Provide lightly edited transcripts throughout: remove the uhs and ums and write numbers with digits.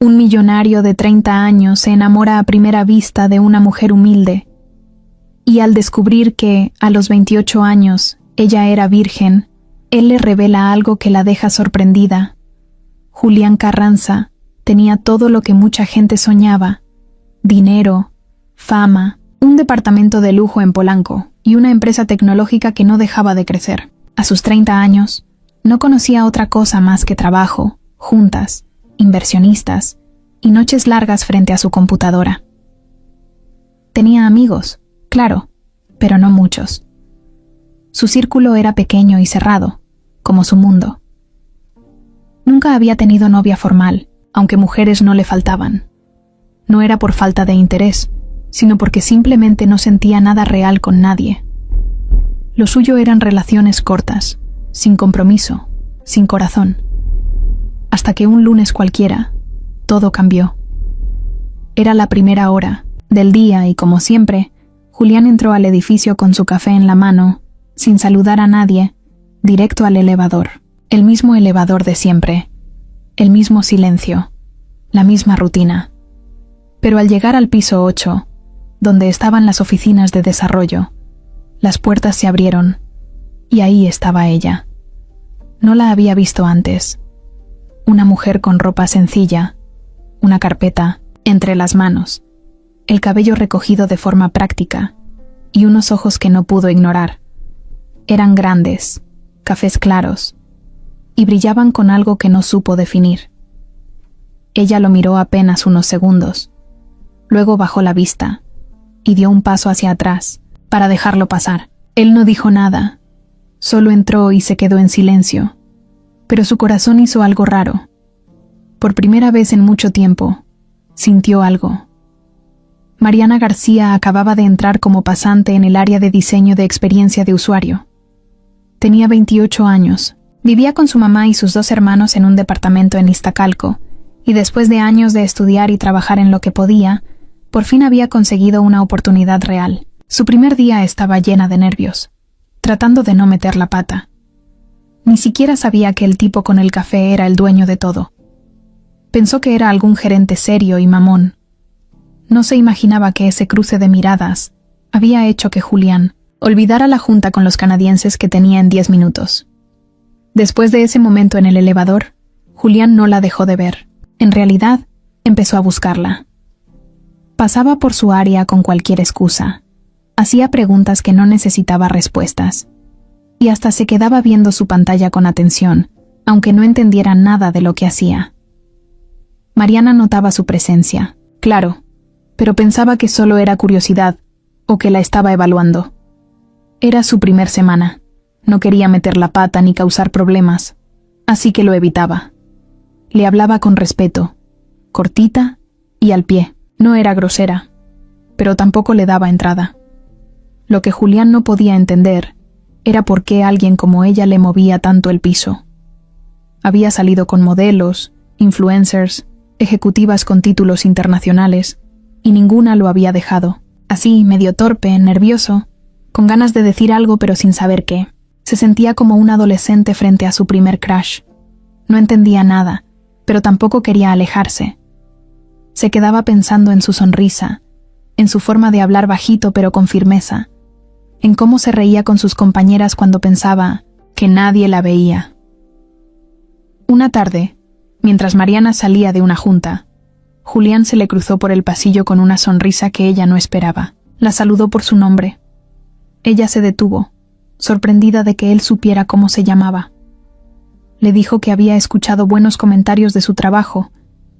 Un millonario de 30 años se enamora a primera vista de una mujer humilde, y al descubrir que, a los 28 años, ella era virgen, él le revela algo que la deja sorprendida. Julián Carranza tenía todo lo que mucha gente soñaba: dinero, fama, un departamento de lujo en Polanco y una empresa tecnológica que no dejaba de crecer. A sus 30 años, no conocía otra cosa más que trabajo, juntas, inversionistas y noches largas frente a su computadora. Tenía amigos, claro, pero no muchos. Su círculo era pequeño y cerrado, como su mundo. Nunca había tenido novia formal, aunque mujeres no le faltaban. No era por falta de interés, sino porque simplemente no sentía nada real con nadie. Lo suyo eran relaciones cortas, sin compromiso, sin corazón. Hasta que un lunes cualquiera, todo cambió. Era la primera hora del día y, como siempre, Julián entró al edificio con su café en la mano, sin saludar a nadie, directo al elevador. El mismo elevador de siempre, el mismo silencio, la misma rutina. Pero al llegar al piso 8, donde estaban las oficinas de desarrollo, las puertas se abrieron, y ahí estaba ella. No la había visto antes. Una mujer con ropa sencilla, una carpeta entre las manos, el cabello recogido de forma práctica, y unos ojos que no pudo ignorar. Eran grandes, cafés claros, y brillaban con algo que no supo definir. Ella lo miró apenas unos segundos, luego bajó la vista, y dio un paso hacia atrás, para dejarlo pasar. Él no dijo nada, solo entró y se quedó en silencio, pero su corazón hizo algo raro. Por primera vez en mucho tiempo, sintió algo. Mariana García acababa de entrar como pasante en el área de diseño de experiencia de usuario. Tenía 28 años, vivía con su mamá y sus 2 hermanos en un departamento en Iztacalco, y después de años de estudiar y trabajar en lo que podía, por fin había conseguido una oportunidad real. Su primer día estaba llena de nervios, tratando de no meter la pata. Ni siquiera sabía que el tipo con el café era el dueño de todo. Pensó que era algún gerente serio y mamón. No se imaginaba que ese cruce de miradas había hecho que Julián olvidara la junta con los canadienses que tenía en 10 minutos. Después de ese momento en el elevador, Julián no la dejó de ver. En realidad, empezó a buscarla. Pasaba por su área con cualquier excusa. Hacía preguntas que no necesitaba respuestas. Y hasta se quedaba viendo su pantalla con atención, aunque no entendiera nada de lo que hacía. Mariana notaba su presencia, claro, pero pensaba que solo era curiosidad, o que la estaba evaluando. Era su primer semana. No quería meter la pata ni causar problemas, así que lo evitaba. Le hablaba con respeto, cortita y al pie. No era grosera, pero tampoco le daba entrada. Lo que Julián no podía entender era por qué alguien como ella le movía tanto el piso. Había salido con modelos, influencers, ejecutivas con títulos internacionales, y ninguna lo había dejado. Así, medio torpe, nervioso, con ganas de decir algo pero sin saber qué. Se sentía como un adolescente frente a su primer crush. No entendía nada, pero tampoco quería alejarse. Se quedaba pensando en su sonrisa, en su forma de hablar bajito pero con firmeza, en cómo se reía con sus compañeras cuando pensaba que nadie la veía. Una tarde, mientras Mariana salía de una junta, Julián se le cruzó por el pasillo con una sonrisa que ella no esperaba. La saludó por su nombre. Ella se detuvo, sorprendida de que él supiera cómo se llamaba. Le dijo que había escuchado buenos comentarios de su trabajo,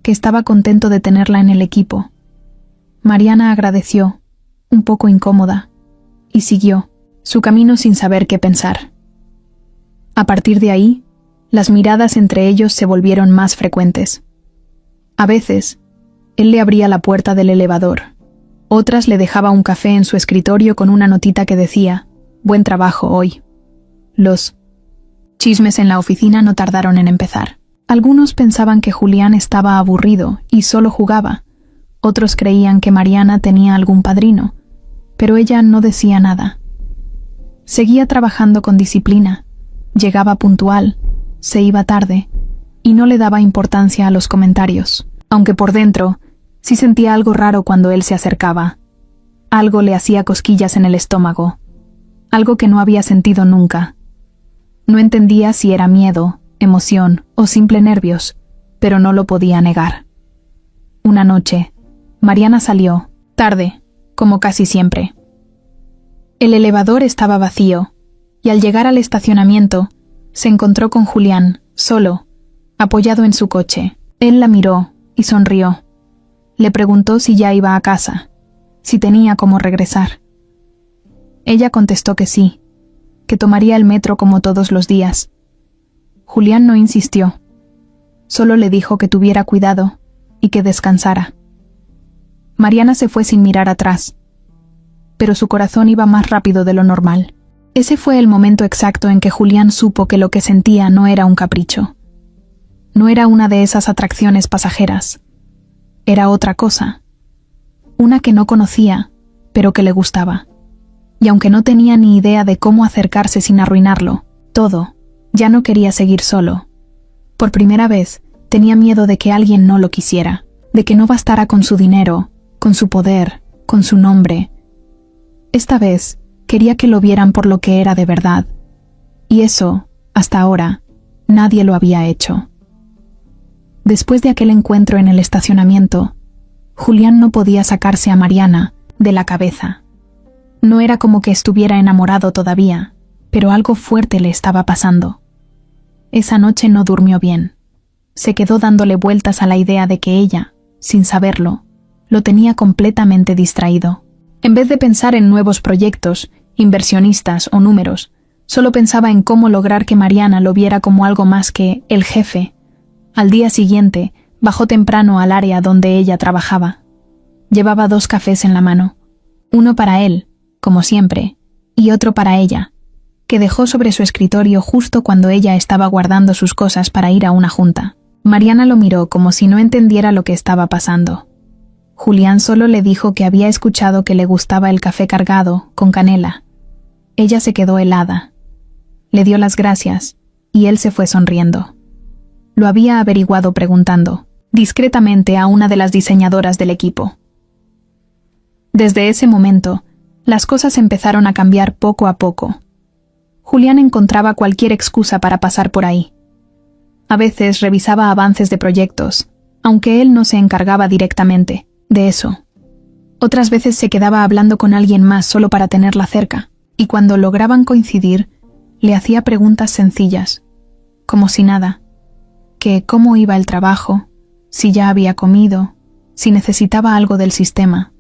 que estaba contento de tenerla en el equipo. Mariana agradeció, un poco incómoda, y siguió su camino sin saber qué pensar. A partir de ahí, las miradas entre ellos se volvieron más frecuentes. A veces, él le abría la puerta del elevador. Otras le dejaba un café en su escritorio con una notita que decía: «Buen trabajo hoy». Los chismes en la oficina no tardaron en empezar. Algunos pensaban que Julián estaba aburrido y solo jugaba. Otros creían que Mariana tenía algún padrino, pero ella no decía nada. Seguía trabajando con disciplina, llegaba puntual, se iba tarde, y no le daba importancia a los comentarios. aunque por dentro sí sentía algo raro cuando él se acercaba. Algo le hacía cosquillas en el estómago, algo que no había sentido nunca. No entendía si era miedo, emoción o simple nervios, pero no lo podía negar. Una noche, Mariana salió, tarde, como casi siempre. El elevador estaba vacío, y al llegar al estacionamiento, se encontró con Julián, solo, apoyado en su coche. Él la miró y sonrió. Le preguntó si ya iba a casa, si tenía cómo regresar. Ella contestó que sí, que tomaría el metro como todos los días. Julián no insistió, solo le dijo que tuviera cuidado y que descansara. Mariana se fue sin mirar atrás, pero su corazón iba más rápido de lo normal. Ese fue el momento exacto en que Julián supo que lo que sentía no era un capricho. No era una de esas atracciones pasajeras. Era otra cosa. Una que no conocía, pero que le gustaba. Y aunque no tenía ni idea de cómo acercarse sin arruinarlo, todo, ya no quería seguir solo. Por primera vez, tenía miedo de que alguien no lo quisiera, de que no bastara con su dinero, con su poder, con su nombre. Esta vez, quería que lo vieran por lo que era de verdad. Y eso, hasta ahora, nadie lo había hecho. Después de aquel encuentro en el estacionamiento, Julián no podía sacarse a Mariana de la cabeza. No era como que estuviera enamorado todavía, pero algo fuerte le estaba pasando. Esa noche no durmió bien. Se quedó dándole vueltas a la idea de que ella, sin saberlo, lo tenía completamente distraído. En vez de pensar en nuevos proyectos, inversionistas o números, solo pensaba en cómo lograr que Mariana lo viera como algo más que el jefe. Al día siguiente, bajó temprano al área donde ella trabajaba. Llevaba 2 cafés en la mano, uno para él, como siempre, y otro para ella, que dejó sobre su escritorio justo cuando ella estaba guardando sus cosas para ir a una junta. Mariana lo miró como si no entendiera lo que estaba pasando. Julián solo le dijo que había escuchado que le gustaba el café cargado, con canela. Ella se quedó helada. Le dio las gracias, y él se fue sonriendo. Lo había averiguado preguntando, discretamente, a una de las diseñadoras del equipo. Desde ese momento, las cosas empezaron a cambiar poco a poco. Julián encontraba cualquier excusa para pasar por ahí. A veces revisaba avances de proyectos, aunque él no se encargaba directamente de eso. Otras veces se quedaba hablando con alguien más solo para tenerla cerca, y cuando lograban coincidir, le hacía preguntas sencillas, como si nada, que cómo iba el trabajo, si ya había comido, si necesitaba algo del sistema.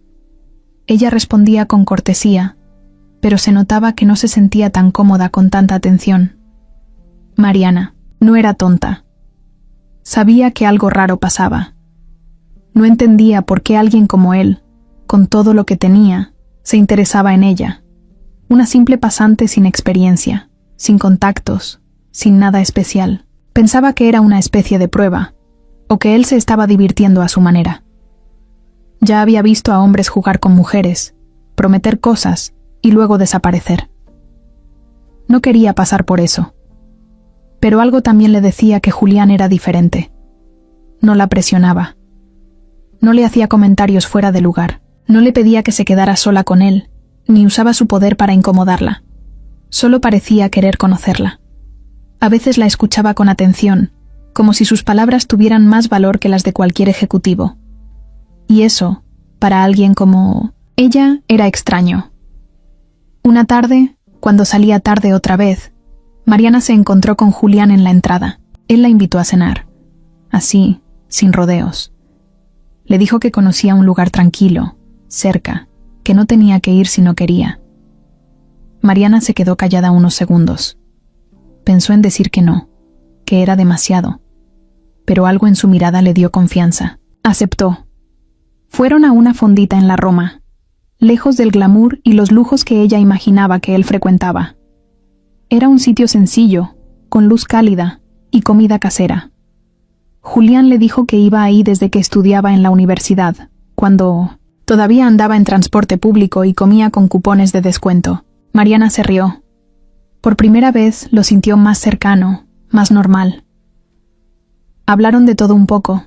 Ella respondía con cortesía, pero se notaba que no se sentía tan cómoda con tanta atención. Mariana no era tonta. Sabía que algo raro pasaba. No entendía por qué alguien como él, con todo lo que tenía, se interesaba en ella. Una simple pasante sin experiencia, sin contactos, sin nada especial. Pensaba que era una especie de prueba, o que él se estaba divirtiendo a su manera. Ya había visto a hombres jugar con mujeres, prometer cosas y luego desaparecer. No quería pasar por eso. Pero algo también le decía que Julián era diferente. No la presionaba. No le hacía comentarios fuera de lugar. No le pedía que se quedara sola con él, ni usaba su poder para incomodarla. Solo parecía querer conocerla. A veces la escuchaba con atención, como si sus palabras tuvieran más valor que las de cualquier ejecutivo. Y eso, para alguien como ella, era extraño. Una tarde, cuando salía tarde otra vez, Mariana se encontró con Julián en la entrada. Él la invitó a cenar, así, sin rodeos. Le dijo que conocía un lugar tranquilo, cerca, que no tenía que ir si no quería. Mariana se quedó callada unos segundos. Pensó en decir que no, que era demasiado, pero algo en su mirada le dio confianza. Aceptó. Fueron a una fondita en la Roma, lejos del glamour y los lujos que ella imaginaba que él frecuentaba. Era un sitio sencillo, con luz cálida y comida casera. Julián le dijo que iba ahí desde que estudiaba en la universidad, cuando todavía andaba en transporte público y comía con cupones de descuento. Mariana se rió. Por primera vez lo sintió más cercano, más normal. Hablaron de todo un poco.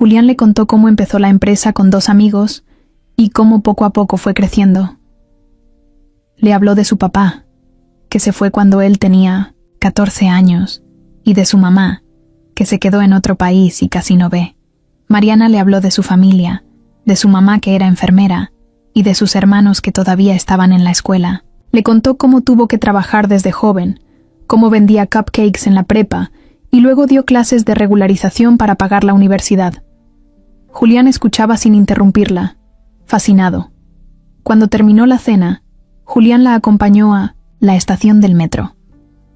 Julián le contó cómo empezó la empresa con 2 amigos y cómo poco a poco fue creciendo. Le habló de su papá, que se fue cuando él tenía 14 años, y de su mamá, que se quedó en otro país y casi no ve. Mariana le habló de su familia, de su mamá que era enfermera, y de sus hermanos que todavía estaban en la escuela. Le contó cómo tuvo que trabajar desde joven, cómo vendía cupcakes en la prepa, y luego dio clases de regularización para pagar la universidad. Julián escuchaba sin interrumpirla, fascinado. Cuando terminó la cena, Julián la acompañó a la estación del metro.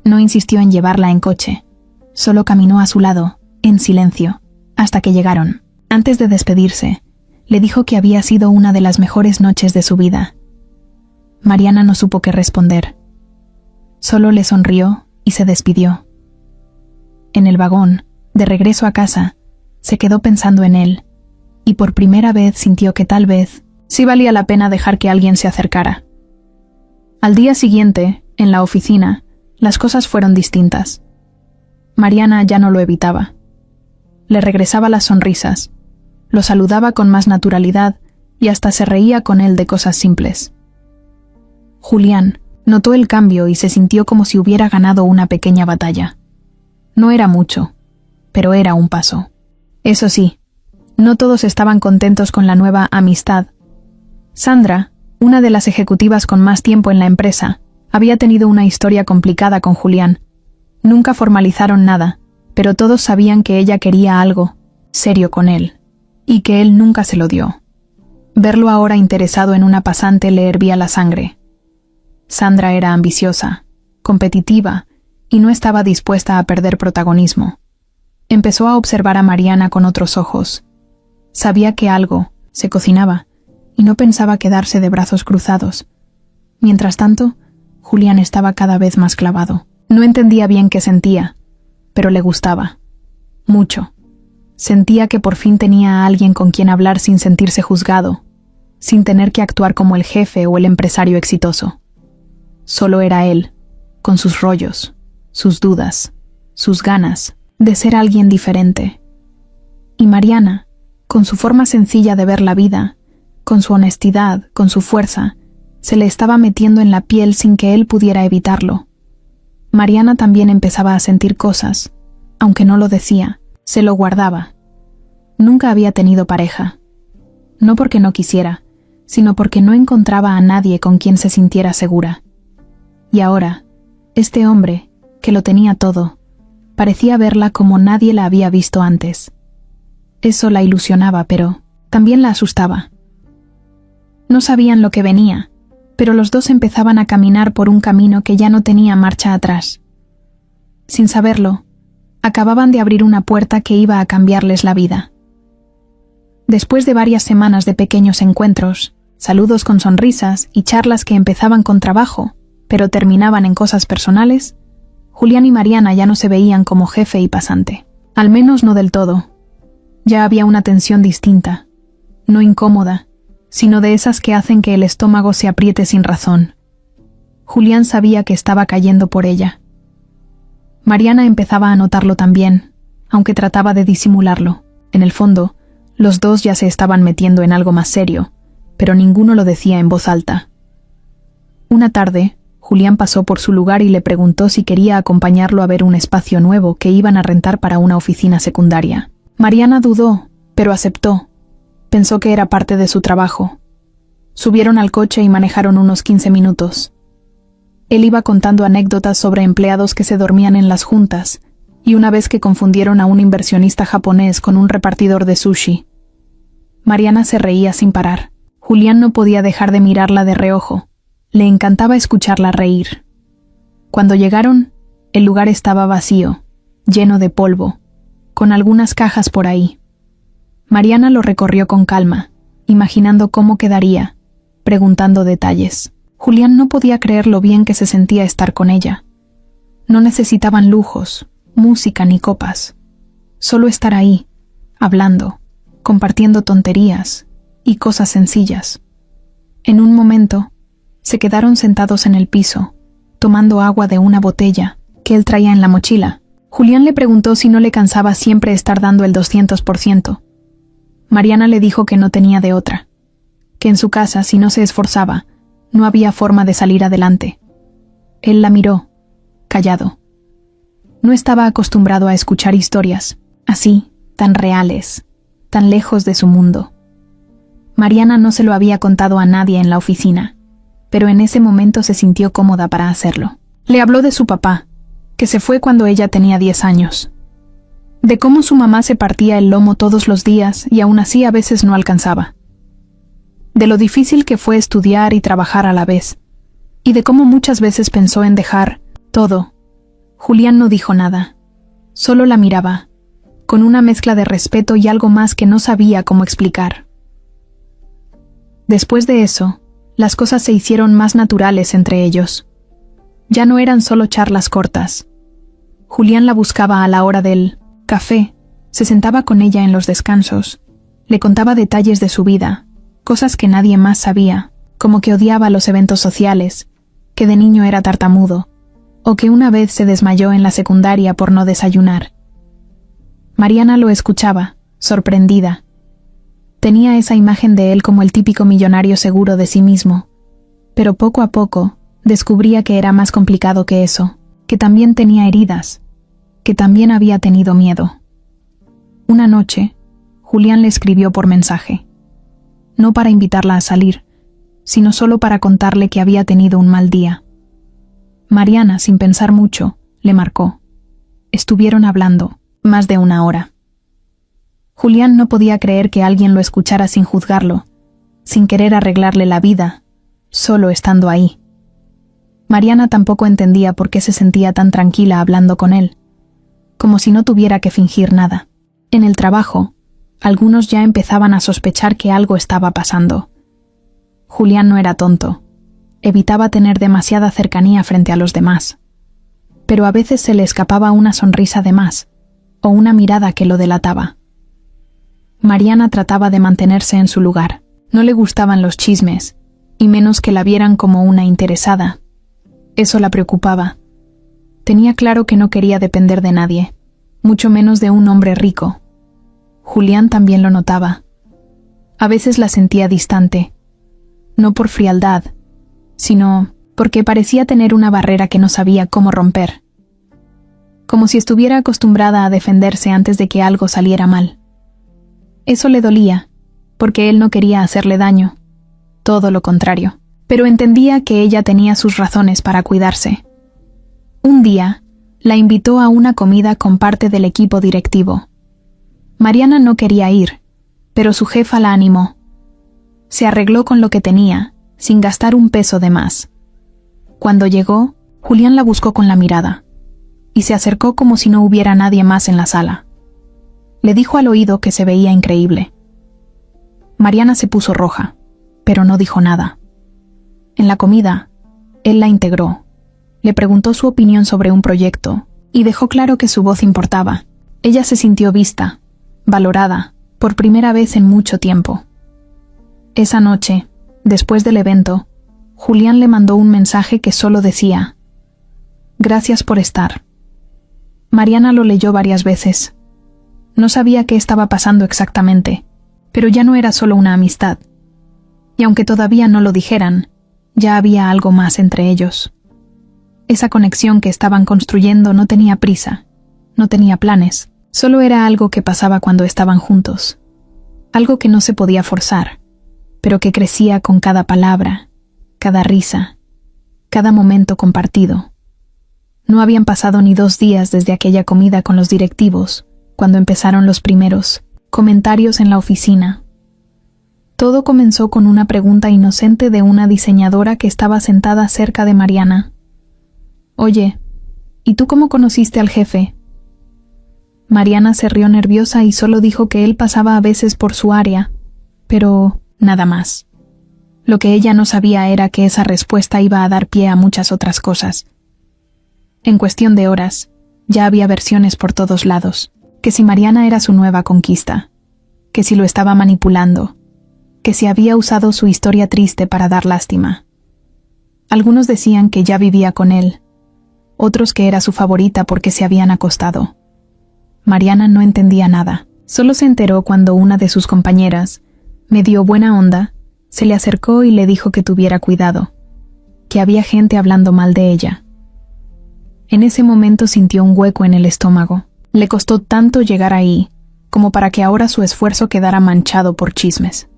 No insistió en llevarla en coche, solo caminó a su lado, en silencio, hasta que llegaron. Antes de despedirse, le dijo que había sido una de las mejores noches de su vida. Mariana no supo qué responder. Solo le sonrió y se despidió. En el vagón, de regreso a casa, se quedó pensando en él, y por primera vez sintió que tal vez sí valía la pena dejar que alguien se acercara. Al día siguiente, en la oficina, las cosas fueron distintas. Mariana ya no lo evitaba. Le regresaba las sonrisas, lo saludaba con más naturalidad y hasta se reía con él de cosas simples. Julián notó el cambio y se sintió como si hubiera ganado una pequeña batalla. No era mucho, pero era un paso. Eso sí, no todos estaban contentos con la nueva amistad. Sandra, una de las ejecutivas con más tiempo en la empresa, había tenido una historia complicada con Julián. Nunca formalizaron nada, pero todos sabían que ella quería algo serio con él, y que él nunca se lo dio. Verlo ahora interesado en una pasante le hervía la sangre. Sandra era ambiciosa, competitiva, y no estaba dispuesta a perder protagonismo. Empezó a observar a Mariana con otros ojos. Sabía que algo se cocinaba, y no pensaba quedarse de brazos cruzados. Mientras tanto, Julián estaba cada vez más clavado. No entendía bien qué sentía, pero le gustaba. Mucho. Sentía que por fin tenía a alguien con quien hablar sin sentirse juzgado, sin tener que actuar como el jefe o el empresario exitoso. Solo era él, con sus rollos, sus dudas, sus ganas de ser alguien diferente. Y Mariana, con su forma sencilla de ver la vida, con su honestidad, con su fuerza, se le estaba metiendo en la piel sin que él pudiera evitarlo. Mariana también empezaba a sentir cosas, aunque no lo decía, se lo guardaba. Nunca había tenido pareja. No porque no quisiera, sino porque no encontraba a nadie con quien se sintiera segura. Y ahora, este hombre, que lo tenía todo, parecía verla como nadie la había visto antes. Eso la ilusionaba, pero también la asustaba. No sabían lo que venía, pero los dos empezaban a caminar por un camino que ya no tenía marcha atrás. Sin saberlo, acababan de abrir una puerta que iba a cambiarles la vida. Después de varias semanas de pequeños encuentros, saludos con sonrisas y charlas que empezaban con trabajo, pero terminaban en cosas personales, Julián y Mariana ya no se veían como jefe y pasante. Al menos no del todo. Ya había una tensión distinta, no incómoda, sino de esas que hacen que el estómago se apriete sin razón. Julián sabía que estaba cayendo por ella. Mariana empezaba a notarlo también, aunque trataba de disimularlo. En el fondo, los dos ya se estaban metiendo en algo más serio, pero ninguno lo decía en voz alta. Una tarde, Julián pasó por su lugar y le preguntó si quería acompañarlo a ver un espacio nuevo que iban a rentar para una oficina secundaria. Mariana dudó, pero aceptó. Pensó que era parte de su trabajo. Subieron al coche y manejaron unos 15 minutos. Él iba contando anécdotas sobre empleados que se dormían en las juntas, y una vez que confundieron a un inversionista japonés con un repartidor de sushi. Mariana se reía sin parar. Julián no podía dejar de mirarla de reojo. Le encantaba escucharla reír. Cuando llegaron, el lugar estaba vacío, lleno de polvo, con algunas cajas por ahí. Mariana lo recorrió con calma, imaginando cómo quedaría, preguntando detalles. Julián no podía creer lo bien que se sentía estar con ella. No necesitaban lujos, música ni copas. Solo estar ahí, hablando, compartiendo tonterías y cosas sencillas. En un momento, se quedaron sentados en el piso, tomando agua de una botella que él traía en la mochila. Julián le preguntó si no le cansaba siempre estar dando el 200%. Mariana le dijo que no tenía de otra, que en su casa, si no se esforzaba, no había forma de salir adelante. Él la miró, callado. No estaba acostumbrado a escuchar historias así, tan reales, tan lejos de su mundo. Mariana no se lo había contado a nadie en la oficina, pero en ese momento se sintió cómoda para hacerlo. Le habló de su papá, que se fue cuando ella tenía 10 años. De cómo su mamá se partía el lomo todos los días y aún así a veces no alcanzaba. De lo difícil que fue estudiar y trabajar a la vez. Y de cómo muchas veces pensó en dejar todo. Julián no dijo nada. Solo la miraba, con una mezcla de respeto y algo más que no sabía cómo explicar. Después de eso, las cosas se hicieron más naturales entre ellos. Ya no eran solo charlas cortas. Julián la buscaba a la hora del café, se sentaba con ella en los descansos, le contaba detalles de su vida, cosas que nadie más sabía, como que odiaba los eventos sociales, que de niño era tartamudo, o que una vez se desmayó en la secundaria por no desayunar. Mariana lo escuchaba, sorprendida. Tenía esa imagen de él como el típico millonario seguro de sí mismo, pero poco a poco descubría que era más complicado que eso, que también tenía heridas, que también había tenido miedo. Una noche, Julián le escribió por mensaje, no para invitarla a salir, sino solo para contarle que había tenido un mal día. Mariana, sin pensar mucho, le marcó. Estuvieron hablando más de 1 hora. Julián no podía creer que alguien lo escuchara sin juzgarlo, sin querer arreglarle la vida, solo estando ahí. Mariana tampoco entendía por qué se sentía tan tranquila hablando con él, como si no tuviera que fingir nada. En el trabajo, algunos ya empezaban a sospechar que algo estaba pasando. Julián no era tonto, evitaba tener demasiada cercanía frente a los demás, pero a veces se le escapaba una sonrisa de más, o una mirada que lo delataba. Mariana trataba de mantenerse en su lugar, no le gustaban los chismes, y menos que la vieran como una interesada. Eso la preocupaba. Tenía claro que no quería depender de nadie, mucho menos de un hombre rico. Julián también lo notaba. A veces la sentía distante, no por frialdad, sino porque parecía tener una barrera que no sabía cómo romper. Como si estuviera acostumbrada a defenderse antes de que algo saliera mal. Eso le dolía, porque él no quería hacerle daño, todo lo contrario, pero entendía que ella tenía sus razones para cuidarse. Un día, la invitó a una comida con parte del equipo directivo. Mariana no quería ir, pero su jefa la animó. Se arregló con lo que tenía, sin gastar un peso de más. Cuando llegó, Julián la buscó con la mirada, y se acercó como si no hubiera nadie más en la sala. Le dijo al oído que se veía increíble. Mariana se puso roja, pero no dijo nada. En la comida, él la integró, le preguntó su opinión sobre un proyecto, y dejó claro que su voz importaba. Ella se sintió vista, valorada, por primera vez en mucho tiempo. Esa noche, después del evento, Julián le mandó un mensaje que solo decía: «Gracias por estar». Mariana lo leyó varias veces. No sabía qué estaba pasando exactamente, pero ya no era solo una amistad. Y aunque todavía no lo dijeran, ya había algo más entre ellos. Esa conexión que estaban construyendo no tenía prisa, no tenía planes, solo era algo que pasaba cuando estaban juntos. Algo que no se podía forzar, pero que crecía con cada palabra, cada risa, cada momento compartido. No habían pasado ni 2 días desde aquella comida con los directivos, cuando empezaron los primeros comentarios en la oficina. Todo comenzó con una pregunta inocente de una diseñadora que estaba sentada cerca de Mariana. «Oye, ¿y tú cómo conociste al jefe?» Mariana se rió nerviosa y solo dijo que él pasaba a veces por su área, pero nada más. Lo que ella no sabía era que esa respuesta iba a dar pie a muchas otras cosas. En cuestión de horas, ya había versiones por todos lados, que si Mariana era su nueva conquista, que si lo estaba manipulando, que si había usado su historia triste para dar lástima. Algunos decían que ya vivía con él, otros que era su favorita porque se habían acostado. Mariana no entendía nada. Solo se enteró cuando una de sus compañeras, medio buena onda, se le acercó y le dijo que tuviera cuidado, que había gente hablando mal de ella. En ese momento sintió un hueco en el estómago. Le costó tanto llegar ahí, como para que ahora su esfuerzo quedara manchado por chismes.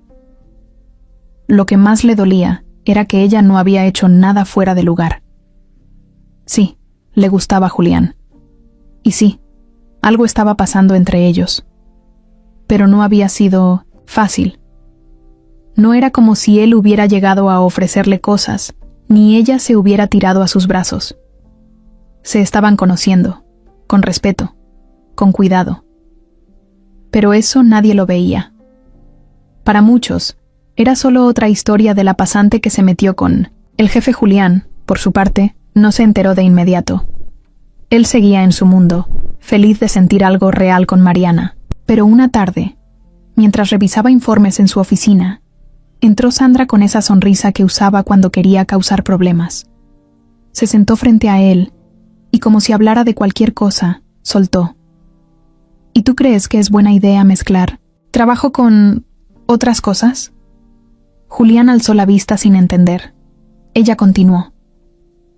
Lo que más le dolía era que ella no había hecho nada fuera de lugar. Sí, le gustaba Julián. Y sí, algo estaba pasando entre ellos. Pero no había sido fácil. No era como si él hubiera llegado a ofrecerle cosas, ni ella se hubiera tirado a sus brazos. Se estaban conociendo, con respeto, con cuidado. Pero eso nadie lo veía. Para muchos, era solo otra historia de la pasante que se metió con... El jefe Julián, por su parte, no se enteró de inmediato. Él seguía en su mundo, feliz de sentir algo real con Mariana. Pero una tarde, mientras revisaba informes en su oficina, entró Sandra con esa sonrisa que usaba cuando quería causar problemas. Se sentó frente a él y, como si hablara de cualquier cosa, soltó. ¿Y tú crees que es buena idea mezclar trabajo con otras cosas? Julián alzó la vista sin entender. Ella continuó.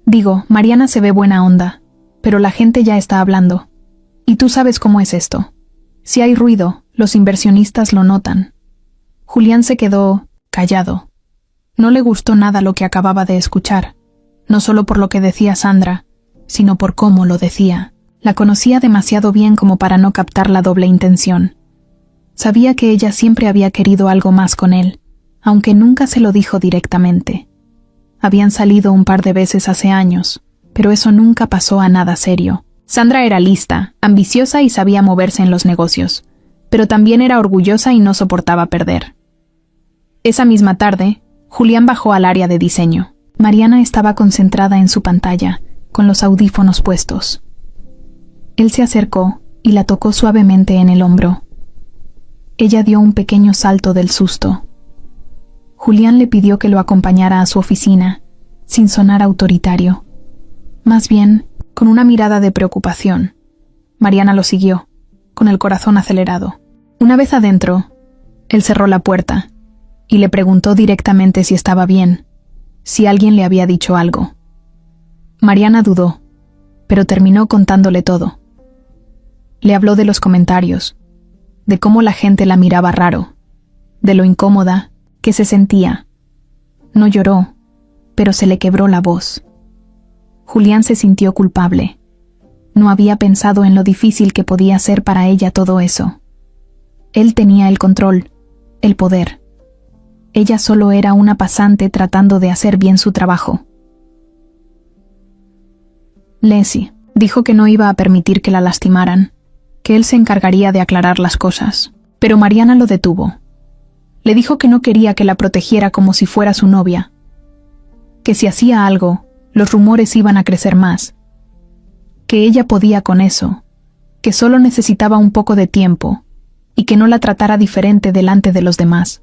Digo, Mariana se ve buena onda, pero la gente ya está hablando. Y tú sabes cómo es esto. Si hay ruido, los inversionistas lo notan. Julián se quedó callado. No le gustó nada lo que acababa de escuchar, no solo por lo que decía Sandra, sino por cómo lo decía. La conocía demasiado bien como para no captar la doble intención. Sabía que ella siempre había querido algo más con él, aunque nunca se lo dijo directamente. Habían salido un par de veces hace años, pero eso nunca pasó a nada serio. Sandra era lista, ambiciosa y sabía moverse en los negocios, pero también era orgullosa y no soportaba perder. Esa misma tarde, Julián bajó al área de diseño. Mariana estaba concentrada en su pantalla, con los audífonos puestos. Él se acercó y la tocó suavemente en el hombro. Ella dio un pequeño salto del susto. Julián le pidió que lo acompañara a su oficina, sin sonar autoritario. Más bien, con una mirada de preocupación. Mariana lo siguió, con el corazón acelerado. Una vez adentro, él cerró la puerta y le preguntó directamente si estaba bien, si alguien le había dicho algo. Mariana dudó, pero terminó contándole todo. Le habló de los comentarios, de cómo la gente la miraba raro, de lo incómoda que se sentía. No lloró, pero se le quebró la voz. Julián se sintió culpable. No había pensado en lo difícil que podía ser para ella todo eso. Él tenía el control, el poder. Ella solo era una pasante tratando de hacer bien su trabajo. Leslie dijo que no iba a permitir que la lastimaran, que él se encargaría de aclarar las cosas, pero Mariana lo detuvo. Le dijo que no quería que la protegiera como si fuera su novia, que si hacía algo, los rumores iban a crecer más, que ella podía con eso, que solo necesitaba un poco de tiempo y que no la tratara diferente delante de los demás.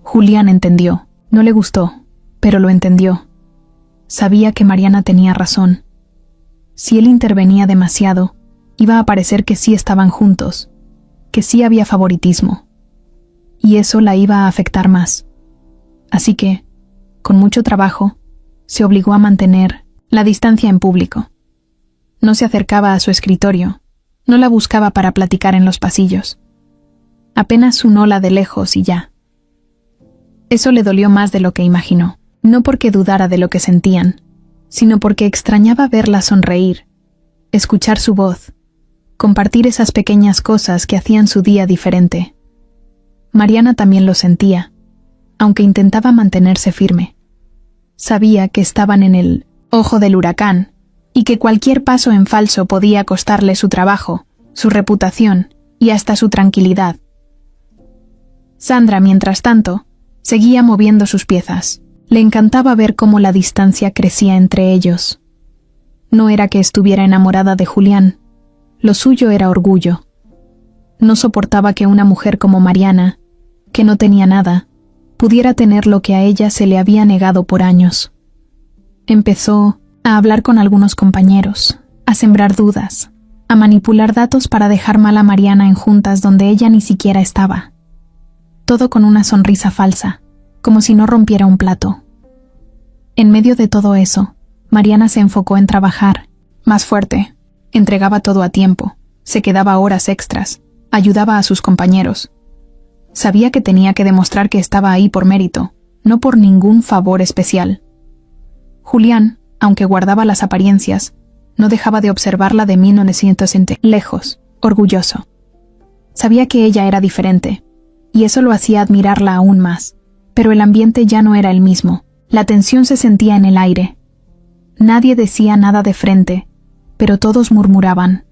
Julián entendió. No le gustó, pero lo entendió. Sabía que Mariana tenía razón. Si él intervenía demasiado, iba a parecer que sí estaban juntos, que sí había favoritismo, y eso la iba a afectar más. Así que, con mucho trabajo, se obligó a mantener la distancia en público. No se acercaba a su escritorio, no la buscaba para platicar en los pasillos. Apenas unóla de lejos y ya. Eso le dolió más de lo que imaginó, no porque dudara de lo que sentían, sino porque extrañaba verla sonreír, escuchar su voz, compartir esas pequeñas cosas que hacían su día diferente. Mariana también lo sentía, aunque intentaba mantenerse firme. Sabía que estaban en el ojo del huracán y que cualquier paso en falso podía costarle su trabajo, su reputación y hasta su tranquilidad. Sandra, mientras tanto, seguía moviendo sus piezas. Le encantaba ver cómo la distancia crecía entre ellos. No era que estuviera enamorada de Julián, lo suyo era orgullo. No soportaba que una mujer como Mariana, que no tenía nada, pudiera tener lo que a ella se le había negado por años. Empezó a hablar con algunos compañeros, a sembrar dudas, a manipular datos para dejar mal a Mariana en juntas donde ella ni siquiera estaba. Todo con una sonrisa falsa, como si no rompiera un plato. En medio de todo eso, Mariana se enfocó en trabajar, más fuerte, entregaba todo a tiempo, se quedaba horas extras, ayudaba a sus compañeros. Sabía que tenía que demostrar que estaba ahí por mérito, no por ningún favor especial. Julián, aunque guardaba las apariencias, no dejaba de observarla de 1960, lejos, orgulloso. Sabía que ella era diferente, y eso lo hacía admirarla aún más, pero el ambiente ya no era el mismo, la tensión se sentía en el aire. Nadie decía nada de frente, pero todos murmuraban.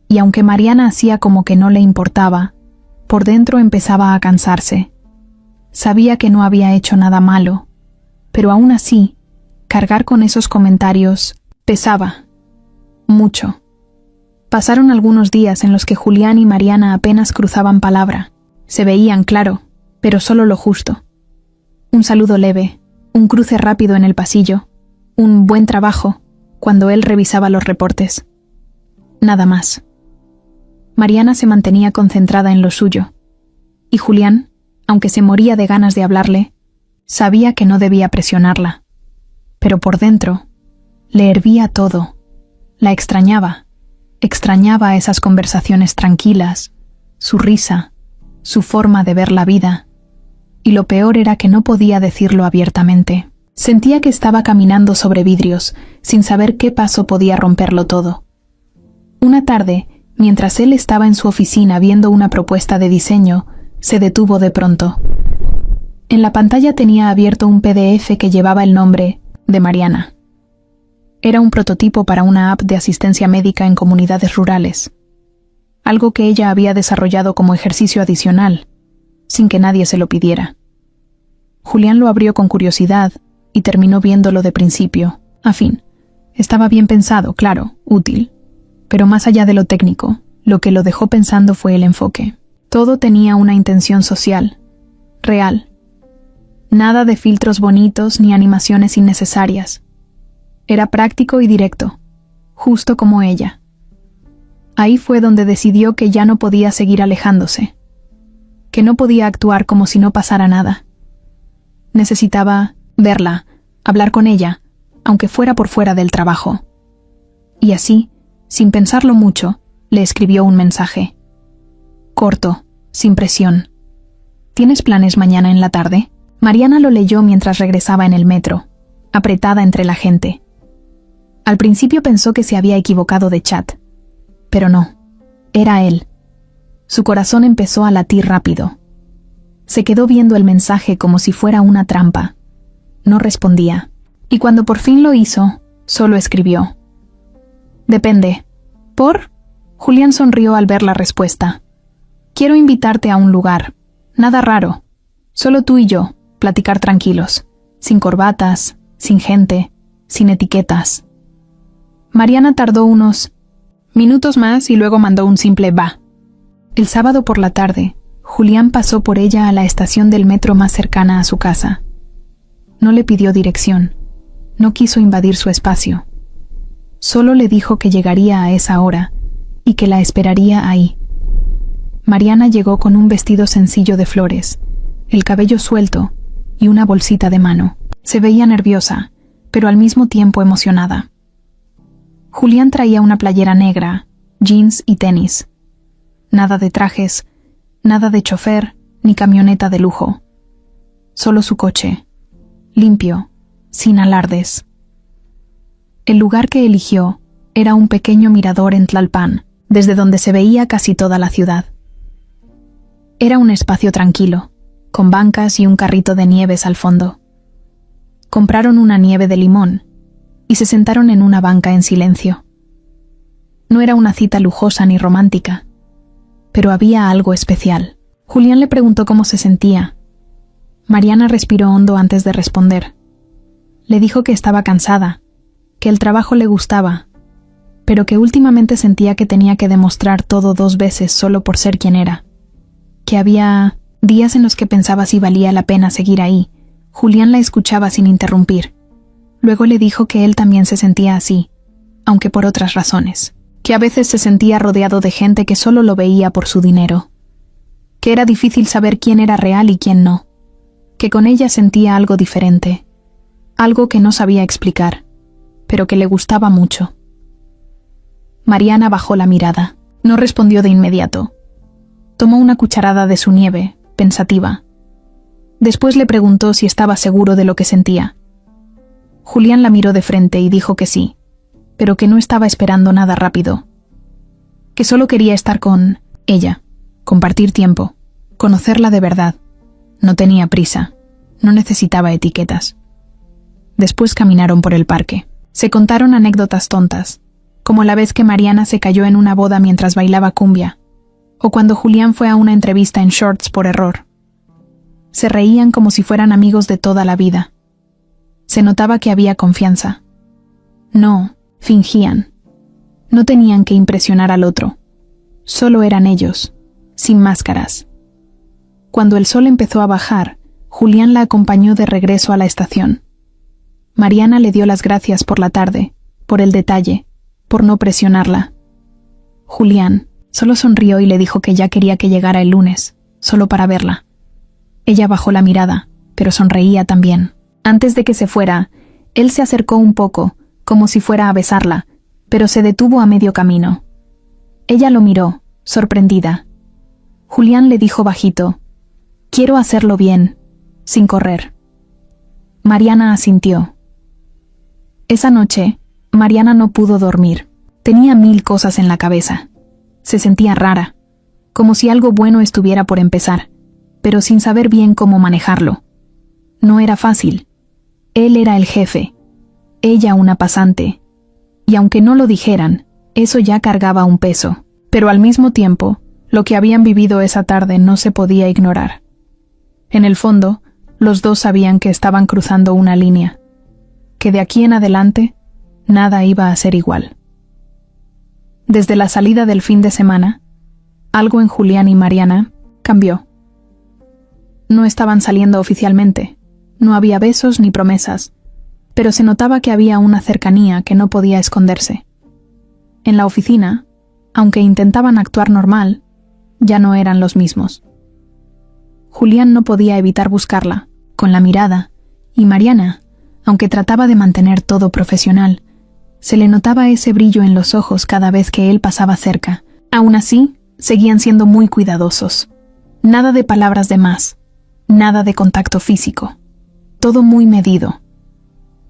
Y aunque Mariana hacía como que no le importaba, por dentro empezaba a cansarse. Sabía que no había hecho nada malo, pero aún así, cargar con esos comentarios pesaba. Mucho. Pasaron algunos días en los que Julián y Mariana apenas cruzaban palabra. Se veían, claro, pero solo lo justo. Un saludo leve, un cruce rápido en el pasillo, un buen trabajo cuando él revisaba los reportes. Nada más. Mariana se mantenía concentrada en lo suyo, y Julián, aunque se moría de ganas de hablarle, sabía que no debía presionarla. Pero por dentro, le hervía todo. La extrañaba esas conversaciones tranquilas, su risa, su forma de ver la vida. Y lo peor era que no podía decirlo abiertamente. Sentía que estaba caminando sobre vidrios, sin saber qué paso podía romperlo todo. Una tarde, mientras él estaba en su oficina viendo una propuesta de diseño, se detuvo de pronto. En la pantalla tenía abierto un PDF que llevaba el nombre de Mariana. Era un prototipo para una app de asistencia médica en comunidades rurales, algo que ella había desarrollado como ejercicio adicional, sin que nadie se lo pidiera. Julián lo abrió con curiosidad y terminó viéndolo de principio a fin. Estaba bien pensado, claro, útil, pero más allá de lo técnico, lo que lo dejó pensando fue el enfoque. Todo tenía una intención social, real. Nada de filtros bonitos ni animaciones innecesarias. Era práctico y directo, justo como ella. Ahí fue donde decidió que ya no podía seguir alejándose, que no podía actuar como si no pasara nada. Necesitaba verla, hablar con ella, aunque fuera por fuera del trabajo. Y así, sin pensarlo mucho, le escribió un mensaje. Corto, sin presión. ¿Tienes planes mañana en la tarde? Mariana lo leyó mientras regresaba en el metro, apretada entre la gente. Al principio pensó que se había equivocado de chat, pero no, era él. Su corazón empezó a latir rápido. Se quedó viendo el mensaje como si fuera una trampa. No respondía, y cuando por fin lo hizo, solo escribió. Depende. ¿Por? Julián sonrió al ver la respuesta. Quiero invitarte a un lugar. Nada raro. Solo tú y yo, platicar tranquilos. Sin corbatas, sin gente, sin etiquetas. Mariana tardó unos minutos más y luego mandó un simple va. El sábado por la tarde, Julián pasó por ella a la estación del metro más cercana a su casa. No le pidió dirección. No quiso invadir su espacio. Solo le dijo que llegaría a esa hora y que la esperaría ahí. Mariana llegó con un vestido sencillo de flores, el cabello suelto y una bolsita de mano. Se veía nerviosa, pero al mismo tiempo emocionada. Julián traía una playera negra, jeans y tenis. Nada de trajes, nada de chofer ni camioneta de lujo. Solo su coche, limpio, sin alardes. El lugar que eligió era un pequeño mirador en Tlalpan, desde donde se veía casi toda la ciudad. Era un espacio tranquilo, con bancas y un carrito de nieves al fondo. Compraron una nieve de limón y se sentaron en una banca en silencio. No era una cita lujosa ni romántica, pero había algo especial. Julián le preguntó cómo se sentía. Mariana respiró hondo antes de responder. Le dijo que estaba cansada, que el trabajo le gustaba, pero que últimamente sentía que tenía que demostrar todo 2 veces solo por ser quien era. Que había días en los que pensaba si valía la pena seguir ahí. Julián la escuchaba sin interrumpir. Luego le dijo que él también se sentía así, aunque por otras razones. que a veces se sentía rodeado de gente que solo lo veía por su dinero, que era difícil saber quién era real y quién no, que con ella sentía algo diferente, algo que no sabía explicar, pero que le gustaba mucho. Mariana bajó la mirada. No respondió de inmediato. Tomó una cucharada de su nieve, pensativa. Después le preguntó si estaba seguro de lo que sentía. Julián la miró de frente y dijo que sí, pero que no estaba esperando nada rápido. Que solo quería estar con ella, compartir tiempo, conocerla de verdad. No tenía prisa, no necesitaba etiquetas. Después caminaron por el parque. Se contaron anécdotas tontas, como la vez que Mariana se cayó en una boda mientras bailaba cumbia, o cuando Julián fue a una entrevista en shorts por error. Se reían como si fueran amigos de toda la vida. Se notaba que había confianza. No, fingían. No tenían que impresionar al otro. Solo eran ellos, sin máscaras. Cuando el sol empezó a bajar, Julián la acompañó de regreso a la estación. Mariana le dio las gracias por la tarde, por el detalle, por no presionarla. Julián solo sonrió y le dijo que ya quería que llegara el lunes, solo para verla. Ella bajó la mirada, pero sonreía también. Antes de que se fuera, él se acercó un poco, como si fuera a besarla, pero se detuvo a medio camino. Ella lo miró, sorprendida. Julián le dijo bajito: «Quiero hacerlo bien, sin correr». Mariana asintió. Esa noche, Mariana no pudo dormir. Tenía 1000 cosas en la cabeza. Se sentía rara, como si algo bueno estuviera por empezar, pero sin saber bien cómo manejarlo. No era fácil. Él era el jefe, ella una pasante, y aunque no lo dijeran, eso ya cargaba un peso. Pero al mismo tiempo, lo que habían vivido esa tarde no se podía ignorar. En el fondo, los dos sabían que estaban cruzando una línea, que de aquí en adelante, nada iba a ser igual. Desde la salida del fin de semana, algo en Julián y Mariana cambió. No estaban saliendo oficialmente, no había besos ni promesas, pero se notaba que había una cercanía que no podía esconderse. En la oficina, aunque intentaban actuar normal, ya no eran los mismos. Julián no podía evitar buscarla, con la mirada, y Mariana, aunque trataba de mantener todo profesional, se le notaba ese brillo en los ojos cada vez que él pasaba cerca. Aún así, seguían siendo muy cuidadosos. Nada de palabras de más, nada de contacto físico. Todo muy medido.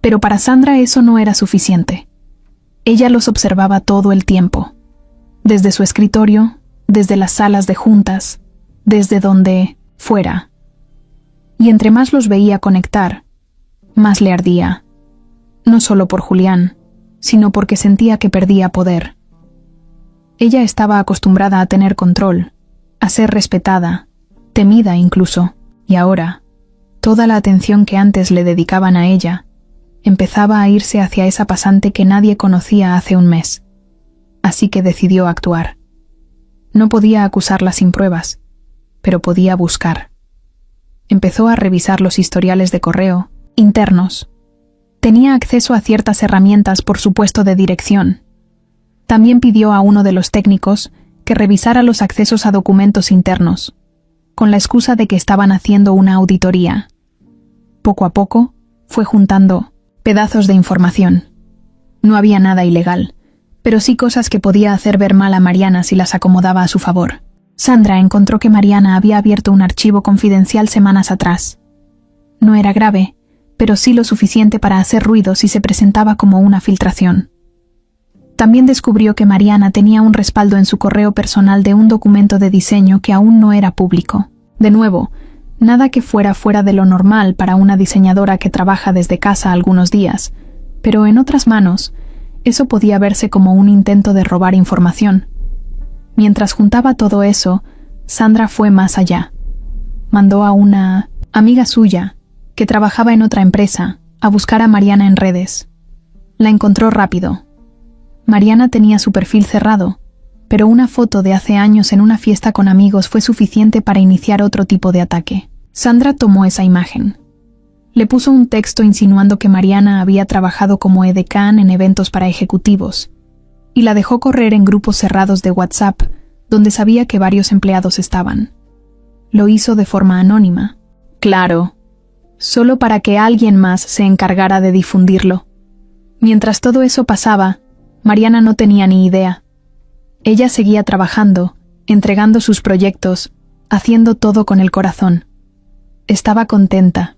Pero para Sandra eso no era suficiente. Ella los observaba todo el tiempo. Desde su escritorio, desde las salas de juntas, desde donde fuera. Y entre más los veía conectar, más le ardía. No solo por Julián, sino porque sentía que perdía poder. Ella estaba acostumbrada a tener control, a ser respetada, temida incluso, y ahora, toda la atención que antes le dedicaban a ella, empezaba a irse hacia esa pasante que nadie conocía hace un mes. Así que decidió actuar. No podía acusarla sin pruebas, pero podía buscar. Empezó a revisar los historiales de correo, internos. Tenía acceso a ciertas herramientas por su puesto de dirección. También pidió a uno de los técnicos que revisara los accesos a documentos internos, con la excusa de que estaban haciendo una auditoría. Poco a poco, fue juntando pedazos de información. No había nada ilegal, pero sí cosas que podía hacer ver mal a Mariana si las acomodaba a su favor. Sandra encontró que Mariana había abierto un archivo confidencial semanas atrás. No era grave, pero sí lo suficiente para hacer ruido si se presentaba como una filtración. También descubrió que Mariana tenía un respaldo en su correo personal de un documento de diseño que aún no era público. De nuevo, nada que fuera de lo normal para una diseñadora que trabaja desde casa algunos días, pero en otras manos, eso podía verse como un intento de robar información. Mientras juntaba todo eso, Sandra fue más allá. Mandó a una amiga suya, que trabajaba en otra empresa, a buscar a Mariana en redes. La encontró rápido. Mariana tenía su perfil cerrado, pero una foto de hace años en una fiesta con amigos fue suficiente para iniciar otro tipo de ataque. Sandra tomó esa imagen. Le puso un texto insinuando que Mariana había trabajado como edecán en eventos para ejecutivos, y la dejó correr en grupos cerrados de WhatsApp, donde sabía que varios empleados estaban. Lo hizo de forma anónima. Claro, solo para que alguien más se encargara de difundirlo. Mientras todo eso pasaba, Mariana no tenía ni idea. Ella seguía trabajando, entregando sus proyectos, haciendo todo con el corazón. Estaba contenta.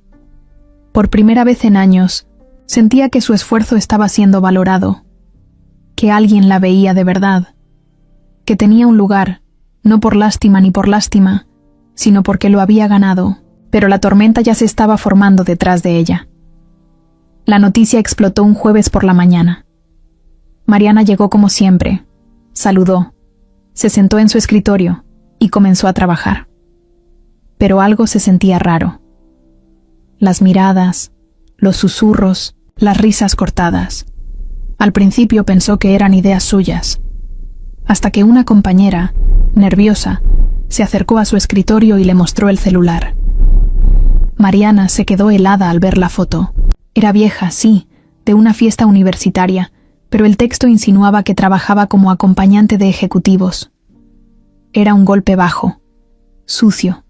Por primera vez en años, sentía que su esfuerzo estaba siendo valorado, que alguien la veía de verdad, que tenía un lugar, no por lástima ni por lástima, sino porque lo había ganado, pero la tormenta ya se estaba formando detrás de ella. La noticia explotó un jueves por la mañana. Mariana llegó como siempre, saludó, se sentó en su escritorio y comenzó a trabajar. Pero algo se sentía raro. Las miradas, los susurros, las risas cortadas. Al principio pensó que eran ideas suyas, hasta que una compañera, nerviosa, se acercó a su escritorio y le mostró el celular. Mariana se quedó helada al ver la foto. Era vieja, sí, de una fiesta universitaria, pero el texto insinuaba que trabajaba como acompañante de ejecutivos. Era un golpe bajo, sucio.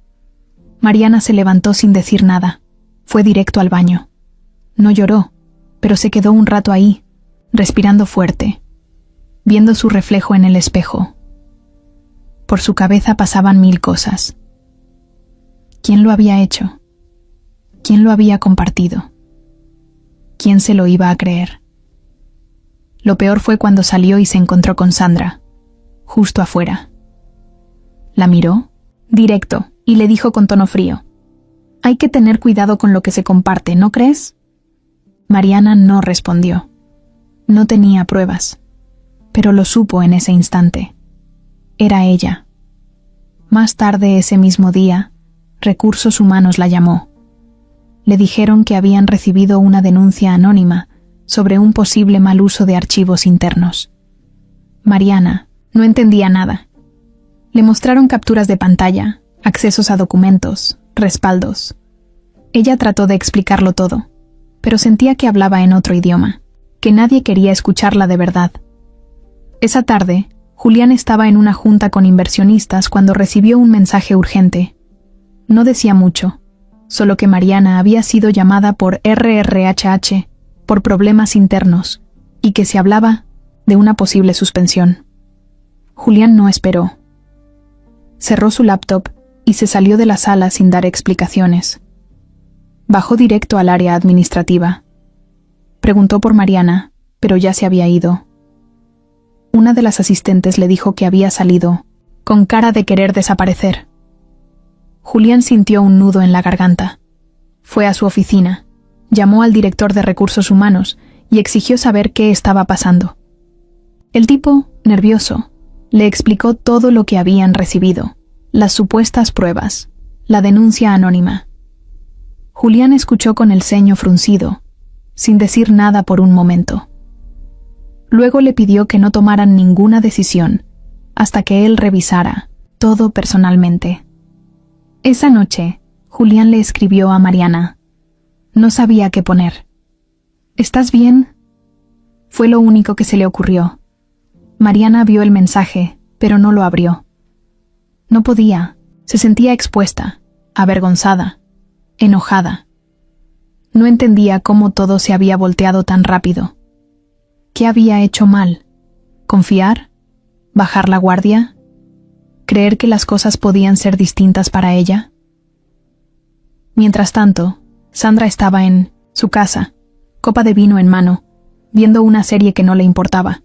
Mariana se levantó sin decir nada. Fue directo al baño. No lloró, pero se quedó un rato ahí, respirando fuerte, viendo su reflejo en el espejo. Por su cabeza pasaban 1000 cosas. ¿Quién lo había hecho? ¿Quién lo había compartido? ¿Quién se lo iba a creer? Lo peor fue cuando salió y se encontró con Sandra, justo afuera. La miró, directo, y le dijo con tono frío: «Hay que tener cuidado con lo que se comparte, ¿no crees?» Mariana no respondió. No tenía pruebas, pero lo supo en ese instante. Era ella. Más tarde ese mismo día, Recursos Humanos la llamó. Le dijeron que habían recibido una denuncia anónima sobre un posible mal uso de archivos internos. Mariana no entendía nada. Le mostraron capturas de pantalla, accesos a documentos, respaldos. Ella trató de explicarlo todo, pero sentía que hablaba en otro idioma, que nadie quería escucharla de verdad. Esa tarde, Julián estaba en una junta con inversionistas cuando recibió un mensaje urgente. No decía mucho, solo que Mariana había sido llamada por RRHH por problemas internos y que se hablaba de una posible suspensión. Julián no esperó. Cerró su laptop y se salió de la sala sin dar explicaciones. Bajó directo al área administrativa. Preguntó por Mariana, pero ya se había ido. Una de las asistentes le dijo que había salido, con cara de querer desaparecer. Julián sintió un nudo en la garganta. Fue a su oficina, llamó al director de Recursos Humanos y exigió saber qué estaba pasando. El tipo, nervioso, le explicó todo lo que habían recibido, las supuestas pruebas, la denuncia anónima. Julián escuchó con el ceño fruncido, sin decir nada por un momento. Luego le pidió que no tomaran ninguna decisión hasta que él revisara todo personalmente. Esa noche, Julián le escribió a Mariana. No sabía qué poner. ¿Estás bien? Fue lo único que se le ocurrió. Mariana vio el mensaje, pero no lo abrió. No podía. Se sentía expuesta, avergonzada, enojada. No entendía cómo todo se había volteado tan rápido. ¿Qué había hecho mal? ¿Confiar? ¿Bajar la guardia? ¿Creer que las cosas podían ser distintas para ella? Mientras tanto, Sandra estaba en su casa, copa de vino en mano, viendo una serie que no le importaba.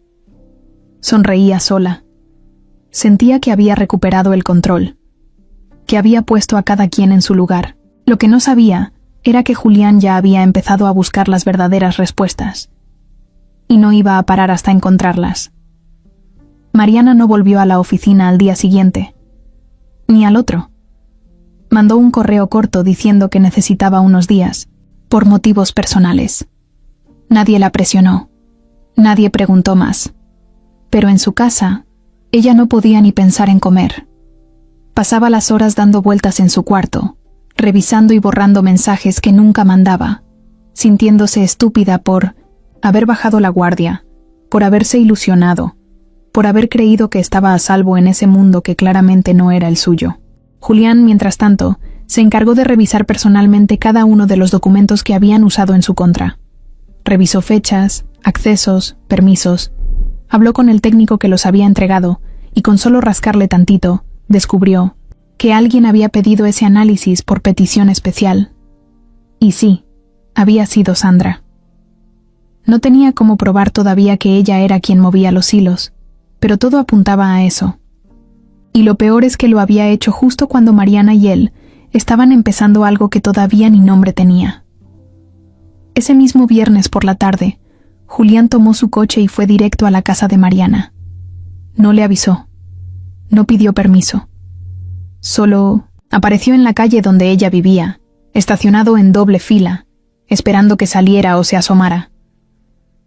Sonreía sola. Sentía que había recuperado el control, que había puesto a cada quien en su lugar. Lo que no sabía era que Julián ya había empezado a buscar las verdaderas respuestas, y no iba a parar hasta encontrarlas. Mariana no volvió a la oficina al día siguiente, ni al otro. Mandó un correo corto diciendo que necesitaba unos días, por motivos personales. Nadie la presionó, nadie preguntó más. Pero en su casa, ella no podía ni pensar en comer. Pasaba las horas dando vueltas en su cuarto, revisando y borrando mensajes que nunca mandaba, sintiéndose estúpida por haber bajado la guardia, por haberse ilusionado, por haber creído que estaba a salvo en ese mundo que claramente no era el suyo. Julián, mientras tanto, se encargó de revisar personalmente cada uno de los documentos que habían usado en su contra. Revisó fechas, accesos, permisos. Habló con el técnico que los había entregado y con solo rascarle tantito, descubrió que alguien había pedido ese análisis por petición especial. Y sí, había sido Sandra. No tenía cómo probar todavía que ella era quien movía los hilos, pero todo apuntaba a eso. Y lo peor es que lo había hecho justo cuando Mariana y él estaban empezando algo que todavía ni nombre tenía. Ese mismo viernes por la tarde, Julián tomó su coche y fue directo a la casa de Mariana. No le avisó. No pidió permiso. Solo apareció en la calle donde ella vivía, estacionado en doble fila, esperando que saliera o se asomara.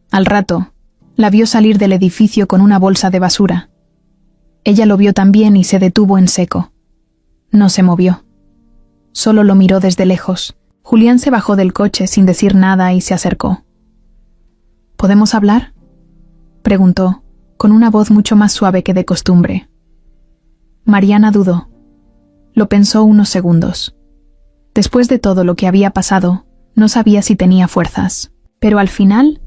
Al rato, la vio salir del edificio con una bolsa de basura. Ella lo vio también y se detuvo en seco. No se movió. Solo lo miró desde lejos. Julián se bajó del coche sin decir nada y se acercó. ¿Podemos hablar?, preguntó, con una voz mucho más suave que de costumbre. Mariana dudó. Lo pensó unos segundos. Después de todo lo que había pasado, no sabía si tenía fuerzas, pero al final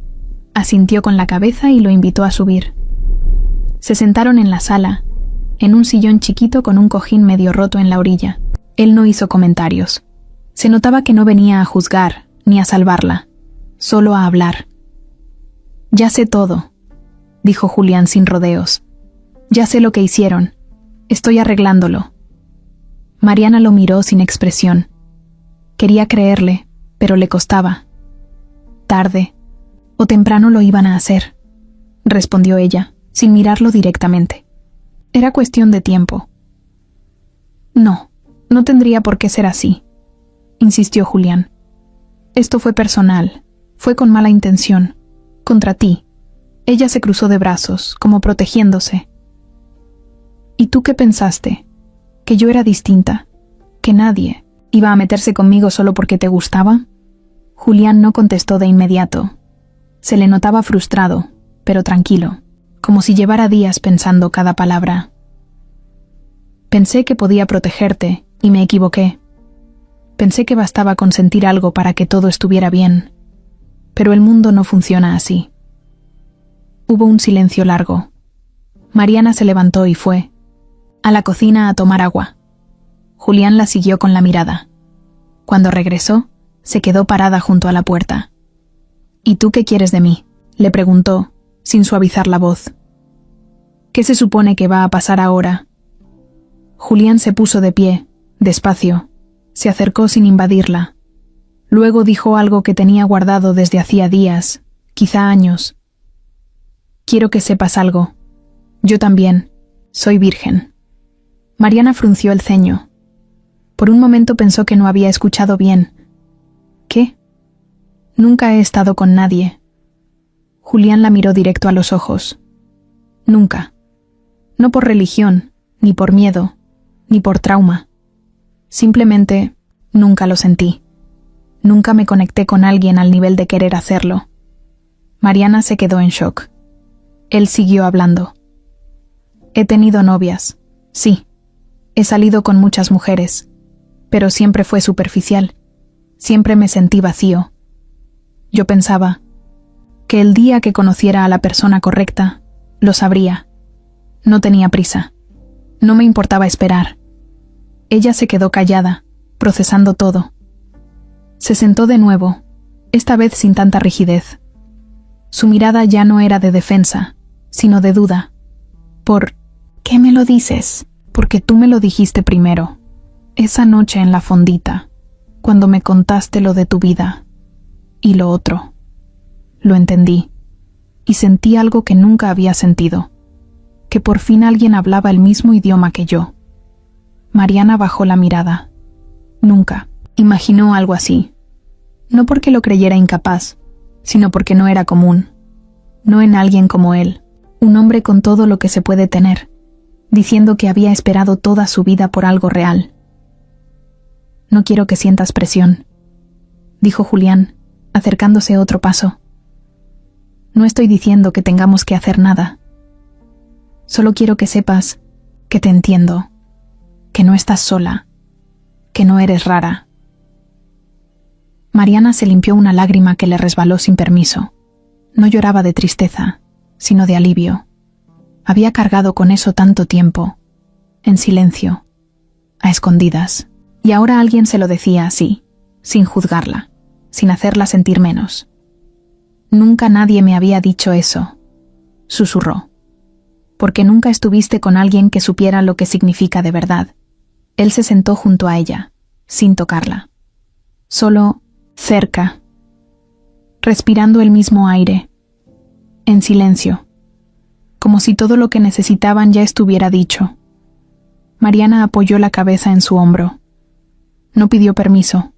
asintió con la cabeza y lo invitó a subir. Se sentaron en la sala, en un sillón chiquito con un cojín medio roto en la orilla. Él no hizo comentarios. Se notaba que no venía a juzgar, ni a salvarla, solo a hablar. «Ya sé todo», dijo Julián sin rodeos. «Ya sé lo que hicieron. Estoy arreglándolo». Mariana lo miró sin expresión. Quería creerle, pero le costaba. «Tarde o temprano lo iban a hacer», respondió ella, sin mirarlo directamente. Era cuestión de tiempo. No tendría por qué ser así, insistió Julián. Esto fue personal, fue con mala intención, contra ti. Ella se cruzó de brazos, como protegiéndose. ¿Y tú qué pensaste? ¿Que yo era distinta? ¿Que nadie iba a meterse conmigo solo porque te gustaba? Julián no contestó de inmediato. Se le notaba frustrado, pero tranquilo, como si llevara días pensando cada palabra. Pensé que podía protegerte, y me equivoqué. Pensé que bastaba con sentir algo para que todo estuviera bien. Pero el mundo no funciona así. Hubo un silencio largo. Mariana se levantó y fue a la cocina a tomar agua. Julián la siguió con la mirada. Cuando regresó, se quedó parada junto a la puerta. «¿Y tú qué quieres de mí?», le preguntó, sin suavizar la voz. «¿Qué se supone que va a pasar ahora?». Julián se puso de pie, despacio. Se acercó sin invadirla. Luego dijo algo que tenía guardado desde hacía días, quizá años. «Quiero que sepas algo. Yo también. Soy virgen». Mariana frunció el ceño. Por un momento pensó que no había escuchado bien. «¿Qué?». «Nunca he estado con nadie». Julián la miró directo a los ojos. «Nunca. No por religión, ni por miedo, ni por trauma. Simplemente nunca lo sentí. Nunca me conecté con alguien al nivel de querer hacerlo». Mariana se quedó en shock. Él siguió hablando. «He tenido novias, sí. He salido con muchas mujeres, pero siempre fue superficial. Siempre me sentí vacío. Yo pensaba que el día que conociera a la persona correcta, lo sabría. No tenía prisa. No me importaba esperar». Ella se quedó callada, procesando todo. Se sentó de nuevo, esta vez sin tanta rigidez. Su mirada ya no era de defensa, sino de duda. «¿Por qué me lo dices?». «Porque tú me lo dijiste primero. Esa noche en la fondita, cuando me contaste lo de tu vida. Y lo otro. Lo entendí. Y sentí algo que nunca había sentido. Que por fin alguien hablaba el mismo idioma que yo». Mariana bajó la mirada. Nunca imaginó algo así. No porque lo creyera incapaz, sino porque no era común. No en alguien como él, un hombre con todo lo que se puede tener, diciendo que había esperado toda su vida por algo real. «No quiero que sientas presión», dijo Julián, acercándose otro paso. «No estoy diciendo que tengamos que hacer nada. Solo quiero que sepas que te entiendo, que no estás sola, que no eres rara. Mariana se limpió una lágrima que le resbaló sin permiso. No lloraba de tristeza, sino de alivio. Había cargado con eso tanto tiempo, en silencio, a escondidas, y ahora alguien se lo decía así, sin juzgarla, sin hacerla sentir menos. Nunca nadie me había dicho eso, susurró. Porque nunca estuviste con alguien que supiera lo que significa de verdad. Él se sentó junto a ella, sin tocarla. Solo cerca, respirando el mismo aire, en silencio, como si todo lo que necesitaban ya estuviera dicho. Mariana apoyó la cabeza en su hombro. No pidió permiso,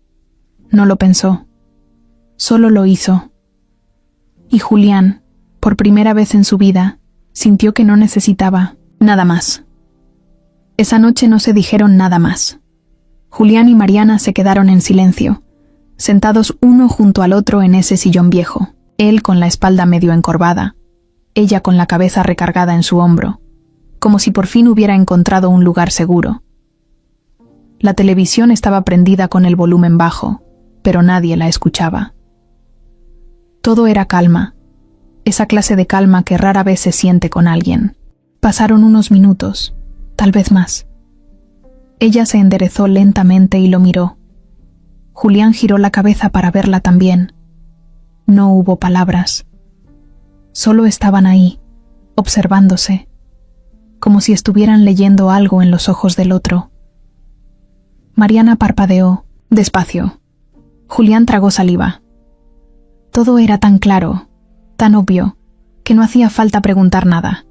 no lo pensó, solo lo hizo. Y Julián, por primera vez en su vida, sintió que no necesitaba nada más. Esa noche no se dijeron nada más. Julián y Mariana se quedaron en silencio, sentados uno junto al otro en ese sillón viejo, él con la espalda medio encorvada, ella con la cabeza recargada en su hombro, como si por fin hubiera encontrado un lugar seguro. La televisión estaba prendida con el volumen bajo, pero nadie la escuchaba. Todo era calma, esa clase de calma que rara vez se siente con alguien. Pasaron unos minutos, tal vez más. Ella se enderezó lentamente y lo miró. Julián giró la cabeza para verla también. No hubo palabras. Solo estaban ahí, observándose, como si estuvieran leyendo algo en los ojos del otro. Mariana parpadeó, despacio. Julián tragó saliva. Todo era tan claro, tan obvio, que no hacía falta preguntar nada.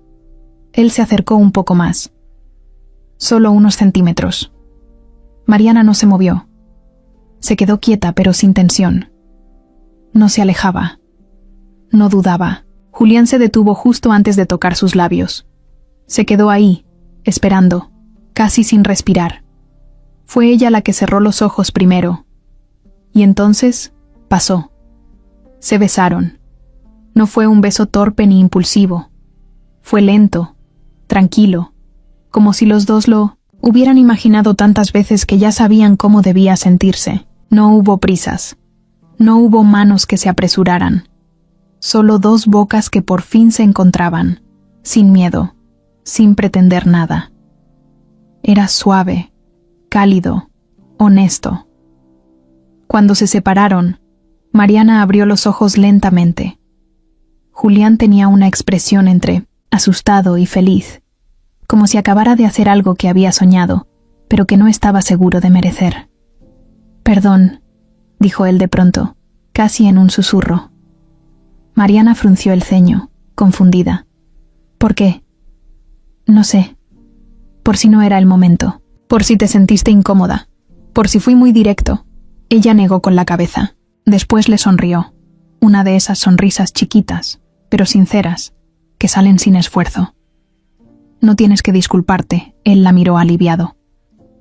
Él se acercó un poco más. Solo unos centímetros. Mariana no se movió. Se quedó quieta pero sin tensión. No se alejaba. No dudaba. Julián se detuvo justo antes de tocar sus labios. Se quedó ahí, esperando, casi sin respirar. Fue ella la que cerró los ojos primero. Y entonces, pasó. Se besaron. No fue un beso torpe ni impulsivo. Fue lento, tranquilo, como si los dos lo hubieran imaginado tantas veces que ya sabían cómo debía sentirse. No hubo prisas. No hubo manos que se apresuraran. Solo dos bocas que por fin se encontraban, sin miedo, sin pretender nada. Era suave, cálido, honesto. Cuando se separaron, Mariana abrió los ojos lentamente. Julián tenía una expresión entre asustado y feliz, como si acabara de hacer algo que había soñado, pero que no estaba seguro de merecer. «Perdón», dijo él de pronto, casi en un susurro. Mariana frunció el ceño, confundida. «¿Por qué?» «No sé. Por si no era el momento. Por si te sentiste incómoda. Por si fui muy directo». Ella negó con la cabeza. Después le sonrió. Una de esas sonrisas chiquitas, pero sinceras, que salen sin esfuerzo. «No tienes que disculparte», él la miró aliviado.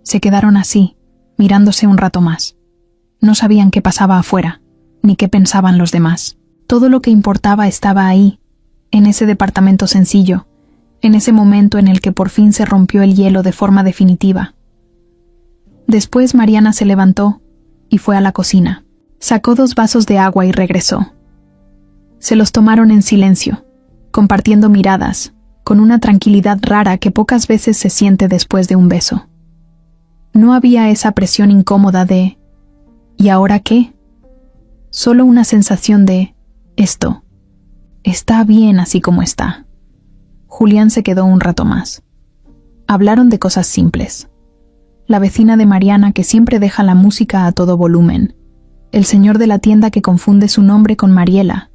Se quedaron así, mirándose un rato más. No sabían qué pasaba afuera, ni qué pensaban los demás. Todo lo que importaba estaba ahí, en ese departamento sencillo, en ese momento en el que por fin se rompió el hielo de forma definitiva. Después Mariana se levantó y fue a la cocina. Sacó 2 vasos de agua y regresó. Se los tomaron en silencio, compartiendo miradas, con una tranquilidad rara que pocas veces se siente después de un beso. No había esa presión incómoda de ¿y ahora qué? Solo una sensación de esto está bien así como está. Julián se quedó un rato más. Hablaron de cosas simples. La vecina de Mariana que siempre deja la música a todo volumen. El señor de la tienda que confunde su nombre con Mariela.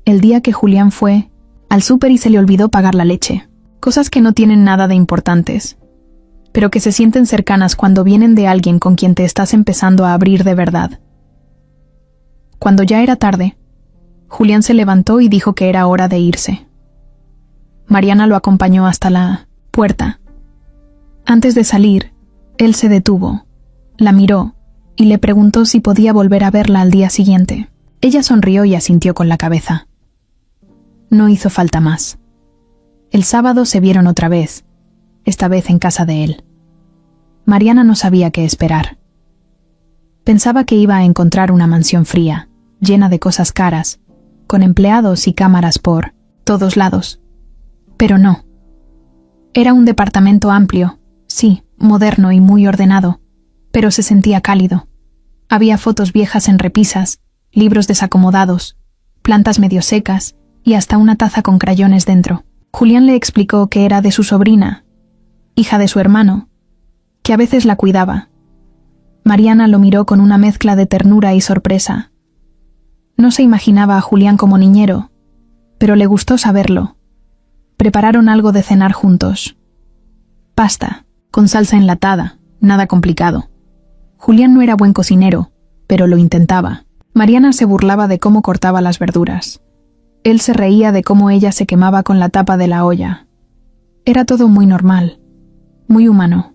El día que Julián fue al súper y se le olvidó pagar la leche. Cosas que no tienen nada de importantes, pero que se sienten cercanas cuando vienen de alguien con quien te estás empezando a abrir de verdad. Cuando ya era tarde, Julián se levantó y dijo que era hora de irse. Mariana lo acompañó hasta la puerta. Antes de salir, él se detuvo, la miró y le preguntó si podía volver a verla al día siguiente. Ella sonrió y asintió con la cabeza. No hizo falta más. El sábado se vieron otra vez, esta vez en casa de él. Mariana no sabía qué esperar. Pensaba que iba a encontrar una mansión fría, llena de cosas caras, con empleados y cámaras por todos lados. Pero no. Era un departamento amplio, sí, moderno y muy ordenado, pero se sentía cálido. Había fotos viejas en repisas, libros desacomodados, plantas medio secas y hasta una taza con crayones dentro. Julián le explicó que era de su sobrina, hija de su hermano, que a veces la cuidaba. Mariana lo miró con una mezcla de ternura y sorpresa. No se imaginaba a Julián como niñero, pero le gustó saberlo. Prepararon algo de cenar juntos. Pasta, con salsa enlatada, nada complicado. Julián no era buen cocinero, pero lo intentaba. Mariana se burlaba de cómo cortaba las verduras. Él se reía de cómo ella se quemaba con la tapa de la olla. Era todo muy normal, muy humano,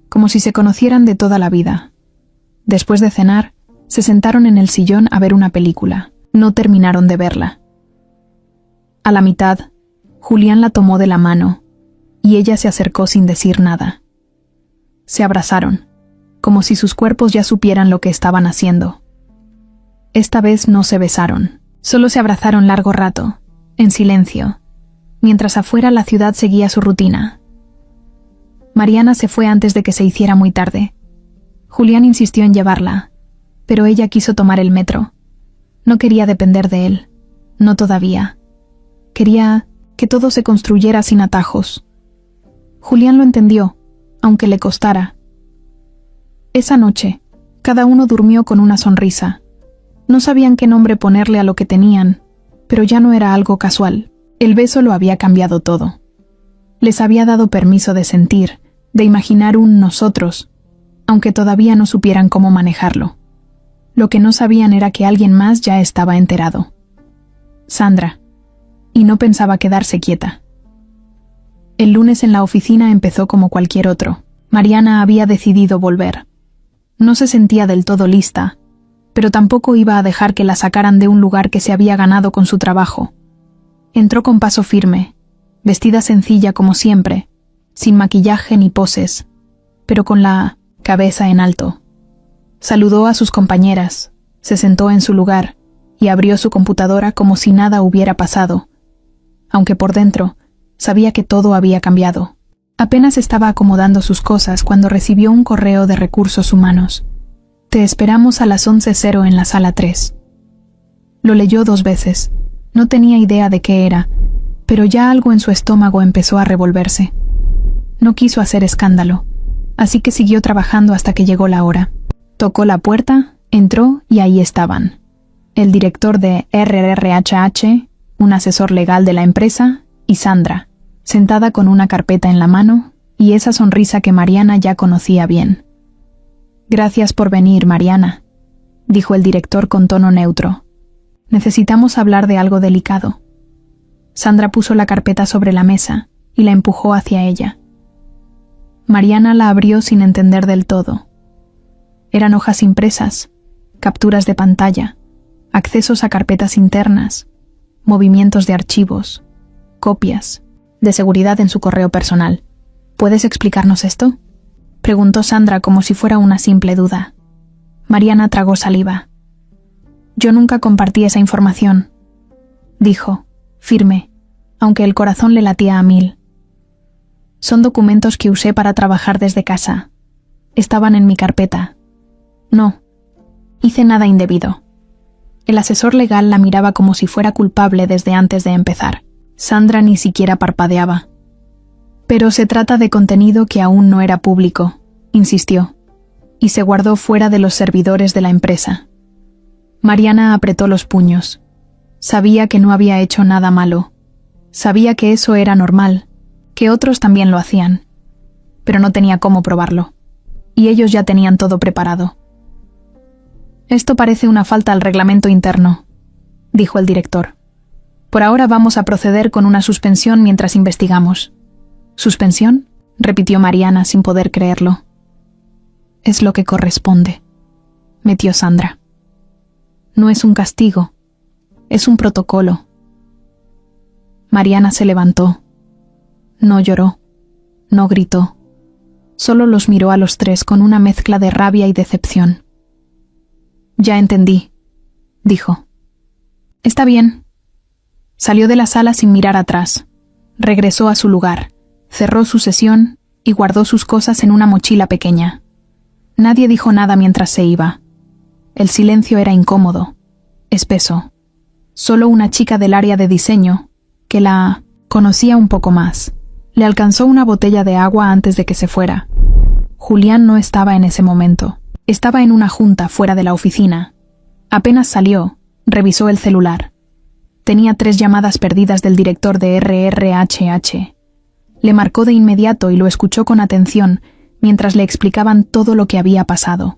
como si se conocieran de toda la vida. Después de cenar, se sentaron en el sillón a ver una película. No terminaron de verla. A la mitad, Julián la tomó de la mano, y ella se acercó sin decir nada. Se abrazaron, como si sus cuerpos ya supieran lo que estaban haciendo. Esta vez no se besaron. Solo se abrazaron largo rato, en silencio, mientras afuera la ciudad seguía su rutina. Mariana se fue antes de que se hiciera muy tarde. Julián insistió en llevarla, pero ella quiso tomar el metro. No quería depender de él, no todavía. Quería que todo se construyera sin atajos. Julián lo entendió, aunque le costara. Esa noche, cada uno durmió con una sonrisa. No sabían qué nombre ponerle a lo que tenían, pero ya no era algo casual. El beso lo había cambiado todo. Les había dado permiso de sentir, de imaginar un nosotros, aunque todavía no supieran cómo manejarlo. Lo que no sabían era que alguien más ya estaba enterado. Sandra. Y no pensaba quedarse quieta. El lunes en la oficina empezó como cualquier otro. Mariana había decidido volver. No se sentía del todo lista, pero tampoco iba a dejar que la sacaran de un lugar que se había ganado con su trabajo. Entró con paso firme, vestida sencilla como siempre, sin maquillaje ni poses, pero con la cabeza en alto. Saludó a sus compañeras, se sentó en su lugar y abrió su computadora como si nada hubiera pasado, aunque por dentro sabía que todo había cambiado. Apenas estaba acomodando sus cosas cuando recibió un correo de Recursos Humanos. Te esperamos a las 11:00 en la sala 3. Lo leyó 2 veces. No tenía idea de qué era, pero ya algo en su estómago empezó a revolverse. No quiso hacer escándalo, así que siguió trabajando hasta que llegó la hora. Tocó la puerta, entró y ahí estaban. El director de RRHH, un asesor legal de la empresa, y Sandra, sentada con una carpeta en la mano y esa sonrisa que Mariana ya conocía bien. Gracias por venir, Mariana, dijo el director con tono neutro. Necesitamos hablar de algo delicado. Sandra puso la carpeta sobre la mesa y la empujó hacia ella. Mariana la abrió sin entender del todo. Eran hojas impresas, capturas de pantalla, accesos a carpetas internas, movimientos de archivos, copias, de seguridad en su correo personal. ¿Puedes explicarnos esto?, preguntó Sandra como si fuera una simple duda. Mariana tragó saliva. Yo nunca compartí esa información, dijo, firme, aunque el corazón le latía a 1000. Son documentos que usé para trabajar desde casa. Estaban en mi carpeta. No, hice nada indebido. El asesor legal la miraba como si fuera culpable desde antes de empezar. Sandra ni siquiera parpadeaba. Pero se trata de contenido que aún no era público, insistió, y se guardó fuera de los servidores de la empresa. Mariana apretó los puños. Sabía que no había hecho nada malo. Sabía que eso era normal, que otros también lo hacían, pero no tenía cómo probarlo, y ellos ya tenían todo preparado. Esto parece una falta al reglamento interno, dijo el director. Por ahora vamos a proceder con una suspensión mientras investigamos. ¿Suspensión?, repitió Mariana sin poder creerlo. Es lo que corresponde, metió Sandra. No es un castigo, es un protocolo. Mariana se levantó, No lloró, no gritó. Solo los miró a los tres con una mezcla de rabia y decepción. «Ya entendí», dijo. «Está bien». Salió de la sala sin mirar atrás. Regresó a su lugar, cerró su sesión y guardó sus cosas en una mochila pequeña. Nadie dijo nada mientras se iba. El silencio era incómodo, espeso. Solo una chica del área de diseño, que la conocía un poco más, le alcanzó una botella de agua antes de que se fuera. Julián no estaba en ese momento. Estaba en una junta fuera de la oficina. Apenas salió, revisó el celular. Tenía 3 llamadas perdidas del director de RRHH. Le marcó de inmediato y lo escuchó con atención mientras le explicaban todo lo que había pasado.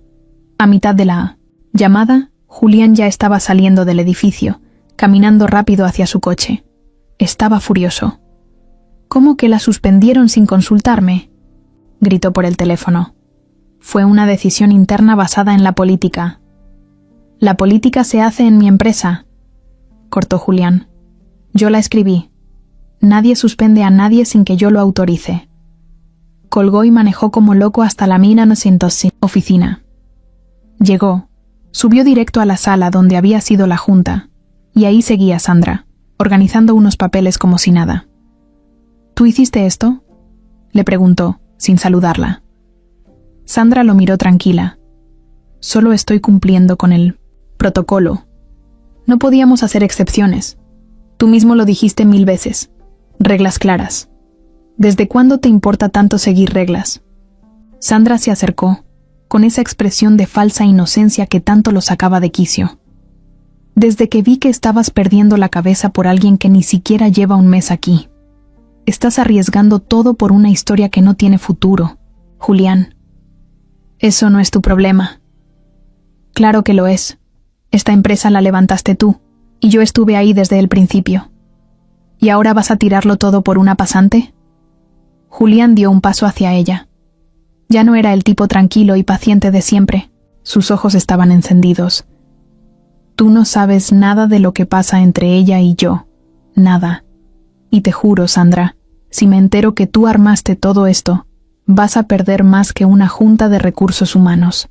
A mitad de la llamada, Julián ya estaba saliendo del edificio, caminando rápido hacia su coche. Estaba furioso. «¿Cómo que la suspendieron sin consultarme?», gritó por el teléfono. «Fue una decisión interna basada en la política». «La política se hace en mi empresa», cortó Julián. «Yo la escribí. Nadie suspende a nadie sin que yo lo autorice». Colgó y manejó como loco hasta la 1900 oficina. Llegó, subió directo a la sala donde había sido la junta, y ahí seguía Sandra, organizando unos papeles como si nada. «¿Tú hiciste esto?», le preguntó, sin saludarla. Sandra lo miró tranquila. «Solo estoy cumpliendo con el protocolo. No podíamos hacer excepciones. Tú mismo lo dijiste 1000 veces. Reglas claras. ¿Desde cuándo te importa tanto seguir reglas?». Sandra se acercó, con esa expresión de falsa inocencia que tanto lo sacaba de quicio. «Desde que vi que estabas perdiendo la cabeza por alguien que ni siquiera lleva un mes aquí. Estás arriesgando todo por una historia que no tiene futuro, Julián». «Eso no es tu problema». «Claro que lo es. Esta empresa la levantaste tú, y yo estuve ahí desde el principio. ¿Y ahora vas a tirarlo todo por una pasante?». Julián dio un paso hacia ella. Ya no era el tipo tranquilo y paciente de siempre. Sus ojos estaban encendidos. «Tú no sabes nada de lo que pasa entre ella y yo. Nada. Y te juro, Sandra, si me entero que tú armaste todo esto, vas a perder más que una junta de recursos humanos».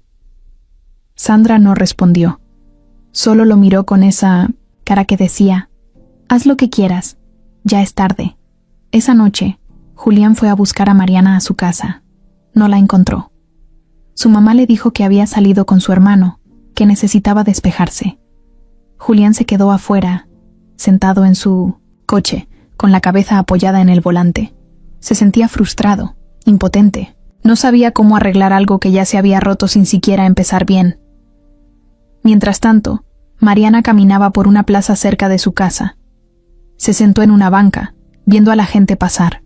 Sandra no respondió. Solo lo miró con esa cara que decía: «Haz lo que quieras. Ya es tarde». Esa noche, Julián fue a buscar a Mariana a su casa. No la encontró. Su mamá le dijo que había salido con su hermano, que necesitaba despejarse. Julián se quedó afuera, sentado en su coche, con la cabeza apoyada en el volante. Se sentía frustrado, impotente. No sabía cómo arreglar algo que ya se había roto sin siquiera empezar bien. Mientras tanto, Mariana caminaba por una plaza cerca de su casa. Se sentó en una banca, viendo a la gente pasar.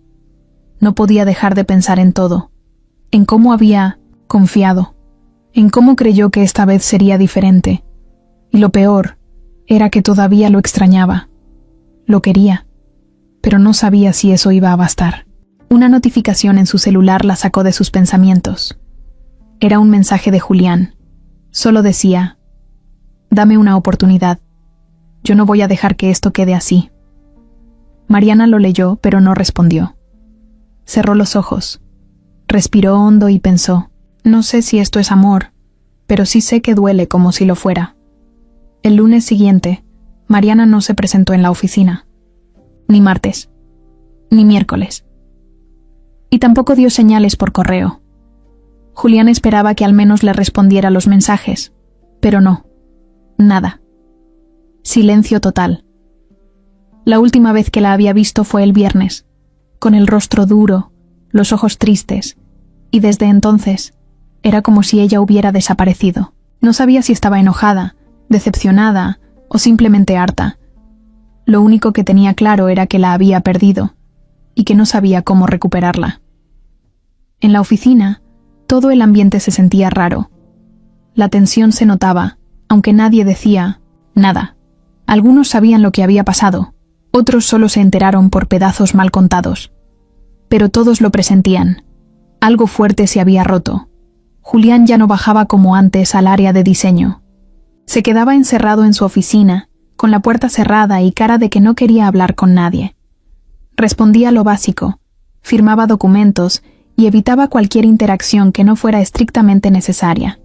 No podía dejar de pensar en todo, en cómo había confiado, en cómo creyó que esta vez sería diferente. Y lo peor era que todavía lo extrañaba. Lo quería, pero no sabía si eso iba a bastar. Una notificación en su celular la sacó de sus pensamientos. Era un mensaje de Julián. Solo decía: «Dame una oportunidad. Yo no voy a dejar que esto quede así». Mariana lo leyó, pero no respondió. Cerró los ojos. Respiró hondo y pensó: «No sé si esto es amor, pero sí sé que duele como si lo fuera». El lunes siguiente, Mariana no se presentó en la oficina. Ni martes, ni miércoles. Y tampoco dio señales por correo. Julián esperaba que al menos le respondiera los mensajes, pero no. Nada. Silencio total. La última vez que la había visto fue el viernes, con el rostro duro, los ojos tristes, y desde entonces era como si ella hubiera desaparecido. No sabía si estaba enojada, decepcionada o simplemente harta. Lo único que tenía claro era que la había perdido y que no sabía cómo recuperarla. En la oficina, todo el ambiente se sentía raro. La tensión se notaba, aunque nadie decía nada. Algunos sabían lo que había pasado, otros solo se enteraron por pedazos mal contados. Pero todos lo presentían. Algo fuerte se había roto. Julián ya no bajaba como antes al área de diseño. Se quedaba encerrado en su oficina, con la puerta cerrada y cara de que no quería hablar con nadie. Respondía lo básico, firmaba documentos y evitaba cualquier interacción que no fuera estrictamente necesaria.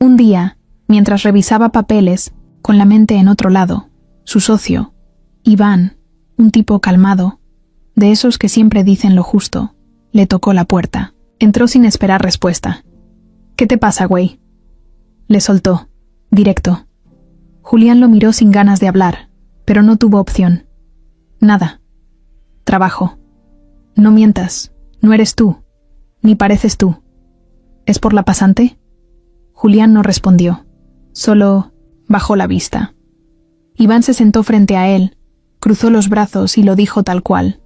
Un día, mientras revisaba papeles, con la mente en otro lado, su socio, Iván, un tipo calmado, de esos que siempre dicen lo justo, le tocó la puerta. Entró sin esperar respuesta. «¿Qué te pasa, güey?», le soltó, directo. Julián lo miró sin ganas de hablar, pero no tuvo opción. «Nada. Trabajo». «No mientas, no eres tú, ni pareces tú. ¿Es por la pasante?». Julián no respondió, solo bajó la vista. Iván se sentó frente a él, cruzó los brazos y lo dijo tal cual.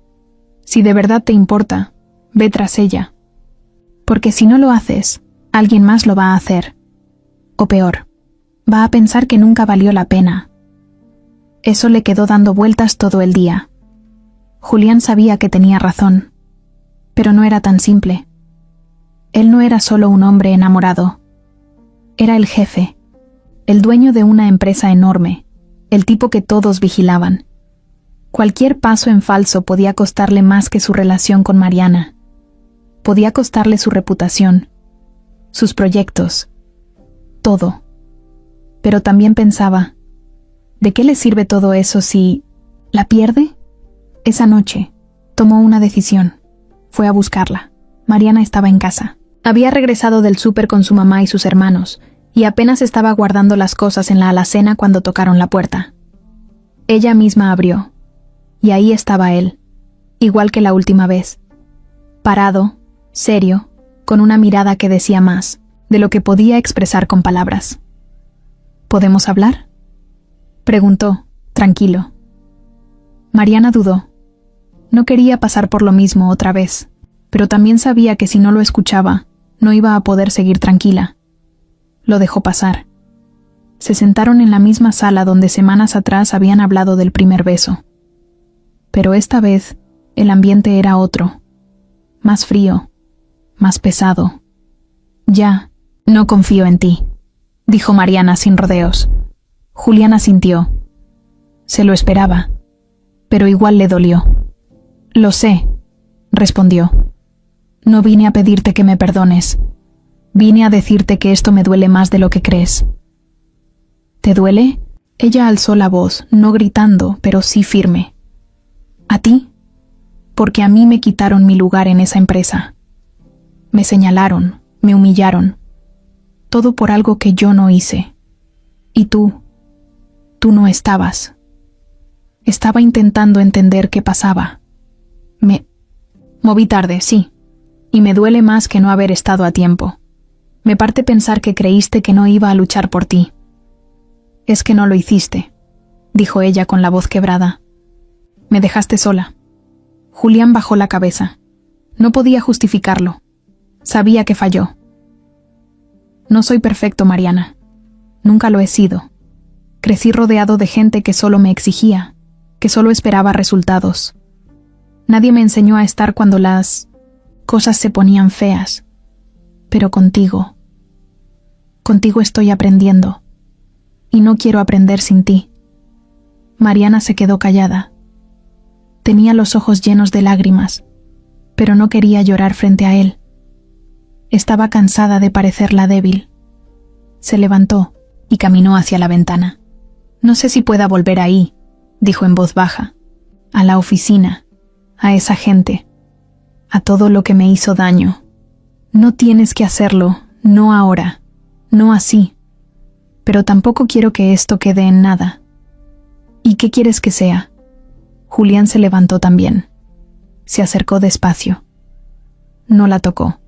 «Si de verdad te importa, ve tras ella. Porque si no lo haces, alguien más lo va a hacer. O peor, va a pensar que nunca valió la pena». Eso le quedó dando vueltas todo el día. Julián sabía que tenía razón, pero no era tan simple. Él no era solo un hombre enamorado. Era el jefe, el dueño de una empresa enorme, el tipo que todos vigilaban. Cualquier paso en falso podía costarle más que su relación con Mariana. Podía costarle su reputación, sus proyectos, todo. Pero también pensaba, ¿de qué le sirve todo eso si la pierde? Esa noche, tomó una decisión. Fue a buscarla. Mariana estaba en casa. Había regresado del súper con su mamá y sus hermanos, y apenas estaba guardando las cosas en la alacena cuando tocaron la puerta. Ella misma abrió, y ahí estaba él, igual que la última vez. Parado, serio, con una mirada que decía más de lo que podía expresar con palabras. ¿Podemos hablar?, preguntó, tranquilo. Mariana dudó. No quería pasar por lo mismo otra vez, pero también sabía que si no lo escuchaba, no iba a poder seguir tranquila. Lo dejó pasar. Se sentaron en la misma sala donde semanas atrás habían hablado del primer beso. Pero esta vez, el ambiente era otro. Más frío, más pesado. «Ya, no confío en ti», dijo Mariana sin rodeos. Julián asintió. Se lo esperaba, pero igual le dolió. «Lo sé», respondió. «No vine a pedirte que me perdones. Vine a decirte que esto me duele más de lo que crees». «¿Te duele?». Ella alzó la voz, no gritando, pero sí firme. «¿A ti?». «Porque a mí me quitaron mi lugar en esa empresa. Me señalaron, me humillaron. Todo por algo que yo no hice. Y tú no estabas». Estaba intentando entender qué pasaba. Me moví tarde, sí, y me duele más que no haber estado a tiempo. Me parte pensar que creíste que no iba a luchar por ti. «Es que no lo hiciste», dijo ella con la voz quebrada. «Me dejaste sola». Julián bajó la cabeza. No podía justificarlo. Sabía que falló. «No soy perfecto, Mariana. Nunca lo he sido. Crecí rodeado de gente que solo me exigía, que solo esperaba resultados. Nadie me enseñó a estar cuando las cosas se ponían feas. Pero contigo estoy aprendiendo. Y no quiero aprender sin ti». Mariana se quedó callada. Tenía los ojos llenos de lágrimas, pero no quería llorar frente a él. Estaba cansada de parecerla débil. Se levantó y caminó hacia la ventana. «No sé si pueda volver ahí», dijo en voz baja. «A la oficina, a esa gente, a todo lo que me hizo daño. No tienes que hacerlo, no ahora, no así. Pero tampoco quiero que esto quede en nada». «¿Y qué quieres que sea?». Julián se levantó también. Se acercó despacio. No la tocó.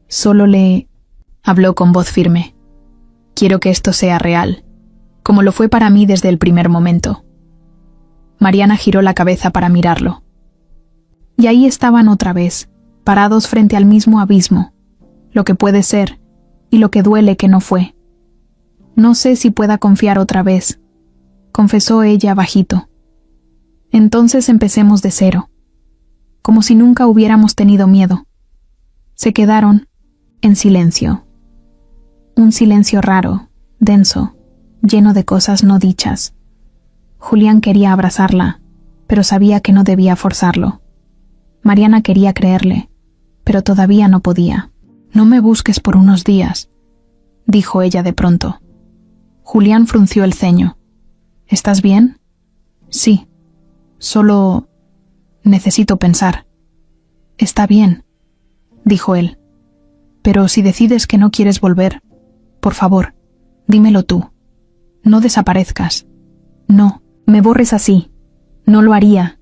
Solo le habló con voz firme. «Quiero que esto sea real, como lo fue para mí desde el primer momento». Mariana giró la cabeza para mirarlo. Y ahí estaban otra vez, parados frente al mismo abismo, lo que puede ser y lo que duele que no fue. «No sé si pueda confiar otra vez», confesó ella bajito. «Entonces empecemos de cero, como si nunca hubiéramos tenido miedo». Se quedaron en silencio. Un silencio raro, denso, lleno de cosas no dichas. Julián quería abrazarla, pero sabía que no debía forzarlo. Mariana quería creerle, pero todavía no podía. «No me busques por unos días», dijo ella de pronto. Julián frunció el ceño. «¿Estás bien?» «Sí. Solo necesito pensar». «Está bien», dijo él. «Pero si decides que no quieres volver, por favor, dímelo tú. No desaparezcas. No, me borres así. No lo haría»,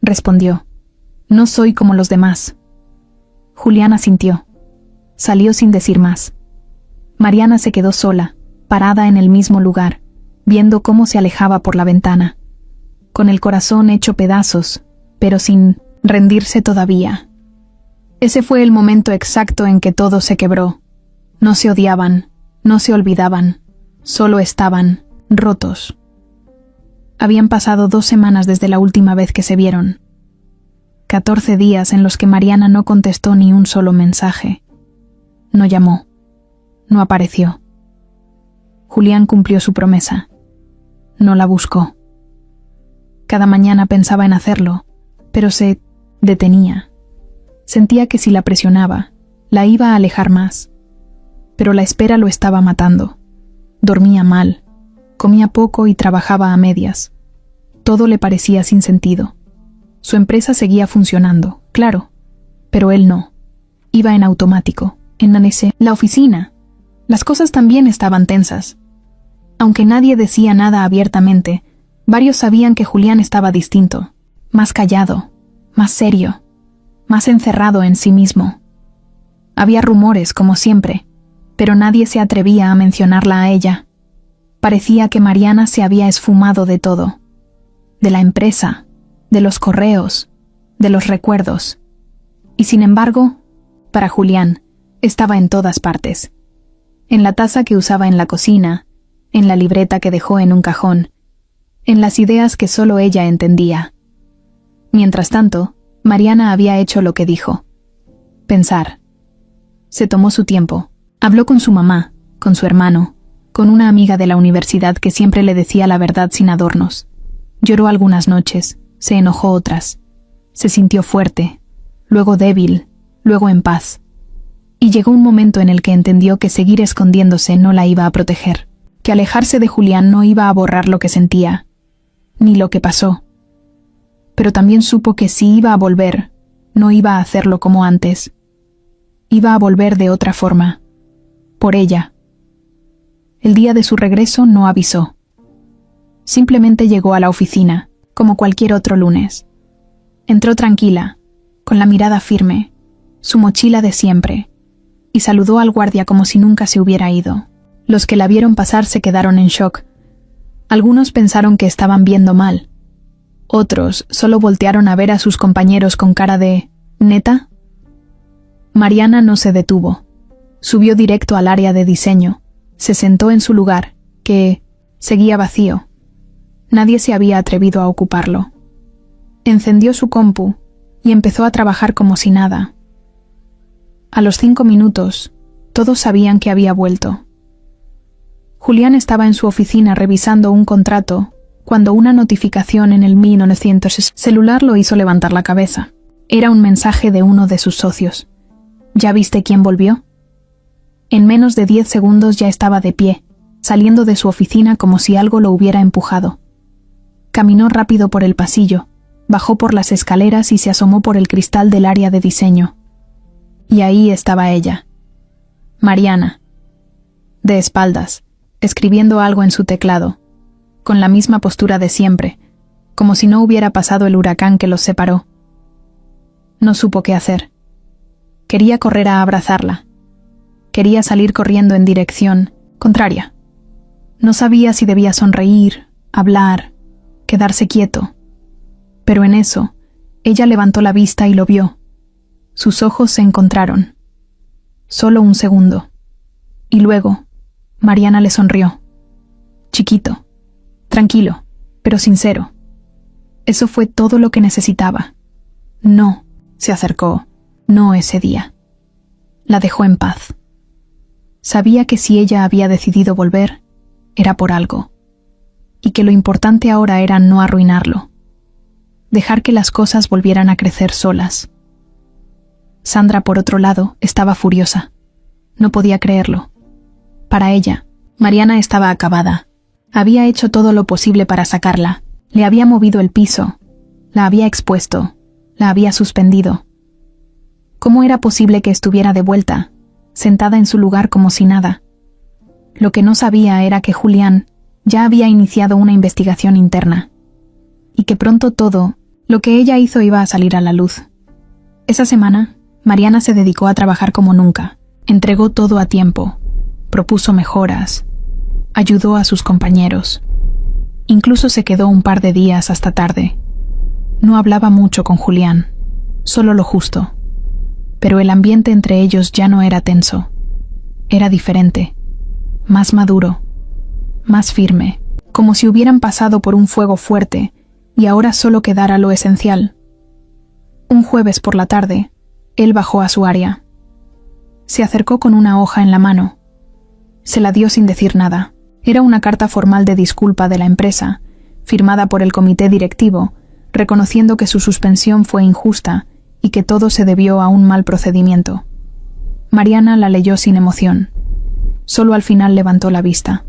respondió. «No soy como los demás». Julián asintió. Salió sin decir más. Mariana se quedó sola, parada en el mismo lugar, viendo cómo se alejaba por la ventana, con el corazón hecho pedazos, pero sin rendirse todavía. Ese fue el momento exacto en que todo se quebró. No se odiaban, no se olvidaban, solo estaban rotos. Habían pasado 2 semanas desde la última vez que se vieron. 14 días en los que Mariana no contestó ni un solo mensaje. No llamó. No apareció. Julián cumplió su promesa. No la buscó. Cada mañana pensaba en hacerlo, pero se detenía. Sentía que si la presionaba, la iba a alejar más. Pero la espera lo estaba matando. Dormía mal, comía poco y trabajaba a medias. Todo le parecía sin sentido. Su empresa seguía funcionando, claro, pero él no. Iba en automático, en la oficina. Las cosas también estaban tensas. Aunque nadie decía nada abiertamente, varios sabían que Julián estaba distinto, más callado, más serio, más encerrado en sí mismo. Había rumores, como siempre, pero nadie se atrevía a mencionarla a ella. Parecía que Mariana se había esfumado de todo, de la empresa, de los correos, de los recuerdos. Y sin embargo, para Julián, estaba en todas partes. En la taza que usaba en la cocina, en la libreta que dejó en un cajón, en las ideas que solo ella entendía. Mientras tanto, Mariana había hecho lo que dijo. Pensar. Se tomó su tiempo. Habló con su mamá, con su hermano, con una amiga de la universidad que siempre le decía la verdad sin adornos. Lloró algunas noches, se enojó otras. Se sintió fuerte, luego débil, luego en paz. Y llegó un momento en el que entendió que seguir escondiéndose no la iba a proteger, que alejarse de Julián no iba a borrar lo que sentía, ni lo que pasó. Pero también supo que si iba a volver, no iba a hacerlo como antes. Iba a volver de otra forma. Por ella. El día de su regreso no avisó. Simplemente llegó a la oficina, como cualquier otro lunes. Entró tranquila, con la mirada firme, su mochila de siempre, y saludó al guardia como si nunca se hubiera ido. Los que la vieron pasar se quedaron en shock. Algunos pensaron que estaban viendo mal. Otros solo voltearon a ver a sus compañeros con cara de ¿neta? Mariana no se detuvo. Subió directo al área de diseño. Se sentó en su lugar, que seguía vacío. Nadie se había atrevido a ocuparlo. Encendió su compu y empezó a trabajar como si nada. A los 5 minutos, todos sabían que había vuelto. Julián estaba en su oficina revisando un contrato cuando una notificación en el 1900 celular lo hizo levantar la cabeza. Era un mensaje de uno de sus socios. ¿Ya viste quién volvió? En menos de 10 segundos ya estaba de pie, saliendo de su oficina como si algo lo hubiera empujado. Caminó rápido por el pasillo, bajó por las escaleras y se asomó por el cristal del área de diseño. Y ahí estaba ella. Mariana. De espaldas, escribiendo algo en su teclado, con la misma postura de siempre, como si no hubiera pasado el huracán que los separó. No supo qué hacer. Quería correr a abrazarla. Quería salir corriendo en dirección contraria. No sabía si debía sonreír, hablar, quedarse quieto. Pero en eso, ella levantó la vista y lo vio. Sus ojos se encontraron. Solo un segundo. Y luego, Mariana le sonrió. Chiquito, tranquilo, pero sincero. Eso fue todo lo que necesitaba. No, se acercó, no ese día. La dejó en paz. Sabía que si ella había decidido volver, era por algo. Y que lo importante ahora era no arruinarlo. Dejar que las cosas volvieran a crecer solas. Sandra, por otro lado, estaba furiosa. No podía creerlo. Para ella, Mariana estaba acabada. Había hecho todo lo posible para sacarla. Le había movido el piso. La había expuesto. La había suspendido. ¿Cómo era posible que estuviera de vuelta, sentada en su lugar como si nada? Lo que no sabía era que Julián ya había iniciado una investigación interna. Y que pronto todo lo que ella hizo iba a salir a la luz. Esa semana, Mariana se dedicó a trabajar como nunca. Entregó todo a tiempo. Propuso mejoras. Ayudó a sus compañeros. Incluso se quedó un par de días hasta tarde. No hablaba mucho con Julián, solo lo justo. Pero el ambiente entre ellos ya no era tenso. Era diferente, más maduro, más firme, como si hubieran pasado por un fuego fuerte y ahora solo quedara lo esencial. Un jueves por la tarde, él bajó a su área. Se acercó con una hoja en la mano. Se la dio sin decir nada. Era una carta formal de disculpa de la empresa, firmada por el comité directivo, reconociendo que su suspensión fue injusta y que todo se debió a un mal procedimiento. Mariana la leyó sin emoción. Solo al final levantó la vista.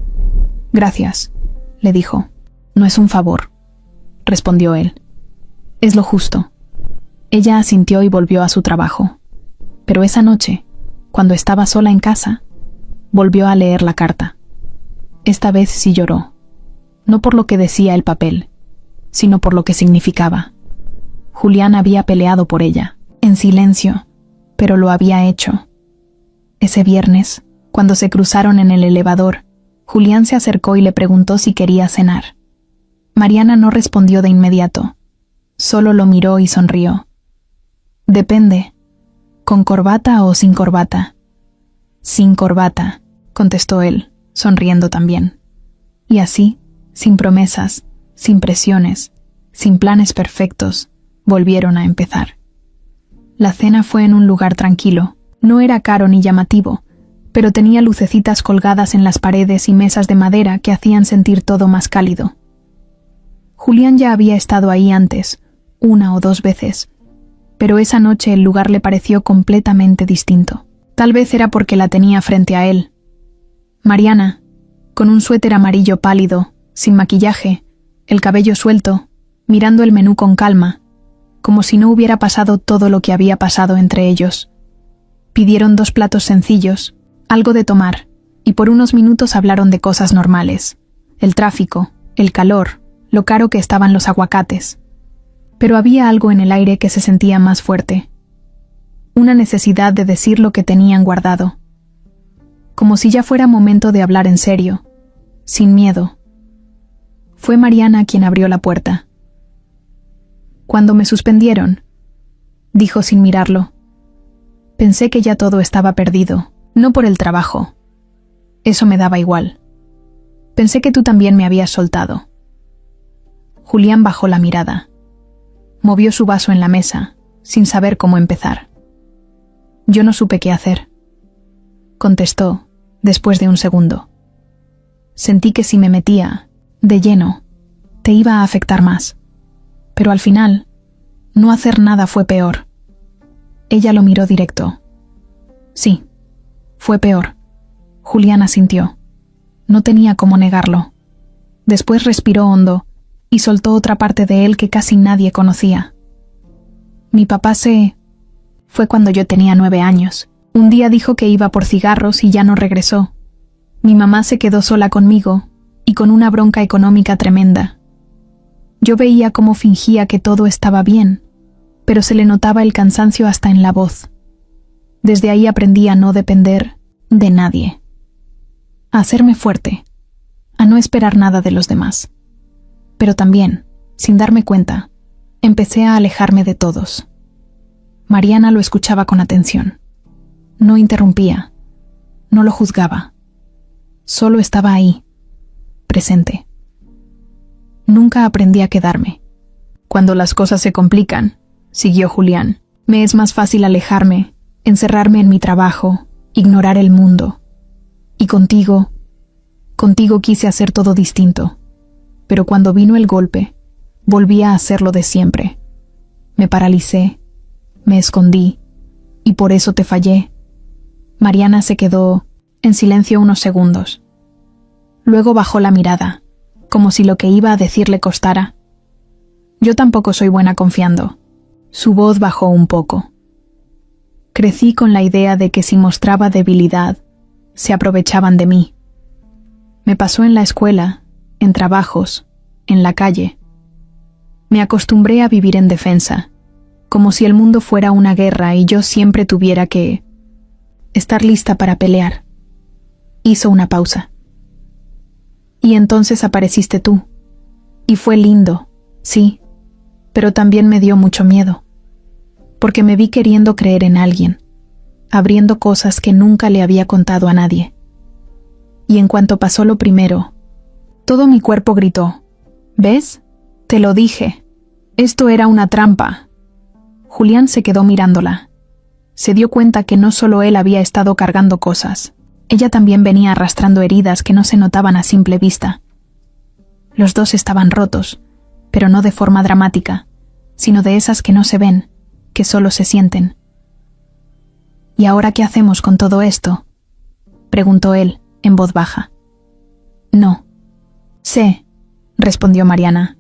«Gracias», le dijo. «No es un favor», respondió él. «Es lo justo». Ella asintió y volvió a su trabajo. Pero esa noche, cuando estaba sola en casa, volvió a leer la carta. Esta vez sí lloró. No por lo que decía el papel, sino por lo que significaba. Julián había peleado por ella, en silencio, pero lo había hecho. Ese viernes, cuando se cruzaron en el elevador, Julián se acercó y le preguntó si quería cenar. Mariana no respondió de inmediato. Solo lo miró y sonrió. «Depende. ¿Con corbata o sin corbata?» «Sin corbata», contestó él, sonriendo también. Y así, sin promesas, sin presiones, sin planes perfectos, volvieron a empezar. La cena fue en un lugar tranquilo. No era caro ni llamativo, pero tenía lucecitas colgadas en las paredes y mesas de madera que hacían sentir todo más cálido. Julián ya había estado ahí antes, 1 o 2 veces, pero esa noche el lugar le pareció completamente distinto. Tal vez era porque la tenía frente a él. Mariana, con un suéter amarillo pálido, sin maquillaje, el cabello suelto, mirando el menú con calma, como si no hubiera pasado todo lo que había pasado entre ellos. Pidieron 2 platos sencillos, algo de tomar, y por unos minutos hablaron de cosas normales: el tráfico, el calor, lo caro que estaban los aguacates. Pero había algo en el aire que se sentía más fuerte. Una necesidad de decir lo que tenían guardado. Como si ya fuera momento de hablar en serio, sin miedo. Fue Mariana quien abrió la puerta. «Cuando me suspendieron», dijo sin mirarlo, «pensé que ya todo estaba perdido, no por el trabajo. Eso me daba igual. Pensé que tú también me habías soltado». Julián bajó la mirada. Movió su vaso en la mesa, sin saber cómo empezar. «Yo no supe qué hacer», contestó, después de un segundo. «Sentí que si me metía, de lleno, te iba a afectar más. Pero al final, no hacer nada fue peor». Ella lo miró directo. «Sí, fue peor». Julián asintió. No tenía cómo negarlo. Después respiró hondo y soltó otra parte de él que casi nadie conocía. «Mi papá fue cuando yo tenía 9 años. Un día dijo que iba por cigarros y ya no regresó. Mi mamá se quedó sola conmigo y con una bronca económica tremenda. Yo veía cómo fingía que todo estaba bien, pero se le notaba el cansancio hasta en la voz. Desde ahí aprendí a no depender de nadie, a hacerme fuerte, a no esperar nada de los demás. Pero también, sin darme cuenta, empecé a alejarme de todos». Mariana lo escuchaba con atención. No interrumpía, no lo juzgaba. Solo estaba ahí, presente. «Nunca aprendí a quedarme. Cuando las cosas se complican», siguió Julián, «me es más fácil alejarme, encerrarme en mi trabajo, ignorar el mundo. Y contigo quise hacer todo distinto. Pero cuando vino el golpe, volví a hacer lo de siempre. Me paralicé, me escondí y por eso te fallé. Mariana se quedó en silencio unos segundos. Luego bajó la mirada, como si lo que iba a decir le costara. Yo tampoco soy buena confiando. Su voz bajó un poco. Crecí con la idea de que si mostraba debilidad, se aprovechaban de mí. Me pasó en la escuela, en trabajos, en la calle. Me acostumbré a vivir en defensa, como si el mundo fuera una guerra y yo siempre tuviera que estar lista para pelear. Hizo una pausa. Y entonces apareciste tú. Y fue lindo, sí, pero también me dio mucho miedo, porque me vi queriendo creer en alguien, abriendo cosas que nunca le había contado a nadie. Y en cuanto pasó lo primero, todo mi cuerpo gritó: ¿ves? Te lo dije. Esto era una trampa. Julián se quedó mirándola. Se dio cuenta que no solo él había estado cargando cosas. Ella también venía arrastrando heridas que no se notaban a simple vista. Los dos estaban rotos, pero no de forma dramática, sino de esas que no se ven, que solo se sienten. ¿Y ahora qué hacemos con todo esto?, preguntó él, en voz baja. No. Sé, respondió Mariana,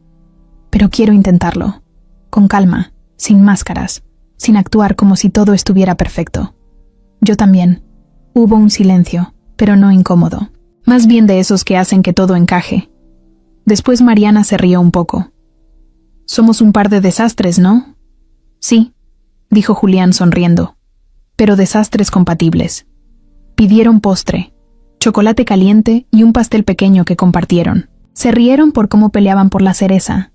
pero quiero intentarlo, con calma, sin máscaras, sin actuar como si todo estuviera perfecto. Yo también. Hubo un silencio, pero no incómodo, más bien de esos que hacen que todo encaje. Después Mariana se rió un poco. Somos un par de desastres, ¿no? Sí, dijo Julián sonriendo, pero desastres compatibles. Pidieron postre, chocolate caliente y un pastel pequeño que compartieron. Se rieron por cómo peleaban por la cereza.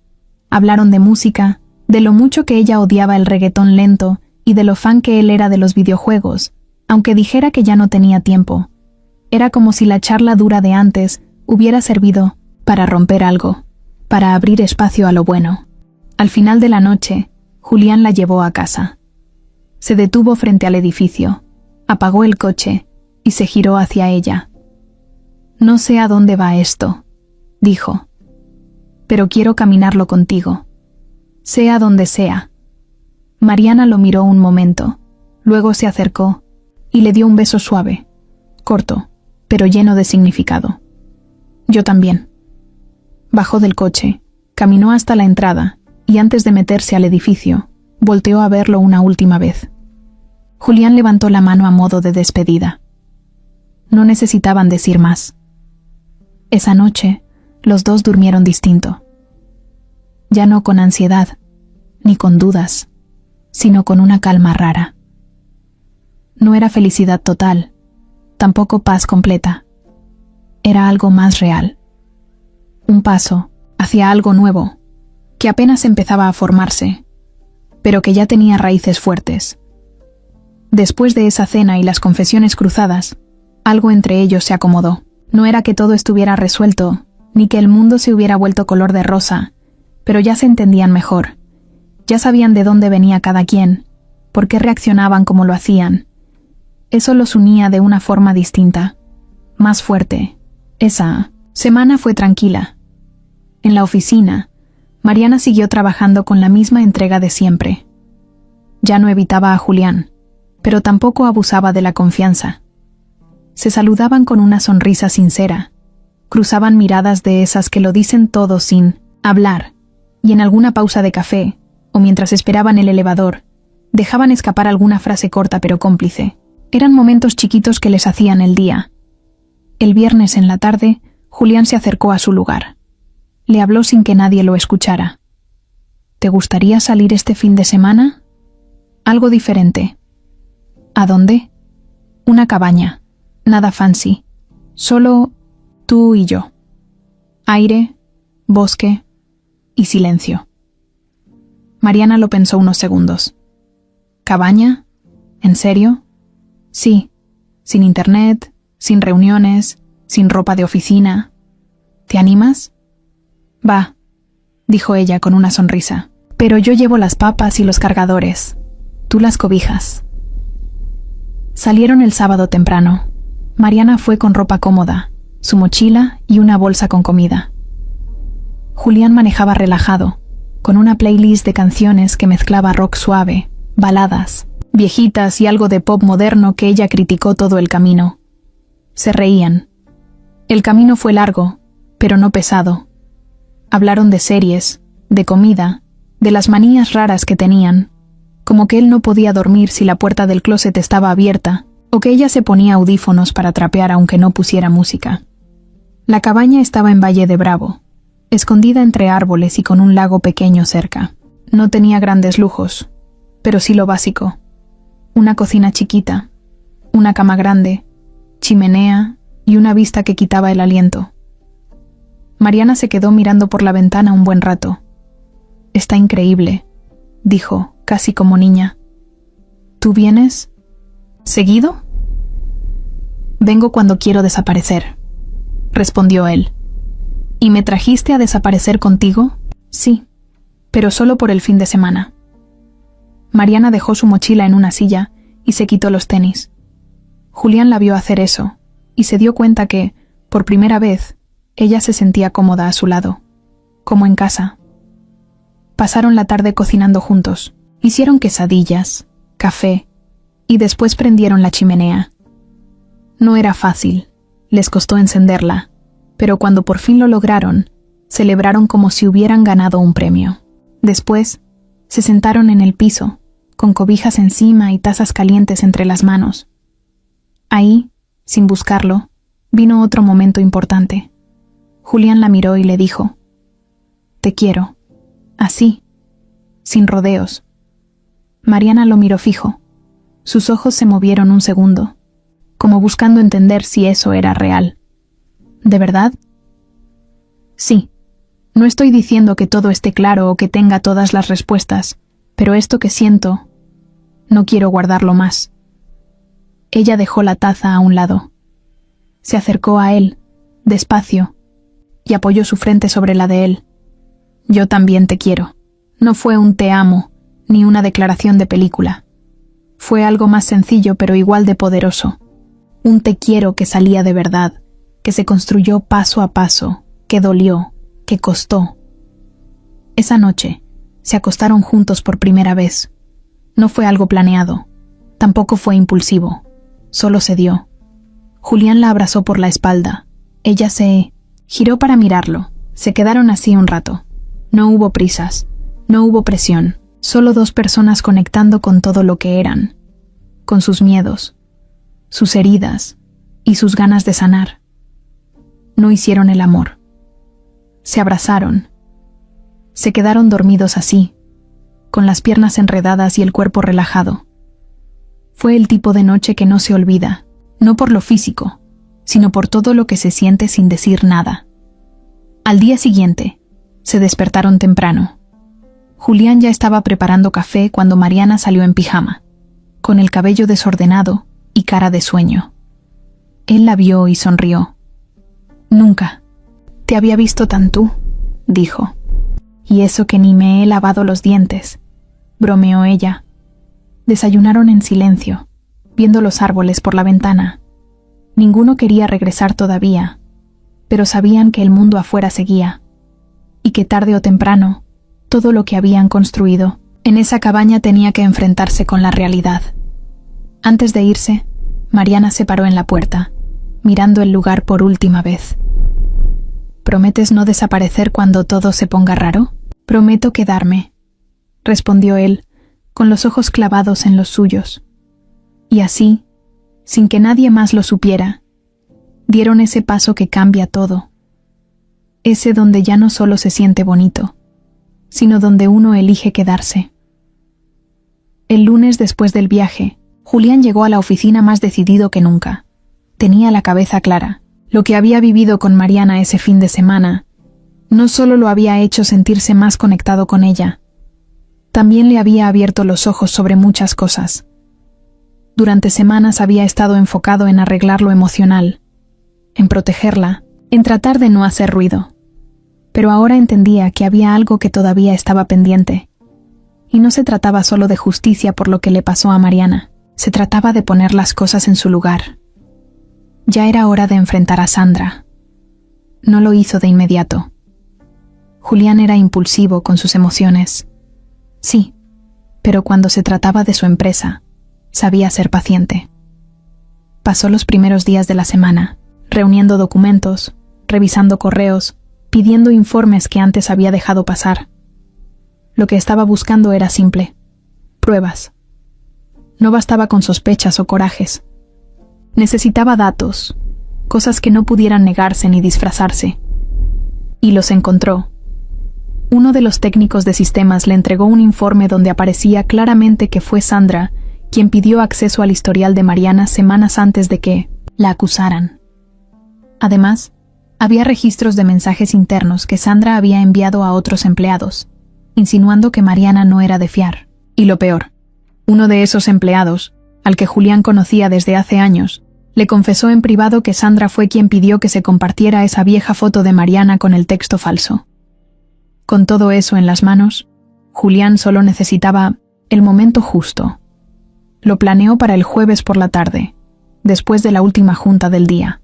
Hablaron de música, de lo mucho que ella odiaba el reggaetón lento y de lo fan que él era de los videojuegos, aunque dijera que ya no tenía tiempo. Era como si la charla dura de antes hubiera servido para romper algo, para abrir espacio a lo bueno. Al final de la noche, Julián la llevó a casa. Se detuvo frente al edificio, apagó el coche y se giró hacia ella. No sé a dónde va esto, dijo, pero quiero caminarlo contigo, sea donde sea. Mariana lo miró un momento, luego se acercó y le dio un beso suave, corto, pero lleno de significado. Yo también. Bajó del coche, caminó hasta la entrada y antes de meterse al edificio, volteó a verlo una última vez. Julián levantó la mano a modo de despedida. No necesitaban decir más. Esa noche, los dos durmieron distinto. Ya no con ansiedad, ni con dudas, sino con una calma rara. No era felicidad total, tampoco paz completa. Era algo más real. Un paso hacia algo nuevo, que apenas empezaba a formarse, pero que ya tenía raíces fuertes. Después de esa cena y las confesiones cruzadas, algo entre ellos se acomodó. No era que todo estuviera resuelto, ni que el mundo se hubiera vuelto color de rosa, pero ya se entendían mejor. Ya sabían de dónde venía cada quien, por qué reaccionaban como lo hacían. Eso los unía de una forma distinta, más fuerte. Esa semana fue tranquila. En la oficina, Mariana siguió trabajando con la misma entrega de siempre. Ya no evitaba a Julián, pero tampoco abusaba de la confianza. Se saludaban con una sonrisa sincera, cruzaban miradas de esas que lo dicen todo sin hablar, y en alguna pausa de café, o mientras esperaban el elevador, dejaban escapar alguna frase corta pero cómplice. Eran momentos chiquitos que les hacían el día. El viernes en la tarde, Julián se acercó a su lugar. Le habló sin que nadie lo escuchara. ¿Te gustaría salir este fin de semana? Algo diferente. ¿A dónde? Una cabaña. Nada fancy. Solo tú y yo. Aire, bosque y silencio. Mariana lo pensó unos segundos. ¿Cabaña? ¿En serio? Sí. Sin internet, sin reuniones, sin ropa de oficina. ¿Te animas? Va, dijo ella con una sonrisa. Pero yo llevo las papas y los cargadores. Tú las cobijas. Salieron el sábado temprano. Mariana fue con ropa cómoda, su mochila y una bolsa con comida. Julián manejaba relajado, con una playlist de canciones que mezclaba rock suave, baladas viejitas y algo de pop moderno que ella criticó todo el camino. Se reían. El camino fue largo, pero no pesado. Hablaron de series, de comida, de las manías raras que tenían, como que él no podía dormir si la puerta del closet estaba abierta, o que ella se ponía audífonos para trapear aunque no pusiera música. La cabaña estaba en Valle de Bravo, escondida entre árboles y con un lago pequeño cerca. No tenía grandes lujos, pero sí lo básico. Una cocina chiquita, una cama grande, chimenea y una vista que quitaba el aliento. Mariana se quedó mirando por la ventana un buen rato. «Está increíble», dijo, casi como niña. «¿Tú vienes? ¿Seguido?» «Vengo cuando quiero desaparecer», respondió él. «¿Y me trajiste a desaparecer contigo?» «Sí, pero solo por el fin de semana». Mariana dejó su mochila en una silla y se quitó los tenis. Julián la vio hacer eso y se dio cuenta que, por primera vez, ella se sentía cómoda a su lado, como en casa. Pasaron la tarde cocinando juntos. Hicieron quesadillas, café, y después prendieron la chimenea. No era fácil, les costó encenderla, pero cuando por fin lo lograron, celebraron como si hubieran ganado un premio. Después, se sentaron en el piso, con cobijas encima y tazas calientes entre las manos. Ahí, sin buscarlo, vino otro momento importante. Julián la miró y le dijo: «Te quiero», así, sin rodeos. Mariana lo miró fijo. Sus ojos se movieron un segundo, como buscando entender si eso era real. ¿De verdad? Sí. No estoy diciendo que todo esté claro o que tenga todas las respuestas, pero esto que siento, no quiero guardarlo más. Ella dejó la taza a un lado. Se acercó a él, despacio, y apoyó su frente sobre la de él. «Yo también te quiero». No fue un «te amo», ni una declaración de película. Fue algo más sencillo pero igual de poderoso. Un «te quiero» que salía de verdad, que se construyó paso a paso, que dolió, que costó. Esa noche, se acostaron juntos por primera vez. No fue algo planeado, tampoco fue impulsivo, solo se dio. Julián la abrazó por la espalda. Ella se giró para mirarlo. Se quedaron así un rato. No hubo prisas, no hubo presión, solo dos personas conectando con todo lo que eran, con sus miedos, sus heridas y sus ganas de sanar. No hicieron el amor. Se abrazaron. Se quedaron dormidos así, con las piernas enredadas y el cuerpo relajado. Fue el tipo de noche que no se olvida, no por lo físico, sino por todo lo que se siente sin decir nada. Al día siguiente, se despertaron temprano. Julián ya estaba preparando café cuando Mariana salió en pijama, con el cabello desordenado y cara de sueño. Él la vio y sonrió. «Nunca te había visto tan tú», dijo. «Y eso que ni me he lavado los dientes», bromeó ella. Desayunaron en silencio, viendo los árboles por la ventana. Ninguno quería regresar todavía, pero sabían que el mundo afuera seguía, y que tarde o temprano, todo lo que habían construido en esa cabaña tenía que enfrentarse con la realidad. Antes de irse, Mariana se paró en la puerta, mirando el lugar por última vez. «¿Prometes no desaparecer cuando todo se ponga raro?» «Prometo quedarme», respondió él, con los ojos clavados en los suyos. Y así, sin que nadie más lo supiera, dieron ese paso que cambia todo. Ese donde ya no solo se siente bonito, sino donde uno elige quedarse. El lunes después del viaje, Julián llegó a la oficina más decidido que nunca. Tenía la cabeza clara. Lo que había vivido con Mariana ese fin de semana no solo lo había hecho sentirse más conectado con ella, también le había abierto los ojos sobre muchas cosas. Durante semanas había estado enfocado en arreglar lo emocional, en protegerla, en tratar de no hacer ruido. Pero ahora entendía que había algo que todavía estaba pendiente. Y no se trataba solo de justicia por lo que le pasó a Mariana, se trataba de poner las cosas en su lugar. Ya era hora de enfrentar a Sandra. No lo hizo de inmediato. Julián era impulsivo con sus emociones. Sí, pero cuando se trataba de su empresa, Sabía ser paciente. Pasó los primeros días de la semana, reuniendo documentos, revisando correos, pidiendo informes que antes había dejado pasar. Lo que estaba buscando era simple: pruebas. No bastaba con sospechas o corajes. Necesitaba datos, cosas que no pudieran negarse ni disfrazarse. Y los encontró. Uno de los técnicos de sistemas le entregó un informe donde aparecía claramente que fue Sandra quien pidió acceso al historial de Mariana semanas antes de que la acusaran. Además, había registros de mensajes internos que Sandra había enviado a otros empleados, insinuando que Mariana no era de fiar. Y lo peor, uno de esos empleados, al que Julián conocía desde hace años, le confesó en privado que Sandra fue quien pidió que se compartiera esa vieja foto de Mariana con el texto falso. Con todo eso en las manos, Julián solo necesitaba el momento justo. Lo planeó para el jueves por la tarde, después de la última junta del día.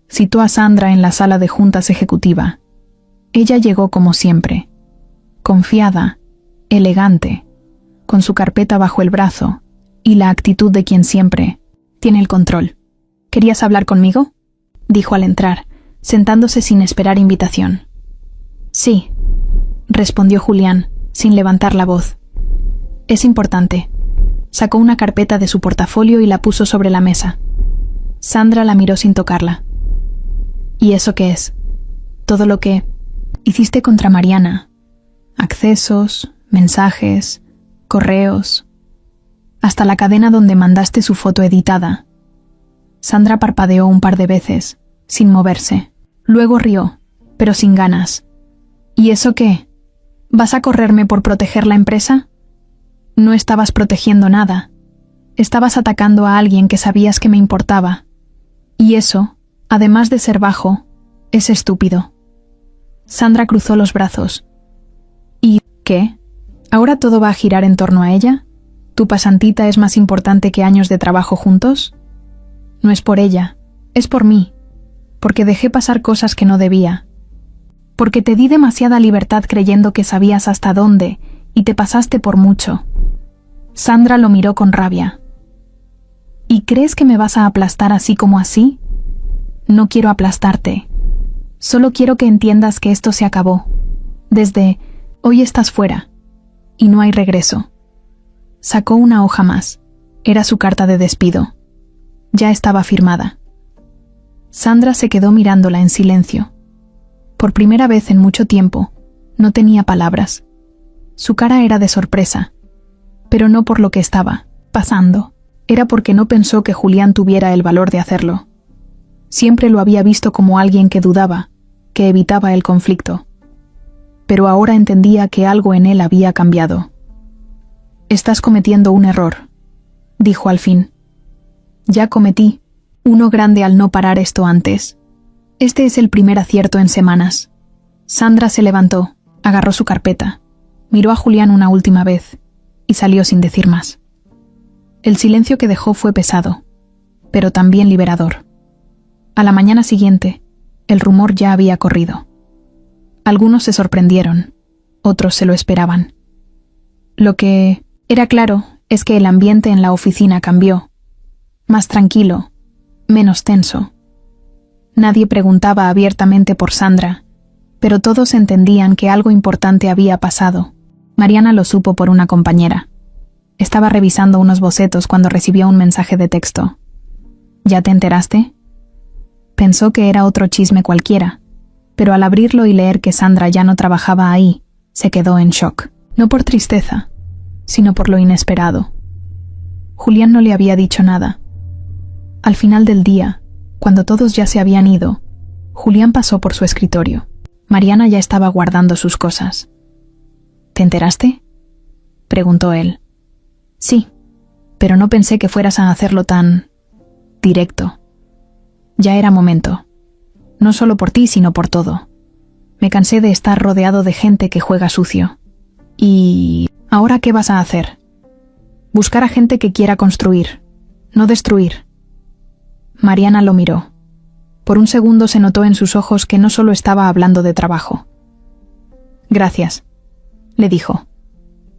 Citó a Sandra en la sala de juntas ejecutiva. Ella llegó como siempre, confiada, elegante, con su carpeta bajo el brazo y la actitud de quien siempre tiene el control. ¿Querías hablar conmigo?, dijo al entrar, sentándose sin esperar invitación. Sí, respondió Julián, sin levantar la voz. Es importante. Sacó una carpeta de su portafolio y la puso sobre la mesa. Sandra la miró sin tocarla. ¿Y eso qué es? Todo lo que hiciste contra Mariana. Accesos, mensajes, correos, hasta la cadena donde mandaste su foto editada. Sandra parpadeó un par de veces, sin moverse. Luego rió, pero sin ganas. ¿Y eso qué? ¿Vas a correrme por proteger la empresa? No estabas protegiendo nada. Estabas atacando a alguien que sabías que me importaba. Y eso, además de ser bajo, es estúpido. Sandra cruzó los brazos. ¿Y qué? ¿Ahora todo va a girar en torno a ella? ¿Tu pasantita es más importante que años de trabajo juntos? No es por ella, es por mí. Porque dejé pasar cosas que no debía. Porque te di demasiada libertad creyendo que sabías hasta dónde y te pasaste por mucho. Sandra lo miró con rabia. ¿Y crees que me vas a aplastar así como así? No quiero aplastarte. Solo quiero que entiendas que esto se acabó. Desde hoy estás fuera. Y no hay regreso. Sacó una hoja más. Era su carta de despido. Ya estaba firmada. Sandra se quedó mirándola en silencio. Por primera vez en mucho tiempo, no tenía palabras. Su cara era de sorpresa, pero no por lo que estaba pasando. Era porque no pensó que Julián tuviera el valor de hacerlo. Siempre lo había visto como alguien que dudaba, que evitaba el conflicto. Pero ahora entendía que algo en él había cambiado. Estás cometiendo un error, dijo al fin. Ya cometí uno grande al no parar esto antes. Este es el primer acierto en semanas. Sandra se levantó, agarró su carpeta, miró a Julián una última vez y salió sin decir más. El silencio que dejó fue pesado, pero también liberador. A la mañana siguiente, el rumor ya había corrido. Algunos se sorprendieron, otros se lo esperaban. Lo que era claro es que el ambiente en la oficina cambió. Más tranquilo, menos tenso. Nadie preguntaba abiertamente por Sandra, pero todos entendían que algo importante había pasado. Mariana lo supo por una compañera. Estaba revisando unos bocetos cuando recibió un mensaje de texto. ¿Ya te enteraste? Pensó que era otro chisme cualquiera, pero al abrirlo y leer que Sandra ya no trabajaba ahí, se quedó en shock. No por tristeza, sino por lo inesperado. Julián no le había dicho nada. Al final del día, cuando todos ya se habían ido, Julián pasó por su escritorio. Mariana ya estaba guardando sus cosas. ¿Te enteraste?, preguntó él. Sí, pero no pensé que fueras a hacerlo tan directo. Ya era momento. No solo por ti, sino por todo. Me cansé de estar rodeado de gente que juega sucio. ¿Y ahora qué vas a hacer? Buscar a gente que quiera construir, no destruir. Mariana lo miró. Por un segundo se notó en sus ojos que no solo estaba hablando de trabajo. Gracias, le dijo,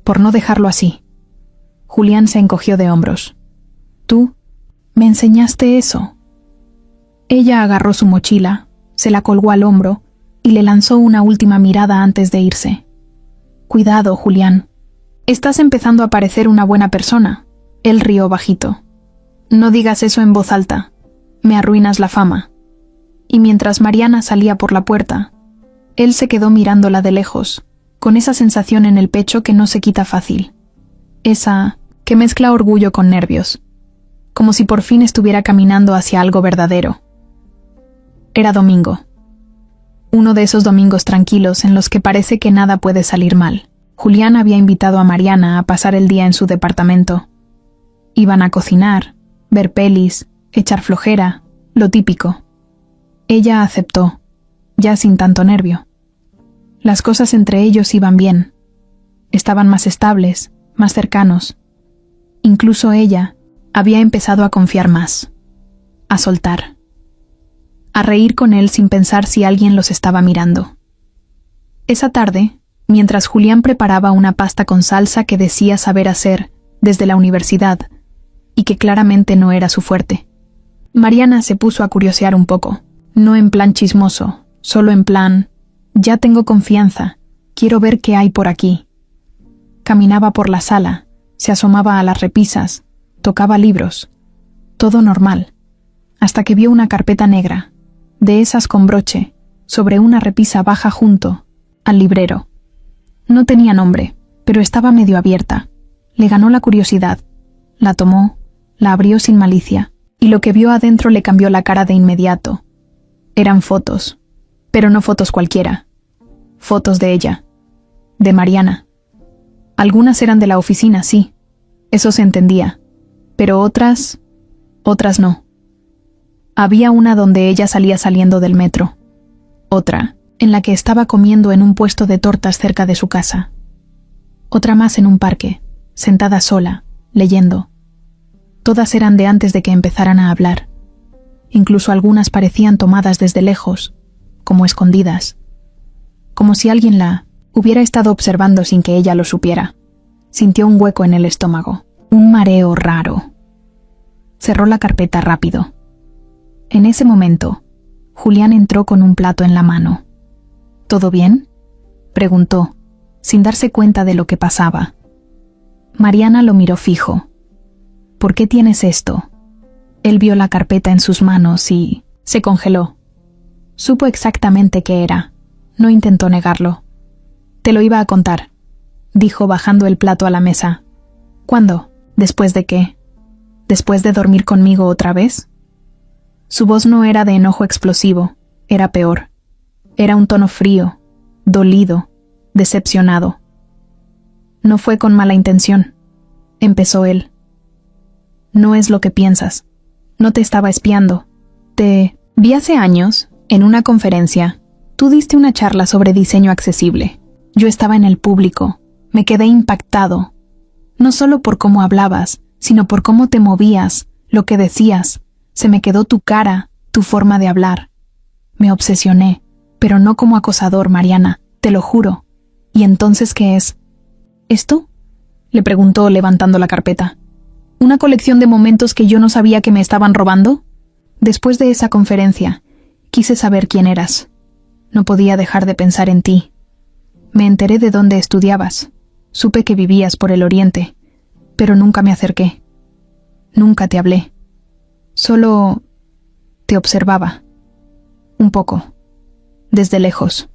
por no dejarlo así. Julián se encogió de hombros. ¿Tú? ¿Me enseñaste eso? Ella agarró su mochila, se la colgó al hombro y le lanzó una última mirada antes de irse. Cuidado, Julián. Estás empezando a parecer una buena persona. Él rió bajito. No digas eso en voz alta. Me arruinas la fama. Y mientras Mariana salía por la puerta, él se quedó mirándola de lejos, con esa sensación en el pecho que no se quita fácil. Esa que mezcla orgullo con nervios, como si por fin estuviera caminando hacia algo verdadero. Era domingo. Uno de esos domingos tranquilos en los que parece que nada puede salir mal. Julián había invitado a Mariana a pasar el día en su departamento. Iban a cocinar, ver pelis, echar flojera, lo típico. Ella aceptó, ya sin tanto nervio. Las cosas entre ellos iban bien. Estaban más estables, más cercanos. Incluso ella había empezado a confiar más, a soltar, a reír con él sin pensar si alguien los estaba mirando. Esa tarde, mientras Julián preparaba una pasta con salsa que decía saber hacer desde la universidad y que claramente no era su fuerte, Mariana se puso a curiosear un poco, no en plan chismoso, solo en plan, ya tengo confianza, quiero ver qué hay por aquí. Caminaba por la sala, se asomaba a las repisas, tocaba libros, todo normal, hasta que vio una carpeta negra, de esas con broche, sobre una repisa baja junto al librero. No tenía nombre, pero estaba medio abierta. Le ganó la curiosidad, la tomó, la abrió sin malicia, y lo que vio adentro le cambió la cara de inmediato. Eran fotos, pero no fotos cualquiera. Fotos de ella, de Mariana. Algunas eran de la oficina, sí, eso se entendía, pero otras no. Había una donde ella salía saliendo del metro, otra en la que estaba comiendo en un puesto de tortas cerca de su casa, otra más en un parque, sentada sola, leyendo. Todas eran de antes de que empezaran a hablar. Incluso algunas parecían tomadas desde lejos, como escondidas, como si alguien la hubiera estado observando sin que ella lo supiera. Sintió un hueco en el estómago, un mareo raro. Cerró la carpeta rápido. En ese momento, Julián entró con un plato en la mano. ¿Todo bien?, preguntó, sin darse cuenta de lo que pasaba. Mariana lo miró fijo. ¿Por qué tienes esto? Él vio la carpeta en sus manos y se congeló. Supo exactamente qué era. No intentó negarlo. Te lo iba a contar, dijo bajando el plato a la mesa. ¿Cuándo? ¿Después de qué? ¿Después de dormir conmigo otra vez? Su voz no era de enojo explosivo, era peor. Era un tono frío, dolido, decepcionado. No fue con mala intención, empezó él. No es lo que piensas. No te estaba espiando. Te vi hace años, en una conferencia. Tú diste una charla sobre diseño accesible. Yo estaba en el público. Me quedé impactado. No solo por cómo hablabas, sino por cómo te movías, lo que decías. Se me quedó tu cara, tu forma de hablar. Me obsesioné, pero no como acosador, Mariana, te lo juro. ¿Y entonces qué es? ¿Esto?, le preguntó levantando la carpeta. ¿Una colección de momentos que yo no sabía que me estaban robando? Después de esa conferencia, quise saber quién eras. No podía dejar de pensar en ti. Me enteré de dónde estudiabas. Supe que vivías por el oriente, pero nunca me acerqué. Nunca te hablé. Solo te observaba. Un poco. Desde lejos.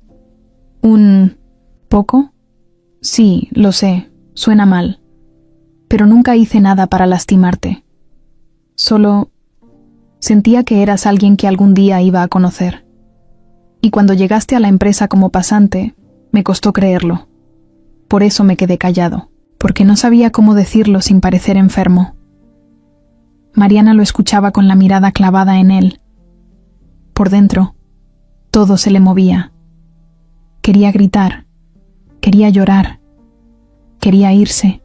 ¿Un poco? Sí, lo sé, suena mal. Pero nunca hice nada para lastimarte. Solo sentía que eras alguien que algún día iba a conocer. Y cuando llegaste a la empresa como pasante, me costó creerlo. Por eso me quedé callado, porque no sabía cómo decirlo sin parecer enfermo. Mariana lo escuchaba con la mirada clavada en él. Por dentro, todo se le movía. Quería gritar, quería llorar, quería irse.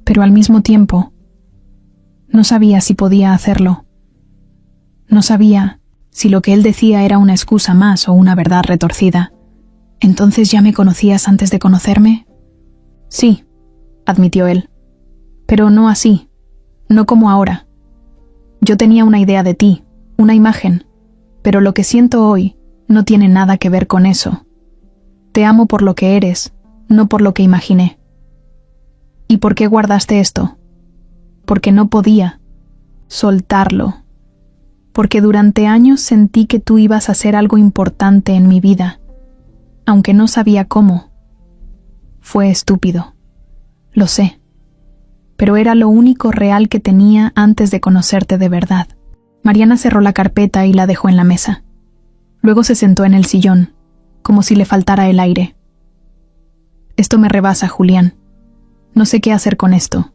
Pero al mismo tiempo, no sabía si podía hacerlo. No sabía si lo que él decía era una excusa más o una verdad retorcida. ¿Entonces ya me conocías antes de conocerme? Sí, admitió él. Pero no así, no como ahora. Yo tenía una idea de ti, una imagen, pero lo que siento hoy no tiene nada que ver con eso. Te amo por lo que eres, no por lo que imaginé. ¿Y por qué guardaste esto? Porque no podía soltarlo. Porque durante años sentí que tú ibas a ser algo importante en mi vida, aunque no sabía cómo. Fue estúpido. Lo sé. Pero era lo único real que tenía antes de conocerte de verdad. Mariana cerró la carpeta y la dejó en la mesa. Luego se sentó en el sillón, como si le faltara el aire. Esto me rebasa, Julián. No sé qué hacer con esto.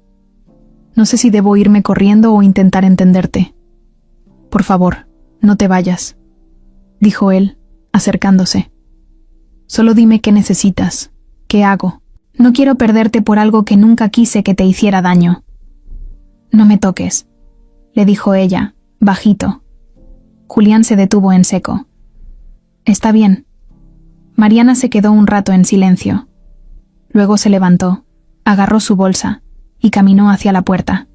No sé si debo irme corriendo o intentar entenderte. Por favor, no te vayas, dijo él, acercándose. Solo dime qué necesitas, qué hago. No quiero perderte por algo que nunca quise que te hiciera daño. No me toques, le dijo ella, bajito. Julián se detuvo en seco. Está bien. Mariana se quedó un rato en silencio. Luego se levantó, agarró su bolsa y caminó hacia la puerta.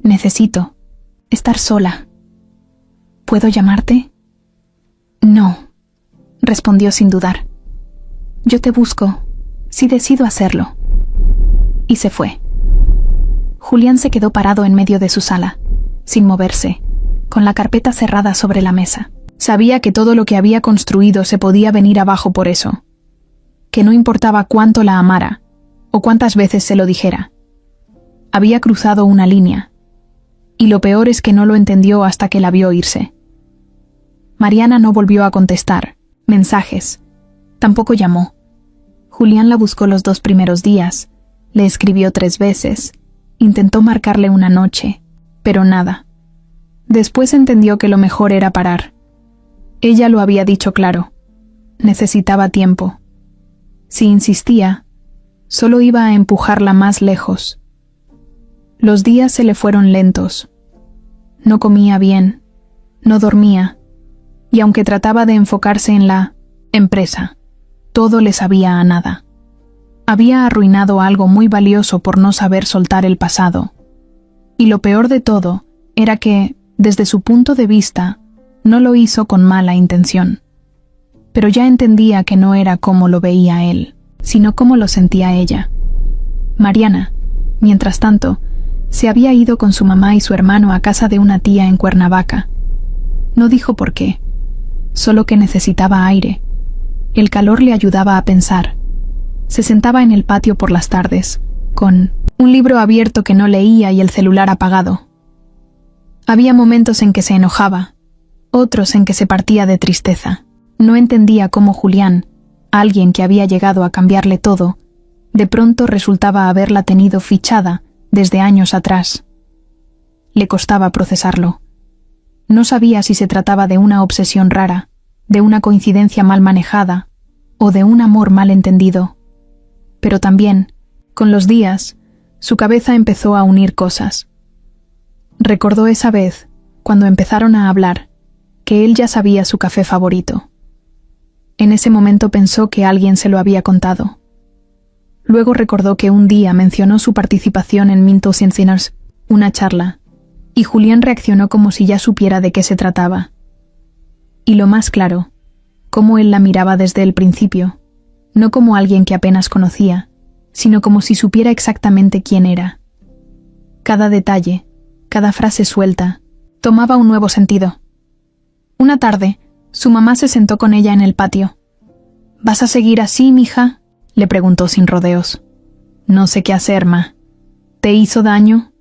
Necesito estar sola. ¿Puedo llamarte? No, respondió sin dudar. Yo te busco, si decido hacerlo. Y se fue. Julián se quedó parado en medio de su sala, sin moverse, con la carpeta cerrada sobre la mesa. Sabía que todo lo que había construido se podía venir abajo por eso. Que no importaba cuánto la amara, o cuántas veces se lo dijera. Había cruzado una línea, y lo peor es que no lo entendió hasta que la vio irse. Mariana no volvió a contestar mensajes. Tampoco llamó. Julián la buscó los 2 primeros días, le escribió 3 veces, intentó marcarle una noche, pero nada. Después entendió que lo mejor era parar. Ella lo había dicho claro. Necesitaba tiempo. Si insistía, solo iba a empujarla más lejos. Los días se le fueron lentos. No comía bien, no dormía, y aunque trataba de enfocarse en la empresa, todo le sabía a nada. Había arruinado algo muy valioso por no saber soltar el pasado. Y lo peor de todo era que, desde su punto de vista, no lo hizo con mala intención. Pero ya entendía que no era como lo veía él, sino como lo sentía ella. Mariana, mientras tanto, se había ido con su mamá y su hermano a casa de una tía en Cuernavaca. No dijo por qué, solo que necesitaba aire. El calor le ayudaba a pensar. Se sentaba en el patio por las tardes, con un libro abierto que no leía y el celular apagado. Había momentos en que se enojaba, otros en que se partía de tristeza. No entendía cómo Julián, alguien que había llegado a cambiarle todo, de pronto resultaba haberla tenido fichada desde años atrás. Le costaba procesarlo. No sabía si se trataba de una obsesión rara, de una coincidencia mal manejada o de un amor mal entendido. Pero también, con los días, su cabeza empezó a unir cosas. Recordó esa vez, cuando empezaron a hablar, que él ya sabía su café favorito. En ese momento pensó que alguien se lo había contado. Luego recordó que un día mencionó su participación en Mintos and Sinners, una charla, y Julián reaccionó como si ya supiera de qué se trataba. Y lo más claro, cómo él la miraba desde el principio, no como alguien que apenas conocía, sino como si supiera exactamente quién era. Cada detalle, cada frase suelta, tomaba un nuevo sentido. Una tarde, su mamá se sentó con ella en el patio. ¿Vas a seguir así, mija?, le preguntó sin rodeos. No sé qué hacer, ma. ¿Te hizo daño?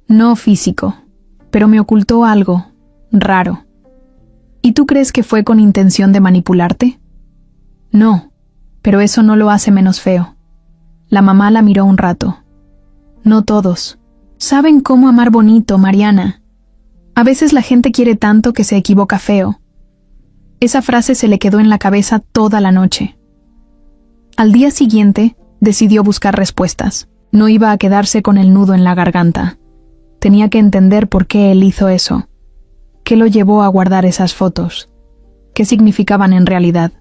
No físico, pero me ocultó algo raro. ¿Y tú crees que fue con intención de manipularte? No, pero eso no lo hace menos feo. La mamá la miró un rato. No todos saben cómo amar bonito, Mariana. A veces la gente quiere tanto que se equivoca feo. Esa frase se le quedó en la cabeza toda la noche. Al día siguiente, decidió buscar respuestas. No iba a quedarse con el nudo en la garganta. Tenía que entender por qué él hizo eso. ¿Qué lo llevó a guardar esas fotos? ¿Qué significaban en realidad?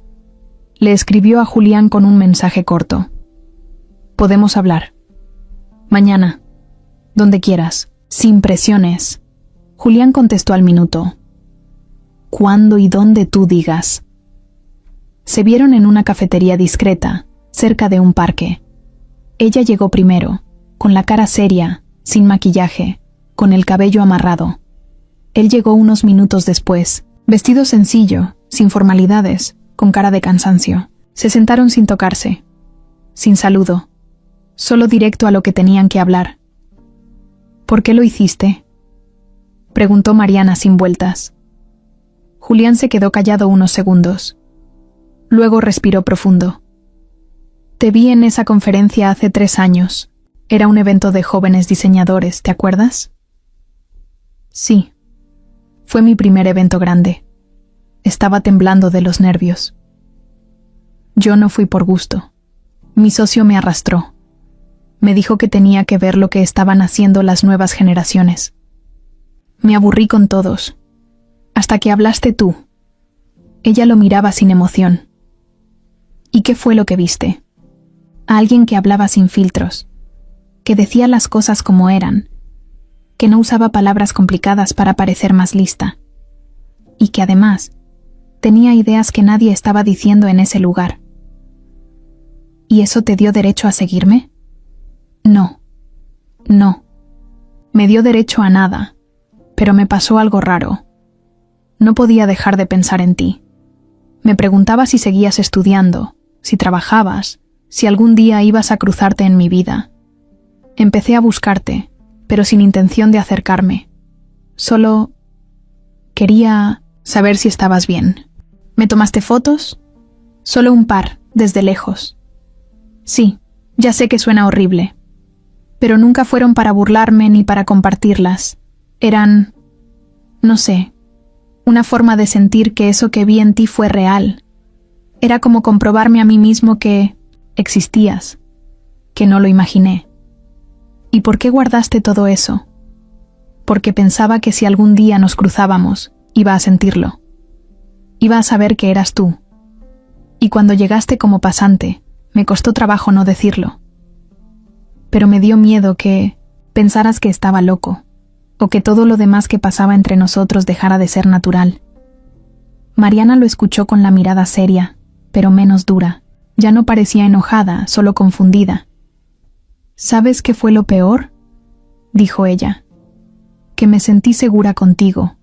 Le escribió a Julián con un mensaje corto. Podemos hablar. Mañana, Donde quieras, sin presiones. Julián contestó al minuto. Cuando y donde tú digas. Se vieron en una cafetería discreta, cerca de un parque. Ella llegó primero, con la cara seria, sin maquillaje, con el cabello amarrado. Él llegó unos minutos después, vestido sencillo, sin formalidades, con cara de cansancio. Se sentaron sin tocarse, sin saludo, solo directo a lo que tenían que hablar. ¿Por qué lo hiciste?, preguntó Mariana sin vueltas. Julián se quedó callado unos segundos. Luego respiró profundo. Te vi en esa conferencia hace 3 años. Era un evento de jóvenes diseñadores, ¿te acuerdas? Sí. Fue mi primer evento grande. Estaba temblando de los nervios. Yo no fui por gusto. Mi socio me arrastró. Me dijo que tenía que ver lo que estaban haciendo las nuevas generaciones. Me aburrí con todos. Hasta que hablaste tú. Ella lo miraba sin emoción. ¿Y qué fue lo que viste? A alguien que hablaba sin filtros, que decía las cosas como eran, que no usaba palabras complicadas para parecer más lista, y que además tenía ideas que nadie estaba diciendo en ese lugar. ¿Y eso te dio derecho a seguirme? No. Me dio derecho a nada, pero me pasó algo raro. No podía dejar de pensar en ti. Me preguntaba si seguías estudiando, si trabajabas, si algún día ibas a cruzarte en mi vida. Empecé a buscarte, pero sin intención de acercarme. Solo quería saber si estabas bien. ¿Me tomaste fotos? Solo un par, desde lejos. Sí, ya sé que suena horrible, pero nunca fueron para burlarme ni para compartirlas. Eran, no sé, una forma de sentir que eso que vi en ti fue real. Era como comprobarme a mí mismo que existías, que no lo imaginé. ¿Y por qué guardaste todo eso? Porque pensaba que si algún día nos cruzábamos, iba a sentirlo. Iba a saber que eras tú. Y cuando llegaste como pasante, me costó trabajo no decirlo. Pero me dio miedo que pensaras que estaba loco, o que todo lo demás que pasaba entre nosotros dejara de ser natural. Mariana lo escuchó con la mirada seria, pero menos dura. Ya no parecía enojada, solo confundida. ¿Sabes qué fue lo peor?, dijo ella. Que me sentí segura contigo,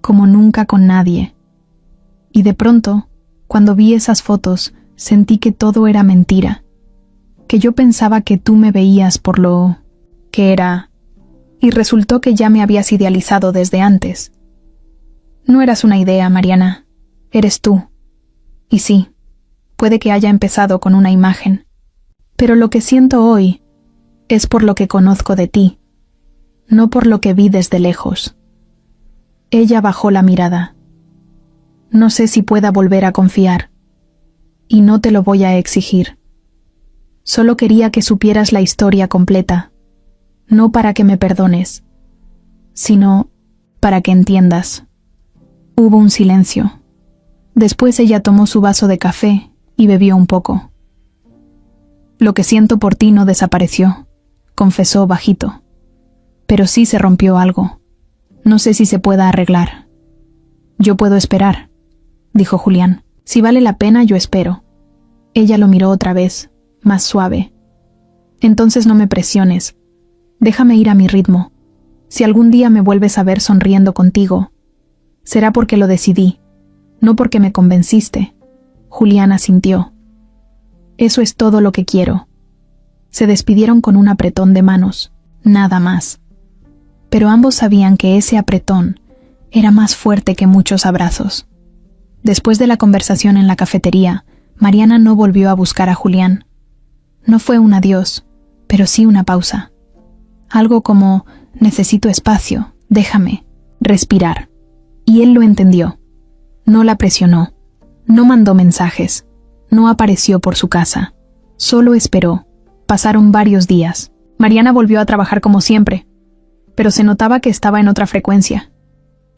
como nunca con nadie. Y de pronto, cuando vi esas fotos, sentí que todo era mentira, que yo pensaba que tú me veías por lo que era, y resultó que ya me habías idealizado desde antes. No eras una idea, Mariana, eres tú. Y sí, puede que haya empezado con una imagen, pero lo que siento hoy es por lo que conozco de ti, no por lo que vi desde lejos. Ella bajó la mirada. No sé si pueda volver a confiar, y no te lo voy a exigir. Solo quería que supieras la historia completa, no para que me perdones, sino para que entiendas. Hubo un silencio. Después ella tomó su vaso de café y bebió un poco. Lo que siento por ti no desapareció, confesó bajito. Pero sí se rompió algo. No sé si se pueda arreglar. Yo puedo esperar, dijo Julián. Si vale la pena, yo espero. Ella lo miró otra vez, más suave. Entonces no me presiones. Déjame ir a mi ritmo. Si algún día me vuelves a ver sonriendo contigo, será porque lo decidí, no porque me convenciste. Julián asintió. Eso es todo lo que quiero. Se despidieron con un apretón de manos, nada más. Pero ambos sabían que ese apretón era más fuerte que muchos abrazos. Después de la conversación en la cafetería, Mariana no volvió a buscar a Julián. No fue un adiós, pero sí una pausa. Algo como, necesito espacio, déjame, respirar. Y él lo entendió. No la presionó, no mandó mensajes, no apareció por su casa. Solo esperó. Pasaron varios días. Mariana volvió a trabajar como siempre, pero se notaba que estaba en otra frecuencia.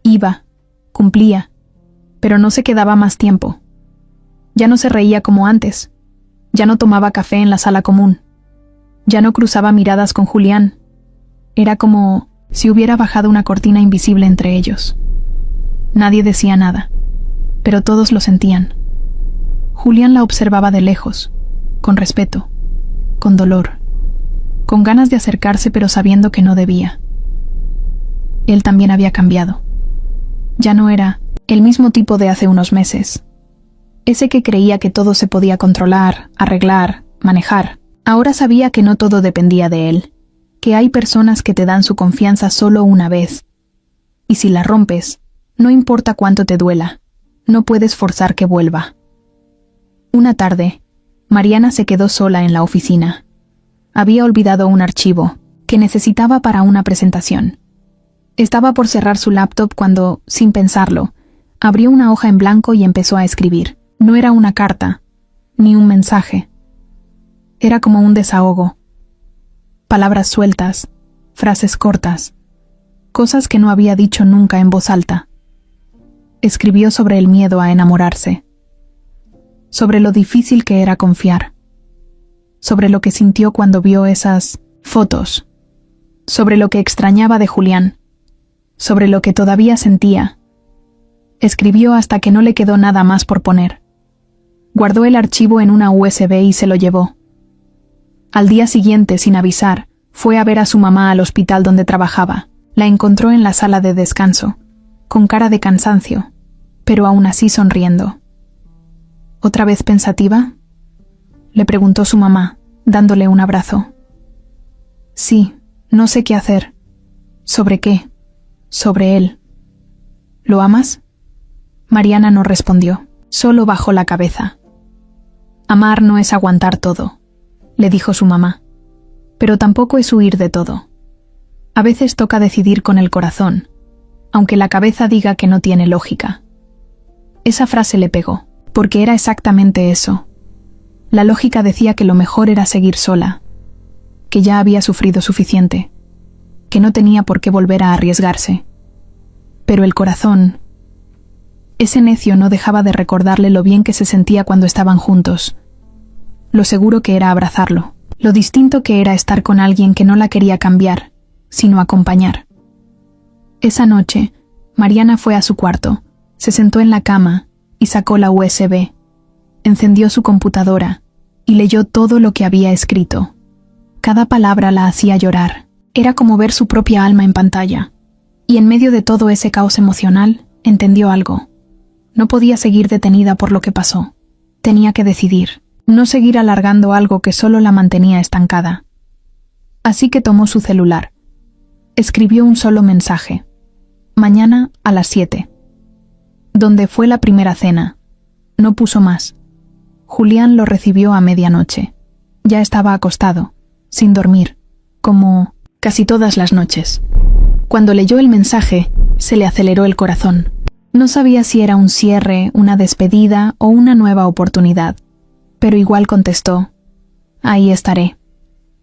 Iba, cumplía, pero no se quedaba más tiempo. Ya no se reía como antes, ya no tomaba café en la sala común, ya no cruzaba miradas con Julián. Era como si hubiera bajado una cortina invisible entre ellos. Nadie decía nada, pero todos lo sentían. Julián la observaba de lejos, con respeto, con dolor, con ganas de acercarse pero sabiendo que no debía. Él también había cambiado. Ya no era el mismo tipo de hace unos meses. Ese que creía que todo se podía controlar, arreglar, manejar. Ahora sabía que no todo dependía de él, que hay personas que te dan su confianza solo una vez. Y si la rompes, no importa cuánto te duela, no puedes forzar que vuelva. Una tarde, Mariana se quedó sola en la oficina. Había olvidado un archivo que necesitaba para una presentación. Estaba por cerrar su laptop cuando, sin pensarlo, abrió una hoja en blanco y empezó a escribir. No era una carta, ni un mensaje. Era como un desahogo. Palabras sueltas, frases cortas, cosas que no había dicho nunca en voz alta. Escribió sobre el miedo a enamorarse, sobre lo difícil que era confiar, sobre lo que sintió cuando vio esas fotos, sobre lo que extrañaba de Julián, sobre lo que todavía sentía. Escribió hasta que no le quedó nada más por poner. Guardó el archivo en una USB y se lo llevó. Al día siguiente, sin avisar, fue a ver a su mamá al hospital donde trabajaba. La encontró en la sala de descanso, con cara de cansancio, pero aún así sonriendo. ¿Otra vez pensativa?, le preguntó su mamá, dándole un abrazo. Sí, no sé qué hacer. ¿Sobre qué? Sobre él. ¿Lo amas? Mariana no respondió, solo bajó la cabeza. Amar no es aguantar todo, le dijo su mamá, pero tampoco es huir de todo. A veces toca decidir con el corazón, aunque la cabeza diga que no tiene lógica. Esa frase le pegó, porque era exactamente eso. La lógica decía que lo mejor era seguir sola, que ya había sufrido suficiente, que no tenía por qué volver a arriesgarse. Pero el corazón, ese necio, no dejaba de recordarle lo bien que se sentía cuando estaban juntos, lo seguro que era abrazarlo, lo distinto que era estar con alguien que no la quería cambiar, sino acompañar. Esa noche, Mariana fue a su cuarto, se sentó en la cama y sacó la USB. Encendió su computadora y leyó todo lo que había escrito. Cada palabra la hacía llorar. Era como ver su propia alma en pantalla. Y en medio de todo ese caos emocional, entendió algo. No podía seguir detenida por lo que pasó. Tenía que decidir, no seguir alargando algo que solo la mantenía estancada. Así que tomó su celular. Escribió un solo mensaje. Mañana a las 7. Donde fue la primera cena. No puso más. Julián lo recibió a medianoche. Ya estaba acostado, sin dormir, como casi todas las noches. Cuando leyó el mensaje, se le aceleró el corazón. No sabía si era un cierre, una despedida o una nueva oportunidad, pero igual contestó: ahí estaré.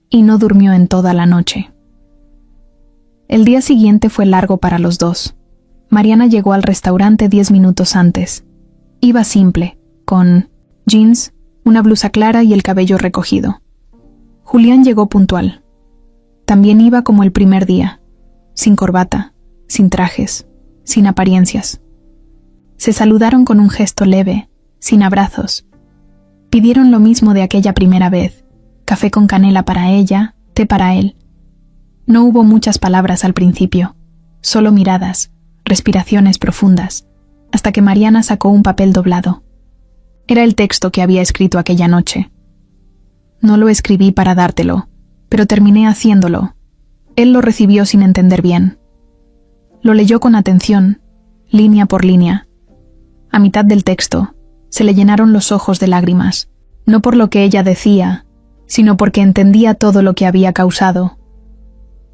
Y no durmió en toda la noche. El día siguiente fue largo para los dos. Mariana llegó al restaurante 10 minutos antes. Iba simple, con jeans, una blusa clara y el cabello recogido. Julián llegó puntual. También iba como el primer día, sin corbata, sin trajes, sin apariencias. Se saludaron con un gesto leve, sin abrazos. Pidieron lo mismo de aquella primera vez: café con canela para ella, té para él. No hubo muchas palabras al principio, solo miradas, respiraciones profundas, hasta que Mariana sacó un papel doblado. Era el texto que había escrito aquella noche. No lo escribí para dártelo, pero terminé haciéndolo. Él lo recibió sin entender bien. Lo leyó con atención, línea por línea. A mitad del texto, se le llenaron los ojos de lágrimas, no por lo que ella decía, sino porque entendía todo lo que había causado.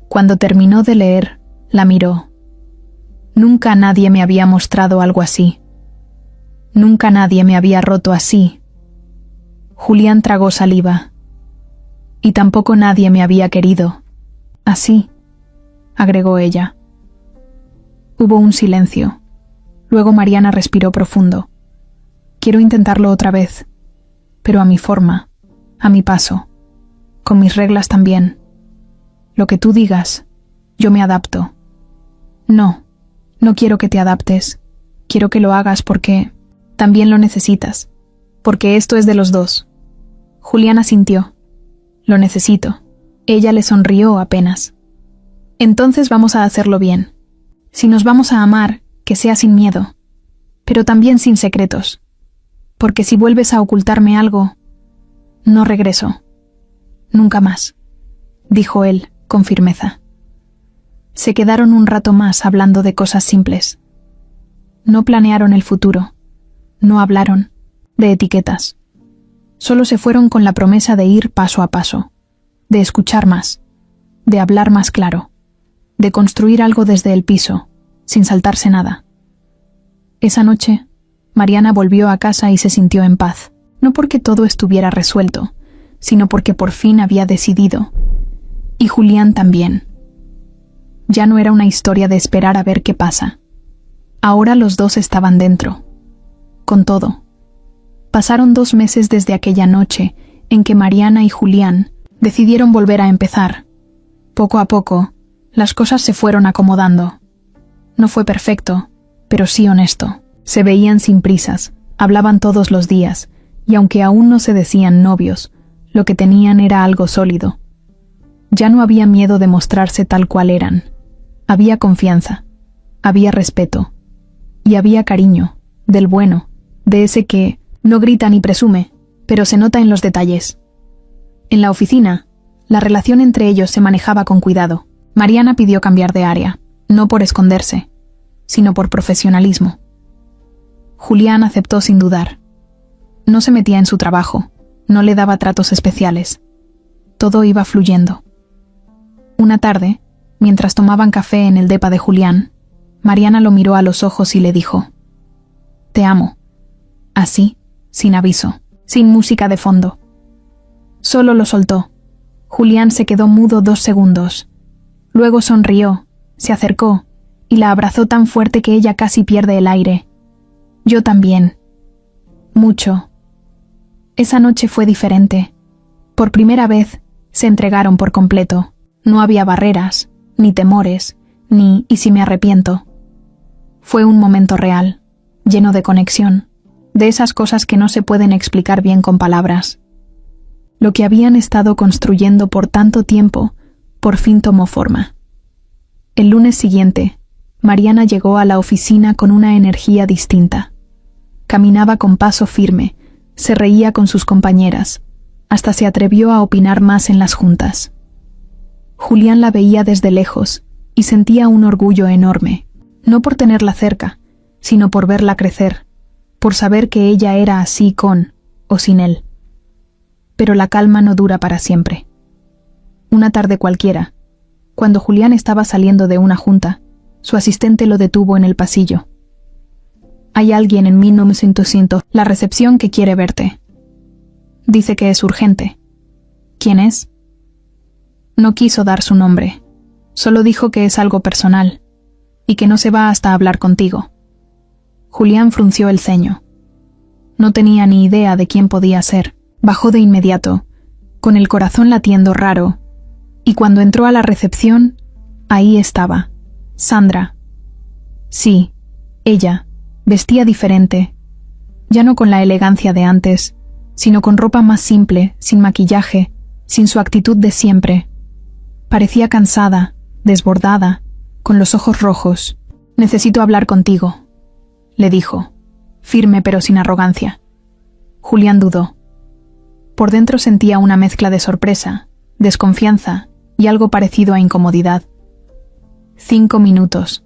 Cuando terminó de leer, la miró. Nunca nadie me había mostrado algo así. Nunca nadie me había roto así. Julián tragó saliva. Y tampoco nadie me había querido. Así, agregó ella. Hubo un silencio. Luego Mariana respiró profundo. Quiero intentarlo otra vez, pero a mi forma, a mi paso, con mis reglas también. Lo que tú digas, Yo me adapto. No, no quiero que te adaptes. Quiero que lo hagas porque también lo necesitas. Porque esto es de los dos. Julián asintió. Lo necesito. Ella le sonrió apenas. Entonces vamos a hacerlo bien. Si nos vamos a amar, que sea sin miedo. Pero también sin secretos. Porque si vuelves a ocultarme algo, no regreso. Nunca más, dijo él con firmeza. Se quedaron un rato más hablando de cosas simples. No planearon el futuro. No hablaron de etiquetas. Solo se fueron con la promesa de ir paso a paso, de escuchar más, de hablar más claro, de construir algo desde el piso, sin saltarse nada. Esa noche, Mariana volvió a casa y se sintió en paz, no porque todo estuviera resuelto, sino porque por fin había decidido. Y Julián también. Ya no era una historia de esperar a ver qué pasa. Ahora los dos estaban dentro. Con todo. Pasaron 2 meses desde aquella noche en que Mariana y Julián decidieron volver a empezar. Poco a poco, las cosas se fueron acomodando. No fue perfecto, pero sí honesto. Se veían sin prisas, hablaban todos los días, y aunque aún no se decían novios, lo que tenían era algo sólido. Ya no había miedo de mostrarse tal cual eran. Había confianza, había respeto, y había cariño, del bueno, de ese que no grita ni presume, pero se nota en los detalles. En la oficina, la relación entre ellos se manejaba con cuidado. Mariana pidió cambiar de área, no por esconderse, sino por profesionalismo. Julián aceptó sin dudar. No se metía en su trabajo, no le daba tratos especiales. Todo iba fluyendo. Una tarde, mientras tomaban café en el depa de Julián, Mariana lo miró a los ojos y le dijo: «Te amo». Así, sin aviso, sin música de fondo. Solo lo soltó. Julián se quedó mudo 2 segundos. Luego sonrió, se acercó y la abrazó tan fuerte que ella casi pierde el aire. Yo también. Mucho. Esa noche fue diferente. Por primera vez, se entregaron por completo. No había barreras, ni temores, ni «¿y si me arrepiento?». Fue un momento real, lleno de conexión, de esas cosas que no se pueden explicar bien con palabras. Lo que habían estado construyendo por tanto tiempo, por fin tomó forma. El lunes siguiente, Mariana llegó a la oficina con una energía distinta. Caminaba con paso firme, se reía con sus compañeras, hasta se atrevió a opinar más en las juntas. Julián la veía desde lejos y sentía un orgullo enorme, no por tenerla cerca, sino por verla crecer, por saber que ella era así con o sin él. Pero la calma no dura para siempre. Una tarde cualquiera, cuando Julián estaba saliendo de una junta, su asistente lo detuvo en el pasillo. «Hay alguien en 1900, la recepción, que quiere verte. Dice que es urgente». «¿Quién es?». No quiso dar su nombre, solo dijo que es algo personal, y que no se va hasta hablar contigo. Julián frunció el ceño. No tenía ni idea de quién podía ser. Bajó de inmediato, con el corazón latiendo raro, y cuando entró a la recepción, ahí estaba, Sandra. Sí, ella, vestía diferente, ya no con la elegancia de antes, sino con ropa más simple, sin maquillaje, sin su actitud de siempre. Parecía cansada, desbordada, con los ojos rojos. «Necesito hablar contigo», le dijo, firme pero sin arrogancia. Julián dudó. Por dentro sentía una mezcla de sorpresa, desconfianza y algo parecido a incomodidad. «5 minutos»,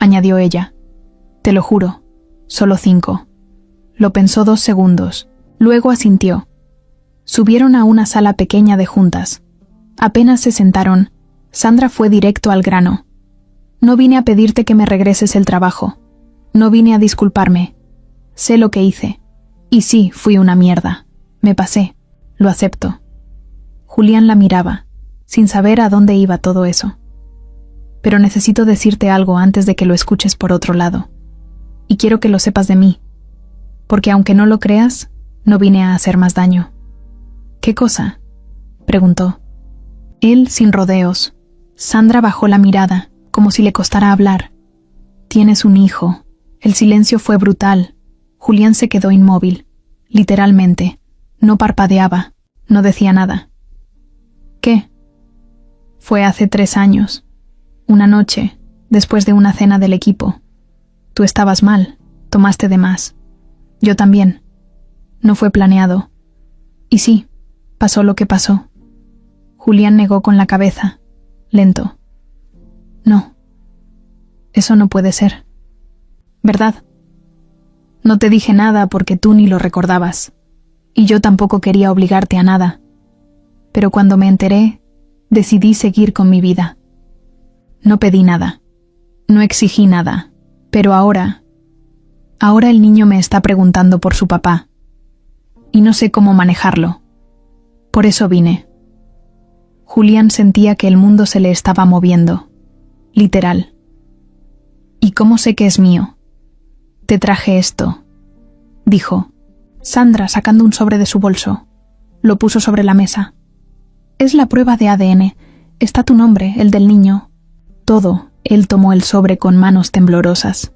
añadió ella. «Te lo juro, solo 5». Lo pensó 2 segundos, luego asintió. Subieron a una sala pequeña de juntas. Apenas se sentaron, Sandra fue directo al grano. «No vine a pedirte que me regreses el trabajo. No vine a disculparme. Sé lo que hice. Y sí, fui una mierda. Me pasé. Lo acepto». Julián la miraba, sin saber a dónde iba todo eso. «Pero necesito decirte algo antes de que lo escuches por otro lado. Y quiero que lo sepas de mí. Porque aunque no lo creas, no vine a hacer más daño». «¿Qué cosa?», preguntó. Él, sin rodeos, Sandra bajó la mirada, como si le costara hablar. Tienes un hijo. El silencio fue brutal. Julián se quedó inmóvil, literalmente. No parpadeaba, no decía nada. ¿Qué? Fue hace 3 años. Una noche, después de una cena del equipo. Tú estabas mal, tomaste de más. Yo también. No fue planeado. Y sí, pasó lo que pasó. Julián negó con la cabeza, lento. No. Eso no puede ser. ¿Verdad? No te dije nada porque tú ni lo recordabas. Y yo tampoco quería obligarte a nada. Pero cuando me enteré, decidí seguir con mi vida. No pedí nada. No exigí nada. Pero ahora el niño me está preguntando por su papá. Y no sé cómo manejarlo. Por eso vine. Julián sentía que el mundo se le estaba moviendo. Literal. ¿Y cómo sé que es mío? Te traje esto, dijo. Sandra, sacando un sobre de su bolso, lo puso sobre la mesa. Es la prueba de ADN. Está tu nombre, el del niño. Todo. Él tomó el sobre con manos temblorosas.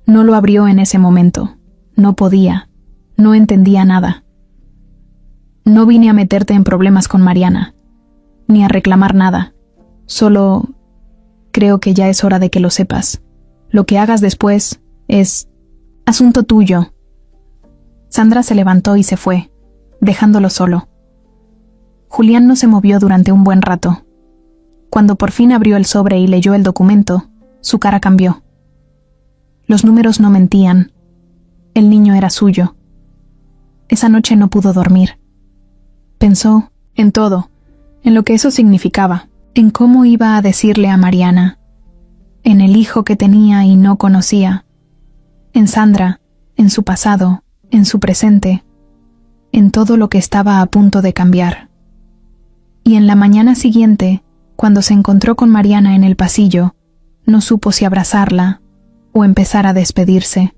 No lo abrió en ese momento. No podía. No entendía nada. No vine a meterte en problemas con Mariana, ni a reclamar nada. Solo creo que ya es hora de que lo sepas. Lo que hagas después es asunto tuyo. Sandra se levantó y se fue, dejándolo solo. Julián no se movió durante un buen rato. Cuando por fin abrió el sobre y leyó el documento, su cara cambió. Los números no mentían. El niño era suyo. Esa noche no pudo dormir. Pensó en todo, en lo que eso significaba, en cómo iba a decirle a Mariana, en el hijo que tenía y no conocía, en Sandra, en su pasado, en su presente, en todo lo que estaba a punto de cambiar. Y en la mañana siguiente, cuando se encontró con Mariana en el pasillo, no supo si abrazarla o empezar a despedirse.